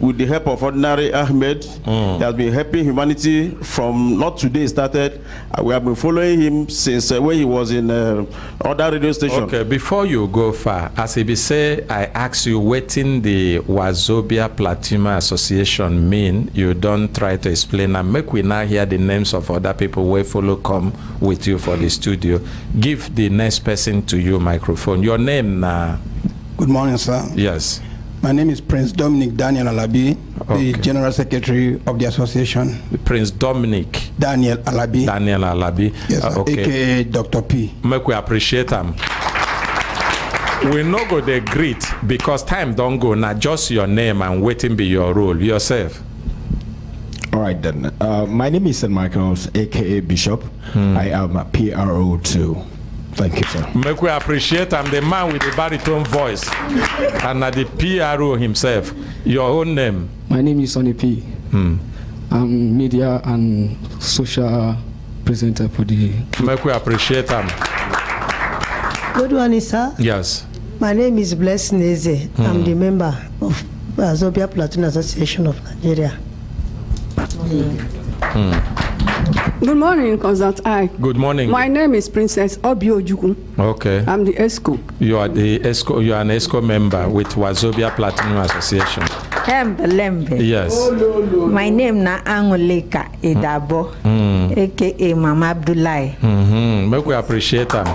Speaker 13: with the help of Ordinary Ahmed, he has been helping humanity from not today started. We have been following him since when he was in other radio station.
Speaker 1: Okay, before you go far, as he say, I ask you, what in the Wazobia Platinum Association mean? You don't try to explain, and make we now hear the names of other people who follow come with you for the studio. Give the next person to you microphone. Your name now?
Speaker 14: Good morning, sir.
Speaker 1: Yes.
Speaker 14: My name is Prince Dominic Daniel Alabi, the General Secretary of the association.
Speaker 1: Prince Dominic
Speaker 14: Daniel Alabi.
Speaker 1: Daniel Alabi.
Speaker 14: Yes, aka Dr. P.
Speaker 1: Make we appreciate him. We no go the greet because time don't go. Now just your name and waiting be your role. Yourself.
Speaker 15: All right then. My name is St. Michael's, aka Bishop. I am a PRO too. Thank you, sir.
Speaker 1: Make we appreciate him, the man with the baritone voice, and the PRO himself. Your own name?
Speaker 10: My name is Sonny P. I'm media and social presenter for the.
Speaker 1: Make we appreciate him.
Speaker 16: Good morning, sir.
Speaker 1: Yes.
Speaker 16: My name is Blessing Eze. I'm the member of Wazobia Platinum Association of Nigeria.
Speaker 17: Good morning, Consultant I.
Speaker 1: Good morning.
Speaker 17: My name is Princess Obiojuku.
Speaker 1: Okay.
Speaker 17: I'm the ESCO.
Speaker 1: You are the ESCO. You are an ESCO member with Wazobia Platinum Association.
Speaker 18: Lembe.
Speaker 1: Yes.
Speaker 18: My name na Angoleka Idabo, aka Mama Abdullahi.
Speaker 1: Make we appreciate them.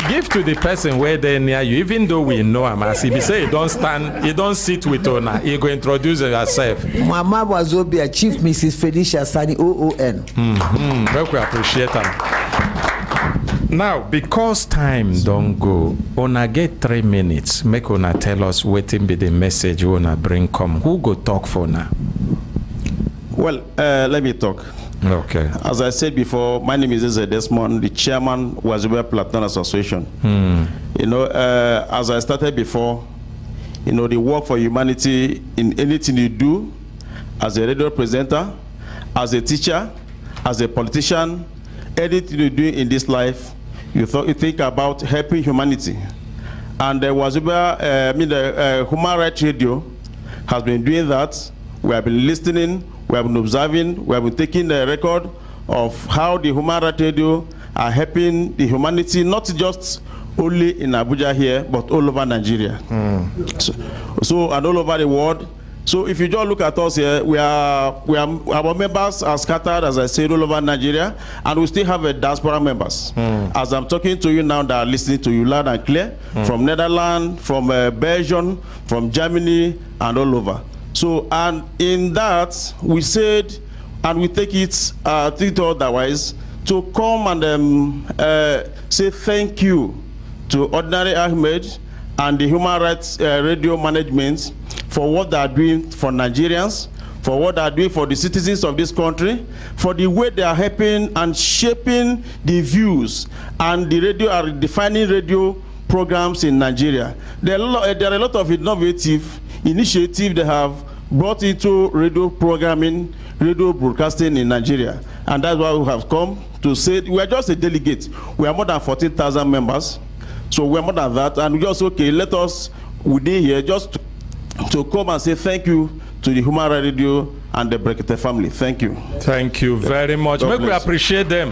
Speaker 1: Give to the person where they near you, even though we know him. As he say, you don't stand, you don't sit with owner. You go introduce yourself.
Speaker 3: Mama Wazobia, Chief Mrs. Felicia Sani, OON.
Speaker 1: Make we appreciate them. Now, because time don't go, una get 3 minutes. Make una tell us what be the message una bring come. Who go talk for now?
Speaker 13: Well, let me talk.
Speaker 1: Okay.
Speaker 13: As I said before, my name is Eze Desmond, the chairman of Wazobia Platinum Association. You know, as I started before, you know, the work for humanity in anything you do, as a radio presenter, as a teacher, as a politician, anything you do in this life, you think about helping humanity. And Wazobia, the Human Rights Radio has been doing that. We have been listening. We have been observing, we have been taking the record of how the Human Rights Radio are helping the humanity, not just only in Abuja here, but all over Nigeria. So and all over the world. So if you just look at us here, our members are scattered, as I said, all over Nigeria, and we still have a diaspora members. As I'm talking to you now, that are listening to you loud and clear, from Netherlands, from Belgium, from Germany, and all over. So, and in that, we said, and we take it otherwise, to come and say thank you to Ordinary Ahmed and the Human Rights Radio Management for what they are doing for Nigerians, for what they are doing for the citizens of this country, for the way they are helping and shaping the views and the radio are defining radio programs in Nigeria. There are a lot of innovative initiatives they have brought into radio programming, radio broadcasting in Nigeria. And that's why we have come to say we are just a delegate. We are more than 14,000 members. So we are more than that. And we just, okay, let us within here just to come and say thank you to the Human Rights Radio and the Brekete family. Thank you.
Speaker 1: Thank you very much. Make we appreciate them.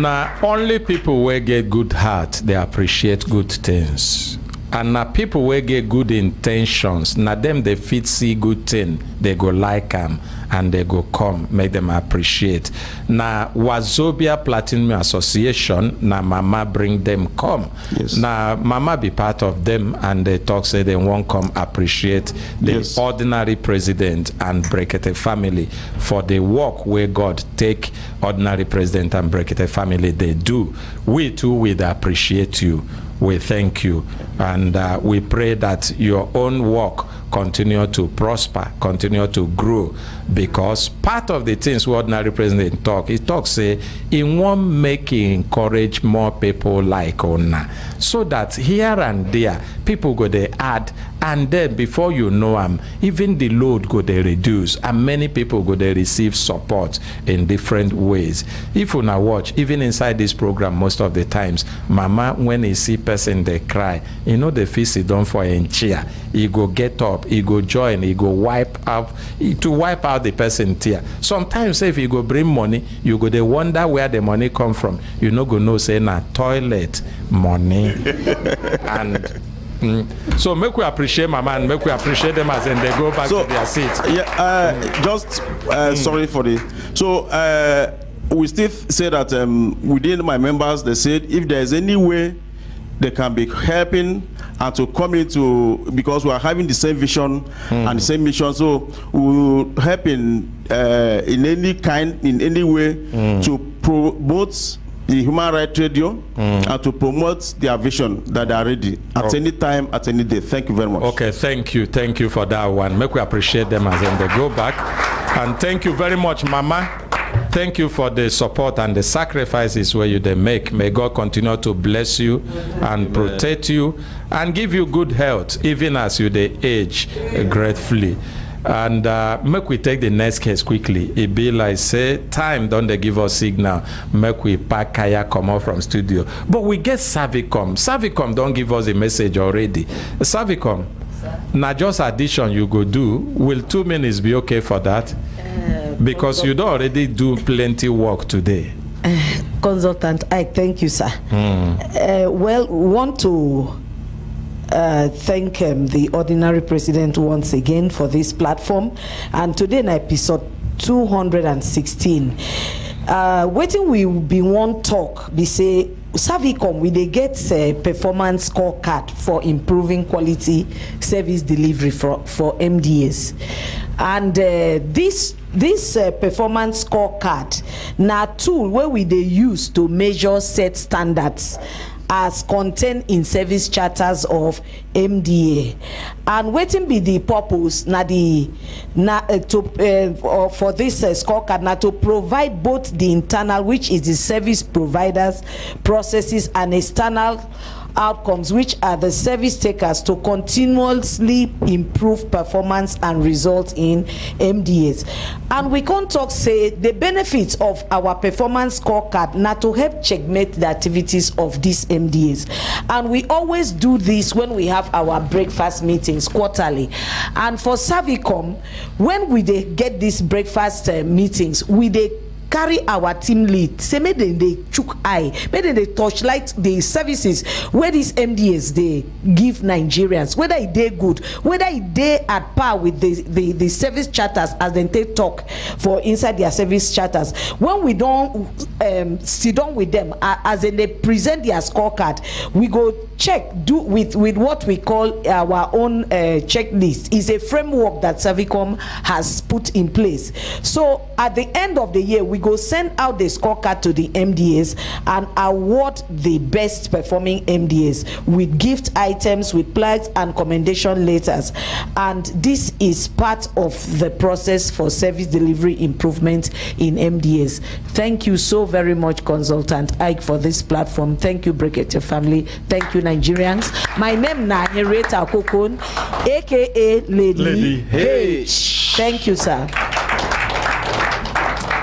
Speaker 1: Now, only people who get good heart, they appreciate good things. And now people who get good intentions, now them they fit see good thing, they go like them and they go come, make them appreciate. Now Wazobia Platinum Association, now Mama bring them come. Yes. Now Mama be part of them and they talk say they won't come appreciate the ordinary president and Brekete family for the work where God take ordinary president and Brekete family they do. We too will appreciate you. We thank you and we pray that your own work continue to prosper, continue to grow, because part of the things ordinary president talk, he talks say he won't make encourage more people like Ona, so that here and there people go they add, and then before you know them, even the load go they reduce, and many people go they receive support in different ways. If you now watch, even inside this program, most of the times, Mama, when he see person they cry, you know the face he done for a cheer, he go get up, he go join, he go wipe out the person tear. Sometimes if you go bring money, you go they wonder where the money come from. You no go know say na toilet money. And so make we appreciate Mama and make we appreciate them as then they go back to their seats.
Speaker 13: Sorry for the we still say that within my members they said if there is any way they can be helping and to come into, because we are having the same vision and the same mission, so we will help in any kind, in any way to promote the Human Rights Radio and to promote their vision that they are ready at any time, at any day. Thank you very much.
Speaker 1: Okay, thank you for that one. Make we appreciate them as then they go back. And thank you very much, Mama. Thank you for the support and the sacrifices where you they make. May God continue to bless you and protect you and give you good health, even as you they age gratefully. And make we take the next case quickly. It be like say time don't they give us signal. Make we pack kaya come out from studio. But we get SERVICOM. SERVICOM don't give us a message already. SERVICOM, now just addition you go do. Will 2 minutes be okay for that? Because you don't already do plenty work today.
Speaker 4: Consultant Ike, thank you, sir. Well, we want to thank the ordinary president once again for this platform. And today in episode 216, waiting we be one talk, we say, SERVICOM, we they get a performance scorecard for improving quality service delivery for MDAs. And this performance scorecard na tool where we they use to measure set standards as contained in service charters of MDA. And waiting be the purpose for this scorecard now to provide both the internal, which is the service providers processes, and external outcomes, which are the service takers, to continuously improve performance and results in MDAs. And we can't talk say the benefits of our performance scorecard now to help checkmate the activities of these MDAs. And we always do this when we have our breakfast meetings quarterly. And for SERVICOM, when we get these breakfast meetings, we carry our team lead, say make they chook eye, make they touchlight the services where these MDAs they give Nigerians, whether they good, whether they at par with the service charters as they take talk for inside their service charters. When we don't sit down with them as they present their scorecard, we go check with what we call our own checklist. Is a framework that SERVICOM has put in place. So at the end of the year, we go send out the scorecard to the MDAs and award the best performing MDAs with gift items, with plaques and commendation letters. And this is part of the process for service delivery improvement in MDAs. Thank you so very much, Consultant Ike, for this platform. Thank you, Brekete family. Thank you, Nigerians. My name na Henrietta Kokon, aka Lady H. Thank you, sir.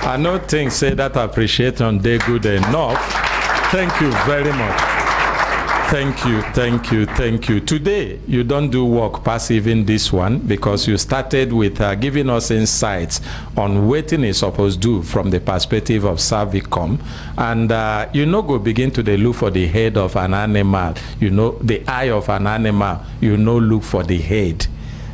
Speaker 1: I know things say that appreciation they good enough. Thank you very much. Thank you, thank you, thank you. Today, you don't do work past even this one because you started with giving us insights on what is supposed to do from the perspective of SERVICOM. And you know, go begin to look for the head of an animal. You know, the eye of an animal, you know, look for the head.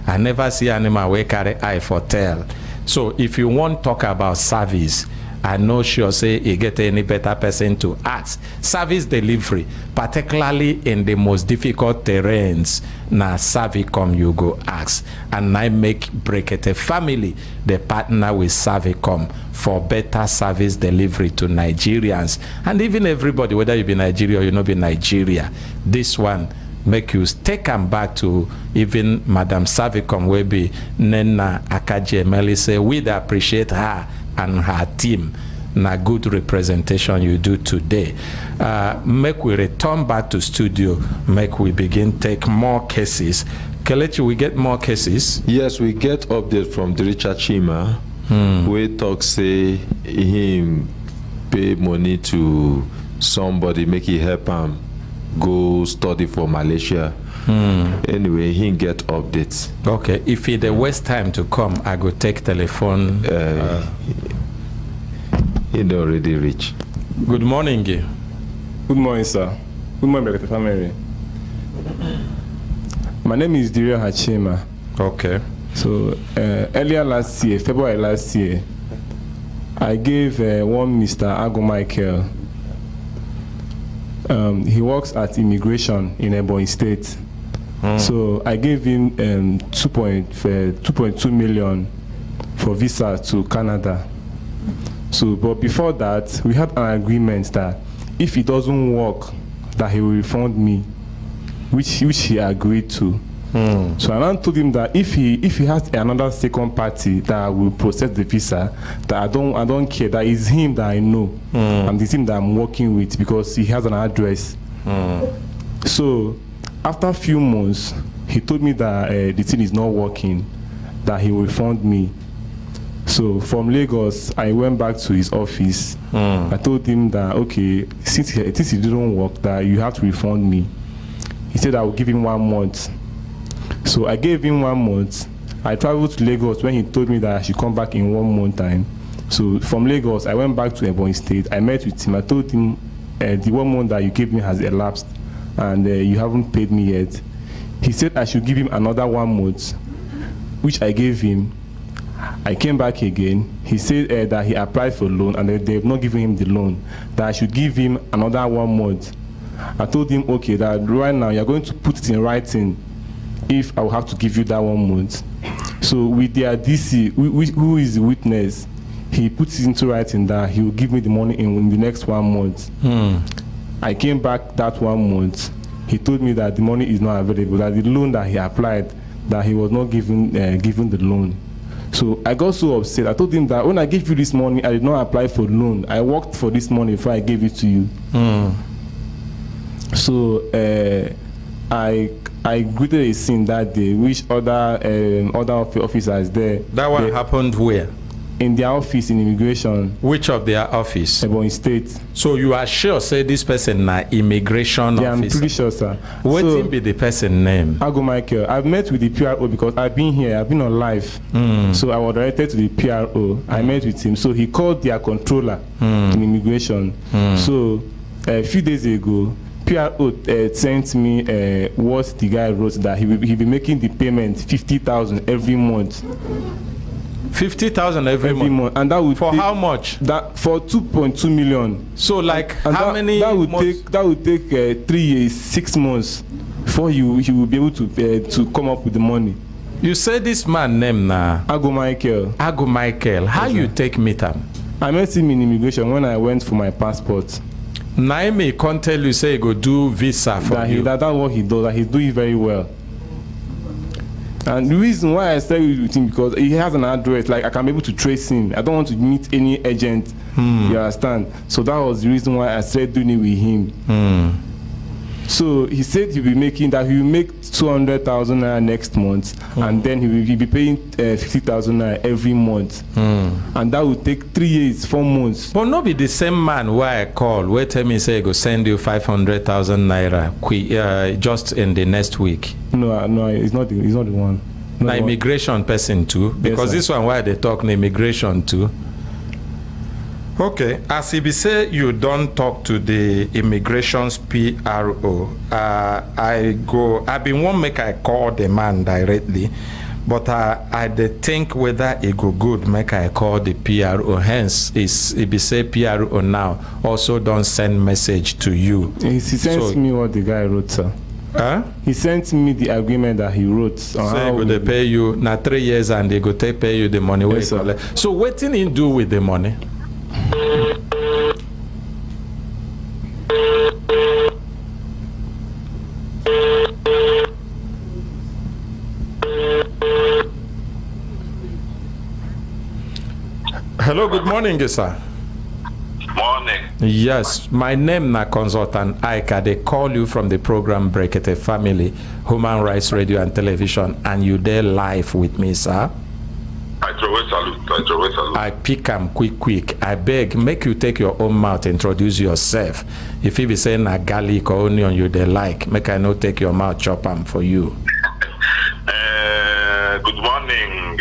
Speaker 1: I never see animal where carry eye for tail. So if you want to talk about service, I'm not sure say you get any better person to ask. Service delivery, particularly in the most difficult terrains, na SERVICOM you go ask. And I make Brekete family the partner with SERVICOM for better service delivery to Nigerians. And even everybody, whether you be Nigeria or you not be Nigeria, this one make you take them back to even Madam SERVICOM will be Nena Akaji Emeli say we'd appreciate her and her team. Na good representation you do today. Make we return back to studio. Make we begin take more cases. Kelechi, we get more cases?
Speaker 2: Yes, we get update from the Richard Chima. We talk say him pay money to somebody, make he help him go study for Malaysia. Anyway, he get updates.
Speaker 1: Okay, if he the waste time to come, I go take telephone.
Speaker 2: He already reach.
Speaker 1: Good morning.
Speaker 19: Good morning, sir. Good morning, Brekete family. My name is Dirio Hachima.
Speaker 1: Okay.
Speaker 19: So earlier last year, February last year, I gave one Mr. Ago Michael. He works at immigration in Ebonyi State. So I gave him 2.2 million for visa to Canada. So, but before that, we had an agreement that if it doesn't work, that he will refund me, which he agreed to. So I now told him that if he has another second party that will process the visa, that I don't care, that is him that I know, and it's him that I'm working with because he has an address. So after a few months, he told me that the thing is not working, that he will refund me. So from Lagos, I went back to his office. I told him that, okay, since it didn't work, that you have to refund me. He said I will give him 1 month. So I gave him 1 month. I traveled to Lagos when he told me that I should come back in 1 month time. So from Lagos, I went back to Ebonyi State. I met with him. I told him the 1 month that you gave me has elapsed and you haven't paid me yet. He said I should give him another 1 month, which I gave him. I came back again. He said that he applied for loan and they have not given him the loan, that I should give him another 1 month. I told him, okay, that right now you're going to put it in writing if I will have to give you that 1 month. So with their DC, who is the witness, he puts it into writing that he will give me the money in the next 1 month. I came back that 1 month. He told me that the money is not available, that the loan that he applied, that he was not given the loan. So I got so upset. I told him that when I gave you this money, I did not apply for loan. I worked for this money before I gave it to you. So I greeted a scene that day, which other officers there.
Speaker 1: That one happened where?
Speaker 19: In their office in immigration.
Speaker 1: Which of their office?
Speaker 19: Ebonyi State.
Speaker 1: So you are sure, say this person na immigration officer?
Speaker 19: Yeah, I'm pretty sure, sir.
Speaker 1: What will be the person name?
Speaker 19: Ago Michael. I've met with the PRO because I've been here. I've been on live. So I was directed to the PRO. I met with him. So he called their controller in immigration. So a few days ago, PRO sent me what the guy wrote, that he'll be making the payment 50,000 every month.
Speaker 1: 50,000 every month,
Speaker 19: and that would
Speaker 1: for how much?
Speaker 19: That for 2.2 million.
Speaker 1: So like how many?
Speaker 19: That would take 3 years, 6 months before he will be able to come up with the money.
Speaker 1: You say this man name na
Speaker 19: Ago Michael.
Speaker 1: Ago Michael. How you take meet him?
Speaker 19: I met him in immigration when I went for my passport.
Speaker 1: Naime can't tell you say he go do visa for you.
Speaker 19: That's what he does. That he's doing very well. And the reason why I started with him because he has an address. Like I can be able to trace him. I don't want to meet any agent. You understand? So that was the reason why I started doing it with him. So he said he'll be making that. He will make 200,000 naira next month, and then he will be paying 50,000 naira every month, and that will take 3 years, 4 months.
Speaker 1: But not be the same man where I call. Where tell me say go send you 500,000 naira just in the next week.
Speaker 19: No, it's not the one.
Speaker 1: Na immigration person too, because this one why they talk na immigration too. Okay, as if you say you don't talk to the immigration's PRO, I've been one make I call the man directly, but I think whether it go good make I call the PRO. Hence, if you say PRO now, also don't send message to you.
Speaker 19: He sends me what the guy wrote, sir.
Speaker 1: Huh?
Speaker 19: He sent me the agreement that he wrote.
Speaker 1: So they pay you na 3 years and they go pay you the money.
Speaker 19: Yes, sir.
Speaker 1: So what did he do with the money? Hello, good morning, sir.
Speaker 11: Morning.
Speaker 1: Yes, my name na Consultant Ike. They call you from the program Brekete Family, Human Rights Radio and Television, and you there live with me, sir.
Speaker 11: I salute.
Speaker 1: I pick am quick. I beg, make you take your own mouth, introduce yourself. If you be saying na garlic or onion you they like, make I not take your mouth, chop am for you.
Speaker 11: Good morning.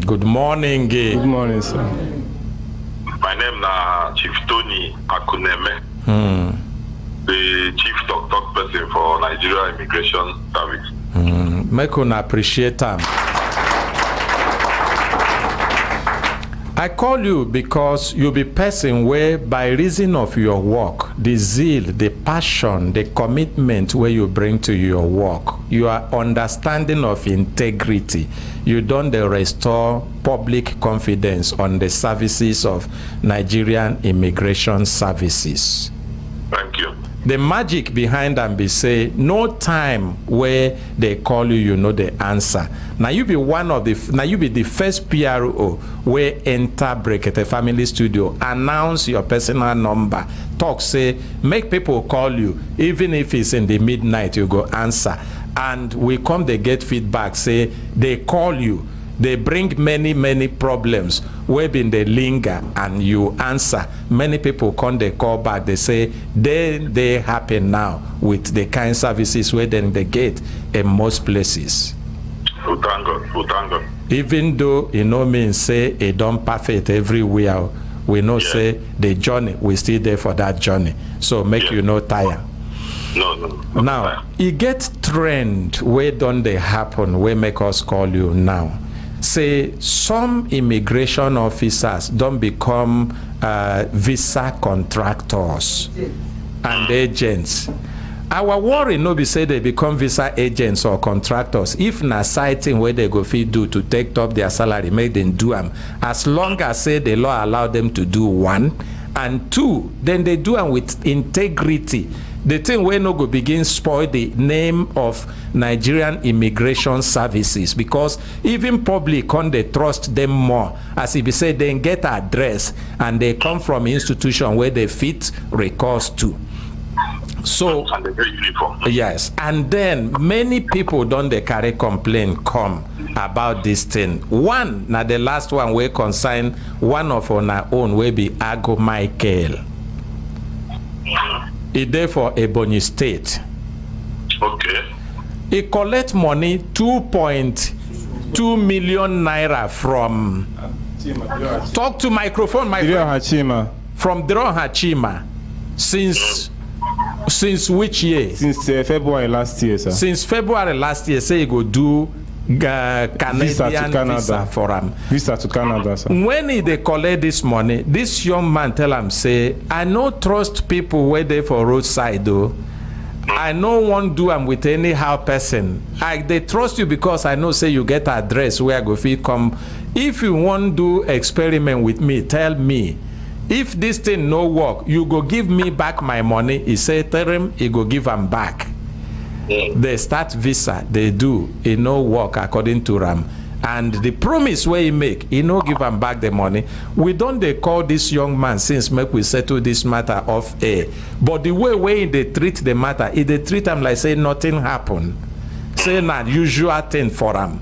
Speaker 1: Good morning.
Speaker 19: Good morning, sir.
Speaker 11: My name na Chief Tony Akuneme, the chief talk person for Nigeria Immigration Service.
Speaker 1: Make una appreciate am. I call you because you be person where by reason of your work, the zeal, the passion, the commitment where you bring to your work, your understanding of integrity, you don't restore public confidence on the services of Nigerian Immigration Services.
Speaker 11: Thank you.
Speaker 1: The magic behind them be say no time where they call you, you know the answer. Now you be the first PRO where enter Brekete Family Studio, announce your personal number, talk, say, make people call you, even if it's in the midnight, you go answer. And we come, they get feedback, say they call you. They bring many problems where been they linger and you answer. Many people come, they call back, they say they happen now with the kind services where then they get in most places.
Speaker 11: We thank God.
Speaker 1: Even though you know means say it don't perfect everywhere, we know say the journey, we still there for that journey. So make you no tire.
Speaker 11: No.
Speaker 1: Now, it gets trend where don't they happen, where make us call you now. Say some immigration officers don't become visa contractors and agents. Our worry no be say they become visa agents or contractors. If na citing where they go fit do to take up their salary, make them do them. As long as say the law allow them to do one, and two, then they do them with integrity. The thing where no go begin spoil the name of Nigerian Immigration Services, because even public can they trust them more, as if you say they get address and they come from institution where they fit recourse to. So yes, and then many people don't they carry complaint come about this thing. One, now the last one we consign one of on our own will be Ago Michael. It there for Ebonyi State.
Speaker 11: Okay.
Speaker 1: He collect money 2.2 million naira from. Talk to microphone, my friend. From Dron Hachima. Since which year?
Speaker 19: Since February last year, sir.
Speaker 1: Since February last year, say you go do Canadian visa for him.
Speaker 19: Visa to Canada, sir.
Speaker 1: When they collect this money, this young man tell him, say, I no trust people where they for roadside though. I no want do them with anyhow person. They trust you because I know say you get address where I go fit come If you want do experiment with me, tell me. If this thing no work, you go give me back my money. He say, tell him, he go give him back. They start visa, they do, it no work according to Ram. And the promise where he make, he no give him back the money. We don't they call this young man since make we settle this matter off air. But the way they treat the matter, if they treat him like say nothing happened, say not usual thing for him.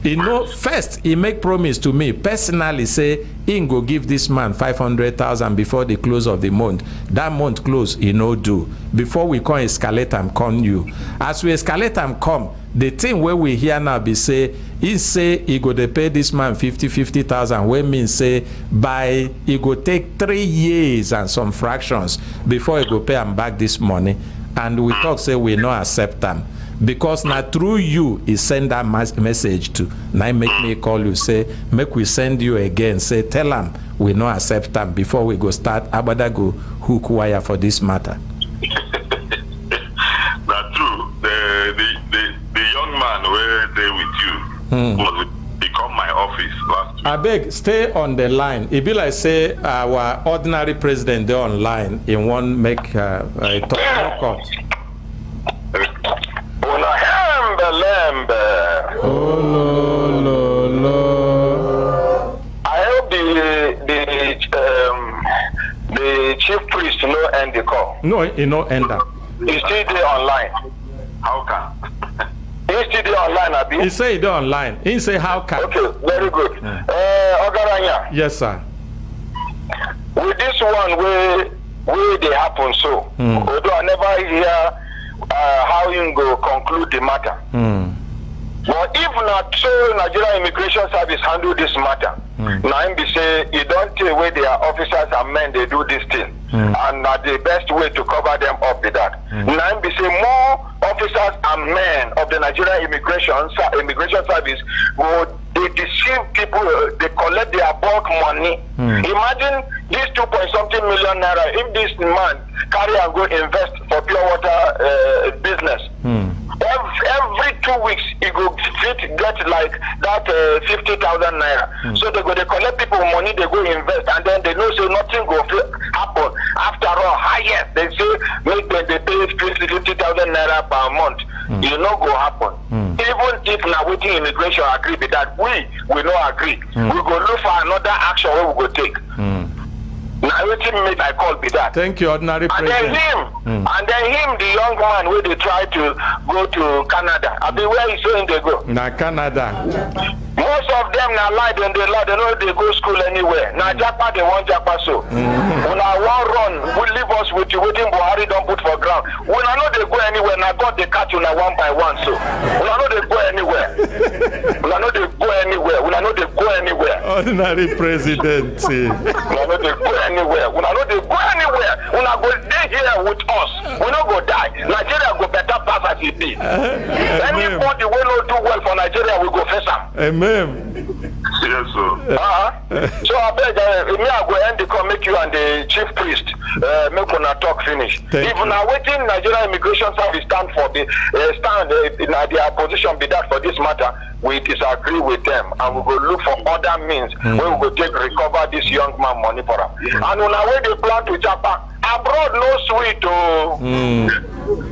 Speaker 1: You know, first he make promise to me personally, say he go give this man 500,000 before the close of the month. That month close, he no do. Before we come escalate and come you. As we escalate and come, the thing where we hear now be say he go to pay this man 50,000. Where means say by he go take 3 years and some fractions before he go pay him back this money. And we talk say we no accept them. Because now through you, he send that message to. Now make me call you, say, make we send you again. Say, tell them we no accept them before we go start. Abada go hook wire for this matter.
Speaker 11: That's true. The young man where they with you was become my office last week.
Speaker 1: I beg, stay on the line. It be like say our ordinary president they online. He won't make a talk.
Speaker 20: Oh, no. I hope the chief priest no end the call.
Speaker 1: No, he no end up.
Speaker 20: He's still there online.
Speaker 11: How can?
Speaker 20: He's still there online, Abi.
Speaker 1: He say he online. He say how can?
Speaker 20: Okay, very good. Ogaranya.
Speaker 1: Yes, sir.
Speaker 20: With this one, where they happen so, although I never hear how you go conclude the matter. But if not so, Nigeria Immigration Service handle this matter. Now him be say you don't tell where their officers and men they do this thing, and the best way to cover them up with that. Now him be say more officers and men of the Nigeria Immigration Service will they deceive people, they collect their bulk money. Imagine this 2-point-something million naira if this man carry and go invest for pure water business. Every 2 weeks he go get like that 50,000 naira. So they collect people money, they go invest, and then they know say nothing go happen. After all, highest they say make them they pay 50,000 naira per month. You know go happen. Even if now waiting immigration agree with that, we not agree. We go look for another action where we go take. Now waiting make I call be that.
Speaker 1: Thank you, ordinary
Speaker 20: president. And then him, the young man where they try to go to Canada. I be where he's saying they go.
Speaker 1: Na Canada.
Speaker 20: Most of them now lie, then they lie, they know they go school anywhere. Now Japa they want Japa so. When I want run, we leave us with you waiting Buhari don't put for ground. When I know they go anywhere, now God they catch you now one by one so. When I know they go anywhere. When I know they go anywhere. When I know they go anywhere.
Speaker 1: Ordinary president.
Speaker 20: When I know they go anywhere. When I know they go anywhere. When I go stay here with us, we not go die. Nigeria go better pass as it be. Anybody will not do well for Nigeria, we go face them.
Speaker 1: Amen.
Speaker 11: Yes, sir.
Speaker 20: So I beg me I go end the call, make you and the chief priest make una talk finish. If now waiting Nigeria Immigration Service stand for the in their position be that for this matter, we disagree with them and we go look for other means where we go take recover this young man money for him. And when I way they plan to Japan, abroad no sweet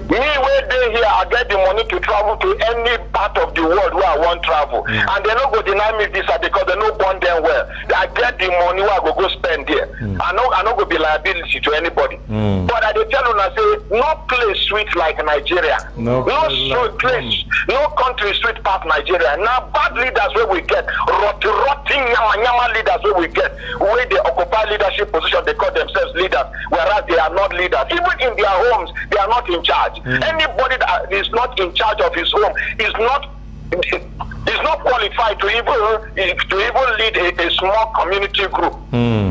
Speaker 20: me where they here I get the money to travel to any part of the world where I want travel, and they no go deny me visa because they no bond them well. I get the money where I go spend there. I no go be liability to anybody. But I dey tell you now say no place sweet like Nigeria. No place, no country sweet past Nigeria. Now bad leaders where we get, rotting nyama leaders where we get, where they occupy leadership position, they call themselves leaders, whereas they are not leaders. Even in their homes, they are not in charge. Anybody that is not in charge of his home is not qualified to even lead a small community group.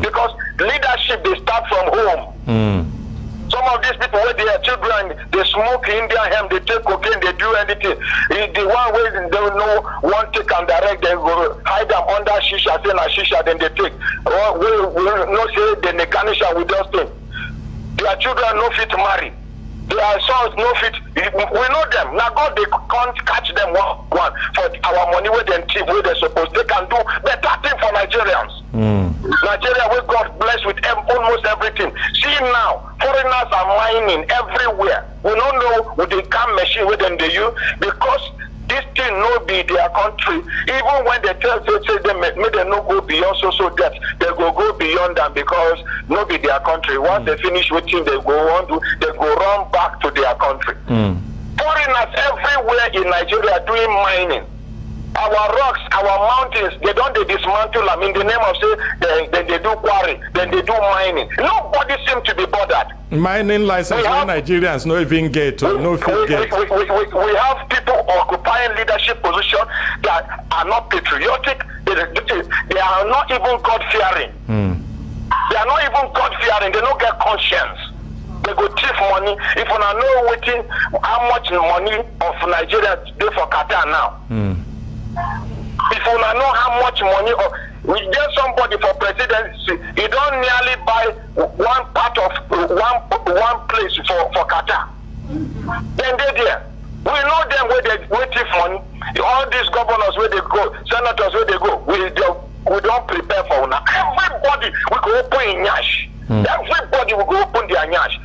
Speaker 20: Because leadership they start from home. Some of these people where their children they smoke Indian hemp, they take cocaine, they do anything. The one where they don't know one take and direct, they go hide them under shisha, say na shisha, then they take. Or we no say they garnish with those things. Their children no fit marry. Their sons no fit. We know them. Now God they can't catch them one for our money where they thief, where they supposed they can do better thing for Nigerians. Nigeria where God bless with almost everything. See now, foreigners are mining everywhere. We don't know with the cam machine where them they use because this thing no be their country. Even when they tell say them may they no go beyond so debt, they go beyond them because no be their country. Once they finish waiting, they go on to they go run back to their country. Foreigners everywhere in Nigeria doing mining. Our rocks, our mountains, they don't they dismantle them in the name of say then they do quarry, then they do mining. Nobody seems to be bothered.
Speaker 1: Mining license when Nigerians no even get or no fit get.
Speaker 20: We have people occupying leadership position that are not patriotic. They are not even God-fearing. They are not even God-fearing. They don't get conscience. They go thief money. If you know waiting how much money of Nigeria they for Qatar now. If you know how much money we get somebody for presidency, he don't nearly buy one part of one place for Qatar. Then they there. We know them where they waiting money. All these governors where they go, senators where they go, we don't prepare for now. Everybody will go open in Nyash. Everybody will go open their Nyash.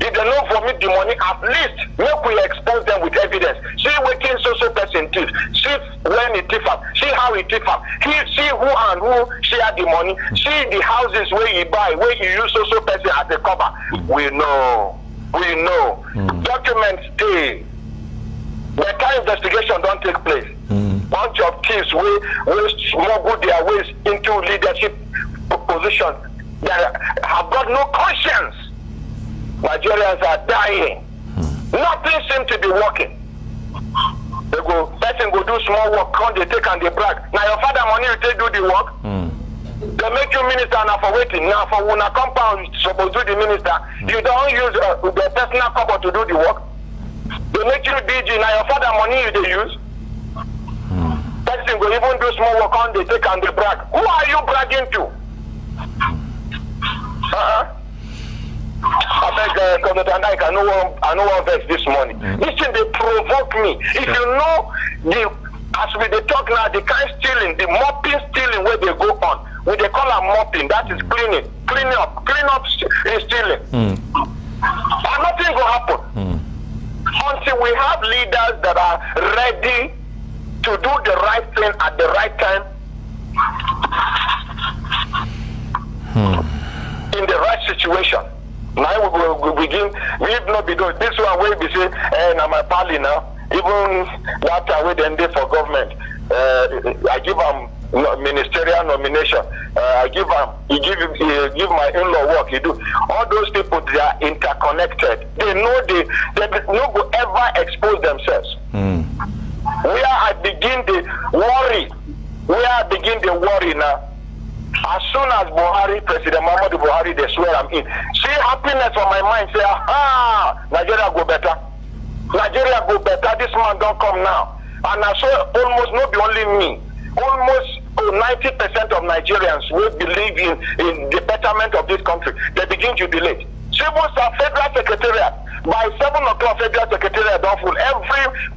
Speaker 20: If they don't vomit the money, at least make we expose them with evidence. See waiting so person thief. See when he thief up. See how he thief up. See who and who share the money. See the houses where you buy, where you use so person as a cover. We know. Documents stay. Better investigation don't take place. Bunch of thieves will smuggle their ways into leadership position that have got no conscience. Nigerians are dying. Nothing seems to be working. Person go do small work, come they take and they brag. Now your father money you take do the work. They make you minister now for waiting. Now for when a compound supposed to do the minister, you don't use the personal cover to do the work. They make you DG. Now your father money you they use. Person go even do small work, come they take and they brag. Who are you bragging to? I know one verse this morning. This thing they provoke me. If you know as we they talk now, the kind stealing, the mopping stealing where they go on, when they call them mopping, that is cleaning, clean up is stealing. And nothing will happen until we have leaders that are ready to do the right thing at the right time in the right situation. Now we will begin. We not be doing this one way. We say, "Now my party now." Even that time we then did for government. I give them ministerial nomination. I give them. He give my in-law work. He do. All those people they are interconnected. They know they no go ever expose themselves. Where I begin the worry now. As soon as President Muhammadu Buhari, they swear I'm in. See happiness on my mind, say, Nigeria go better. Nigeria go better, this man don't come now. And I saw almost, not only me, almost 90% of Nigerians will believe in the betterment of this country. They begin to jubilate. Civil Federal Secretariat, by 7 o'clock, Federal Secretariat don't full. Every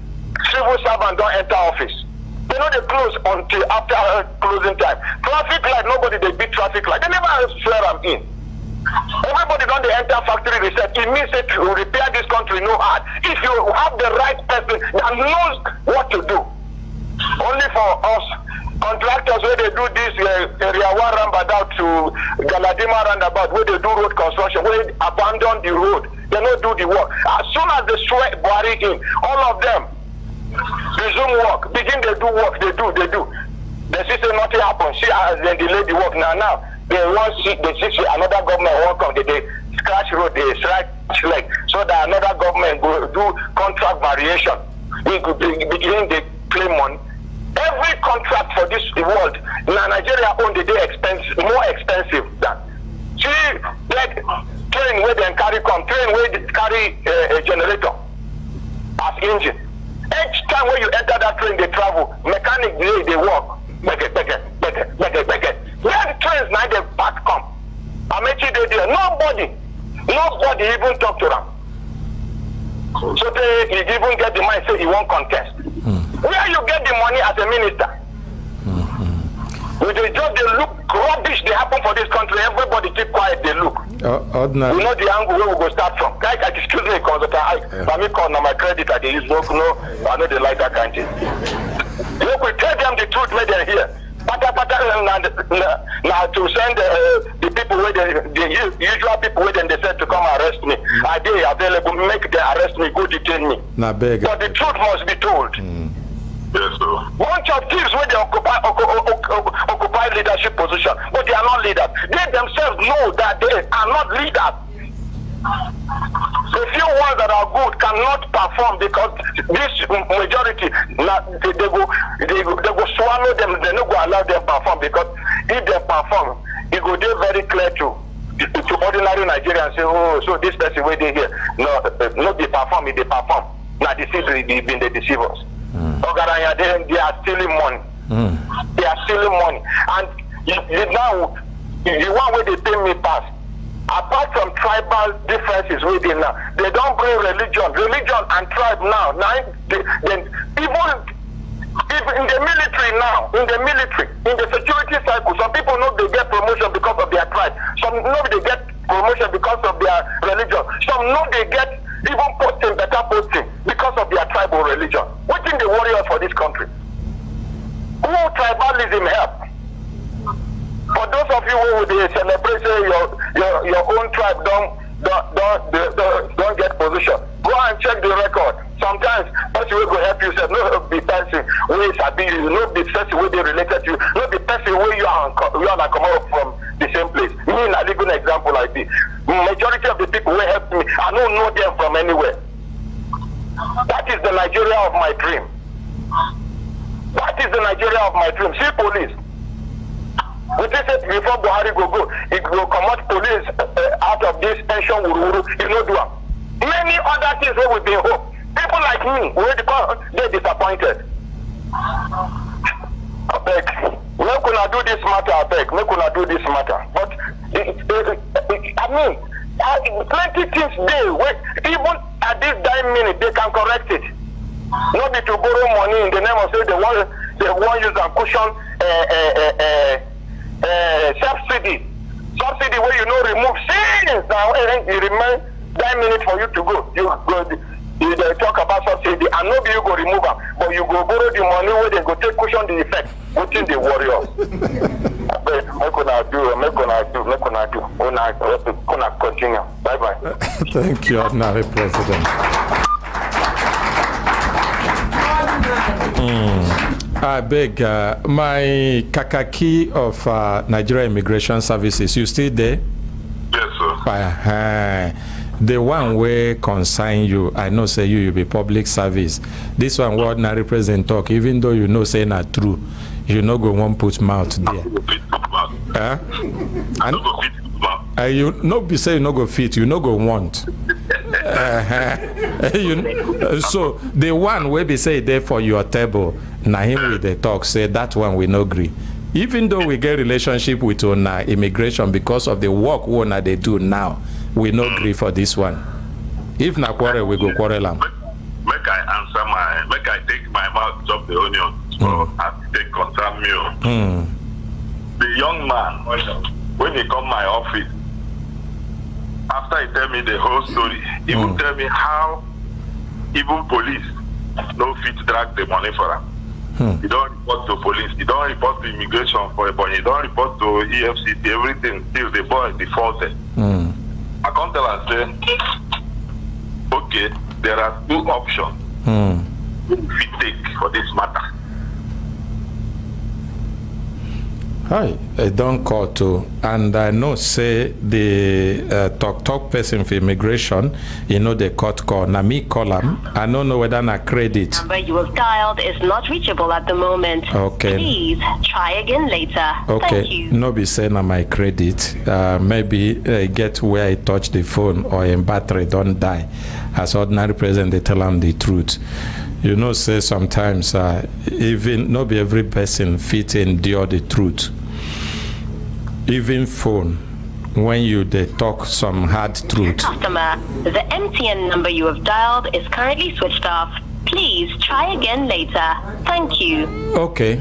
Speaker 20: civil servant don't enter office. They know they close until after closing time. Traffic light, nobody they beat traffic light. They never swear I'm in. Everybody don't they enter factory reset. It means that to repair this country no hard. If you have the right person that knows what to do. Only for us contractors where they do this area 1 roundabout to Galadima roundabout where they do road construction, where they abandon the road. They don't do the work. As soon as they sweat body in, all of them resume work, begin they do work, they do. They see say nothing happen. See as they delay the work now. They want see another government won't come. They scratch road, they scratch leg, so that another government go do contract variation. We could begin they claim money. Every contract for this world, Nigeria own the day more expensive than. See like train where they carry train where they carry a generator as engine. Each time when you enter that train, they travel. Mechanic they walk. Brekete. Where the trains now they back come. Amechi they there. Nobody even talk to them. So he even get the money, say he won't contest. Where you get the money as a minister? With the job, they look rubbish. They happen for this country. Everybody keep quiet. They look.
Speaker 1: Ordinary.
Speaker 20: You know the angle where we go start from. Guys, excuse me, because I me call now my credit. I use no. I know they like that kind of thing. Look, we tell them the truth. Where they're here. Now to send the people where the usual people where they said to come arrest me. Are they available? Make them arrest me. Go detain me. But the truth must be told.
Speaker 11: Yes, sir.
Speaker 20: Bunch of thieves where they occupy leadership position, but they are not leaders. They themselves know that they are not leaders. The few ones that are good cannot perform because this majority, they go swallow them. They not go allow them perform because if they perform, it go be very clear to ordinary Nigerians say, oh, so this person where they here, no, they perform, they perform. Now this is been the deceivers. They are stealing money. They are stealing money. And now, the one where they pay me pass, apart from tribal differences within now, they don't bring religion and tribe now. Then even in the military now, in the security cycle, some people know they get promotion because of their tribe. Some know they get promotion because of their religion. Some know they get even posting, better posting because of their tribal religion. What in the warriors for this country? Who tribalism help? For those of you who they celebrate say your own tribe don't get position, go and check the record. Sometimes person will go help you say no be person where is abi you, no be person where they related to you, no be person where you are come out from the same place. Me a legal example like this. Majority of the people who help me, I don't know them from anywhere. That is the Nigeria of my dream. That is the Nigeria of my dream. See police. We just said before Buhari go, it will come out police out of this pension wuru, you know do. Many other things where we been hope. People like me, they're disappointed. I beg, make una do this matter, I beg, make una do this matter. But, I mean, plenty things there, even at this dying minute, they can correct it. Not be to borrow money in the name of say they want use and cushion subsidy where you know remove things now you remain 9 minutes for you to go. You talk about subsidy and nobody you go remove them, but you go borrow the money where they go take cushion the effect within the warriors. Make una continue. Bye bye.
Speaker 1: Thank you, Honorary President. I beg, my Kakaki of Nigeria Immigration Services, you still there?
Speaker 11: Yes, sir.
Speaker 1: The one where consign you, I know say you be public service. This one what Ordinary President talk, even though you know say not true, you no go one put mouth there. You no be say you no go fit, you no go want. So the one where be say there for your table, na him with the talk say that one we no agree. Even though we get relationship with una immigration because of the work una they do now, we no agree for this one. If na quarrel, we go quarrel am.
Speaker 11: Make I take my mouth chop the onion. So I take concern me. The young man, when he come my office, after he tell me the whole story, he will tell me how even police no fit drag the money for him. He don't report to police, he don't report to immigration for a boy, he don't report to EFCC, everything till the boy defaulted. I come tell and say, okay, there are two options we take for this matter.
Speaker 1: Hi, I don't call to, and I know say the talk person for immigration, you know the court call. Na me call him. I don't know whether na credit.
Speaker 21: Number you have dialed is not reachable at the moment.
Speaker 1: Okay.
Speaker 21: Please try again later.
Speaker 1: Okay.
Speaker 21: Thank you.
Speaker 1: No be say na my credit. Maybe get where I touch the phone or in battery don't die. As Ordinary President, they tell him the truth. You know, say sometimes even not be every person fit endure the truth. Even phone when you they talk some hard truth.
Speaker 21: Customer, the MTN number you have dialed is currently switched off. Please try again later. Thank you.
Speaker 1: Okay,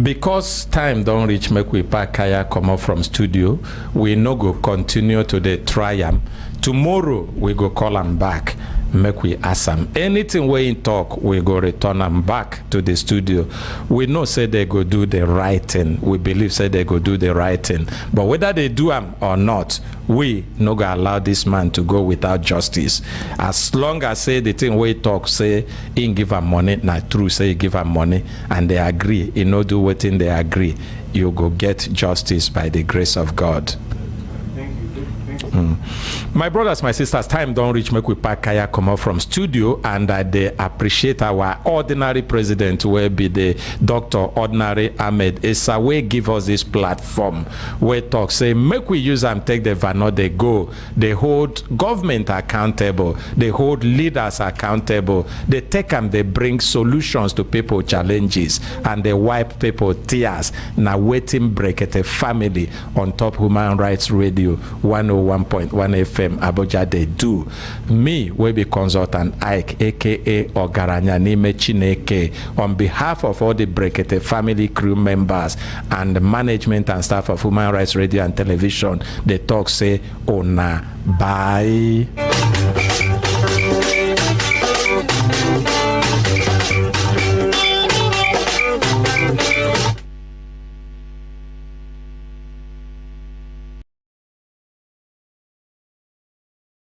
Speaker 1: because time don't reach, make we pack kaya come up from studio. We no go continue to the try am. Tomorrow we go call am back. Make we ask them anything we in talk, we go return them back to the studio. We know say they go do the right thing. We believe say they go do the right thing. But whether they do them or not, we no go allow this man to go without justice. As long as say the thing we talk say in give them money, not true say he give them money and they agree, he no do what in they agree, you go get justice by the grace of God. My brothers, my sisters, time don't reach, make we pack kaya come out from studio, and they appreciate our ordinary president will be the Dr. Ordinary Ahmed Issa, we give us this platform where talk say make we use them take the vanno they go, they hold government accountable, they hold leaders accountable, they take them, they bring solutions to people challenges, and they wipe people tears. Now waiting Brekete family on top Human Rights Radio 101.1 FM Abuja they do. Me we be consultant Ike aka Ogaranya Nime Chineke, on behalf of all the Brekete family crew members and the management and staff of Human Rights Radio and Television, they talk say ona bye.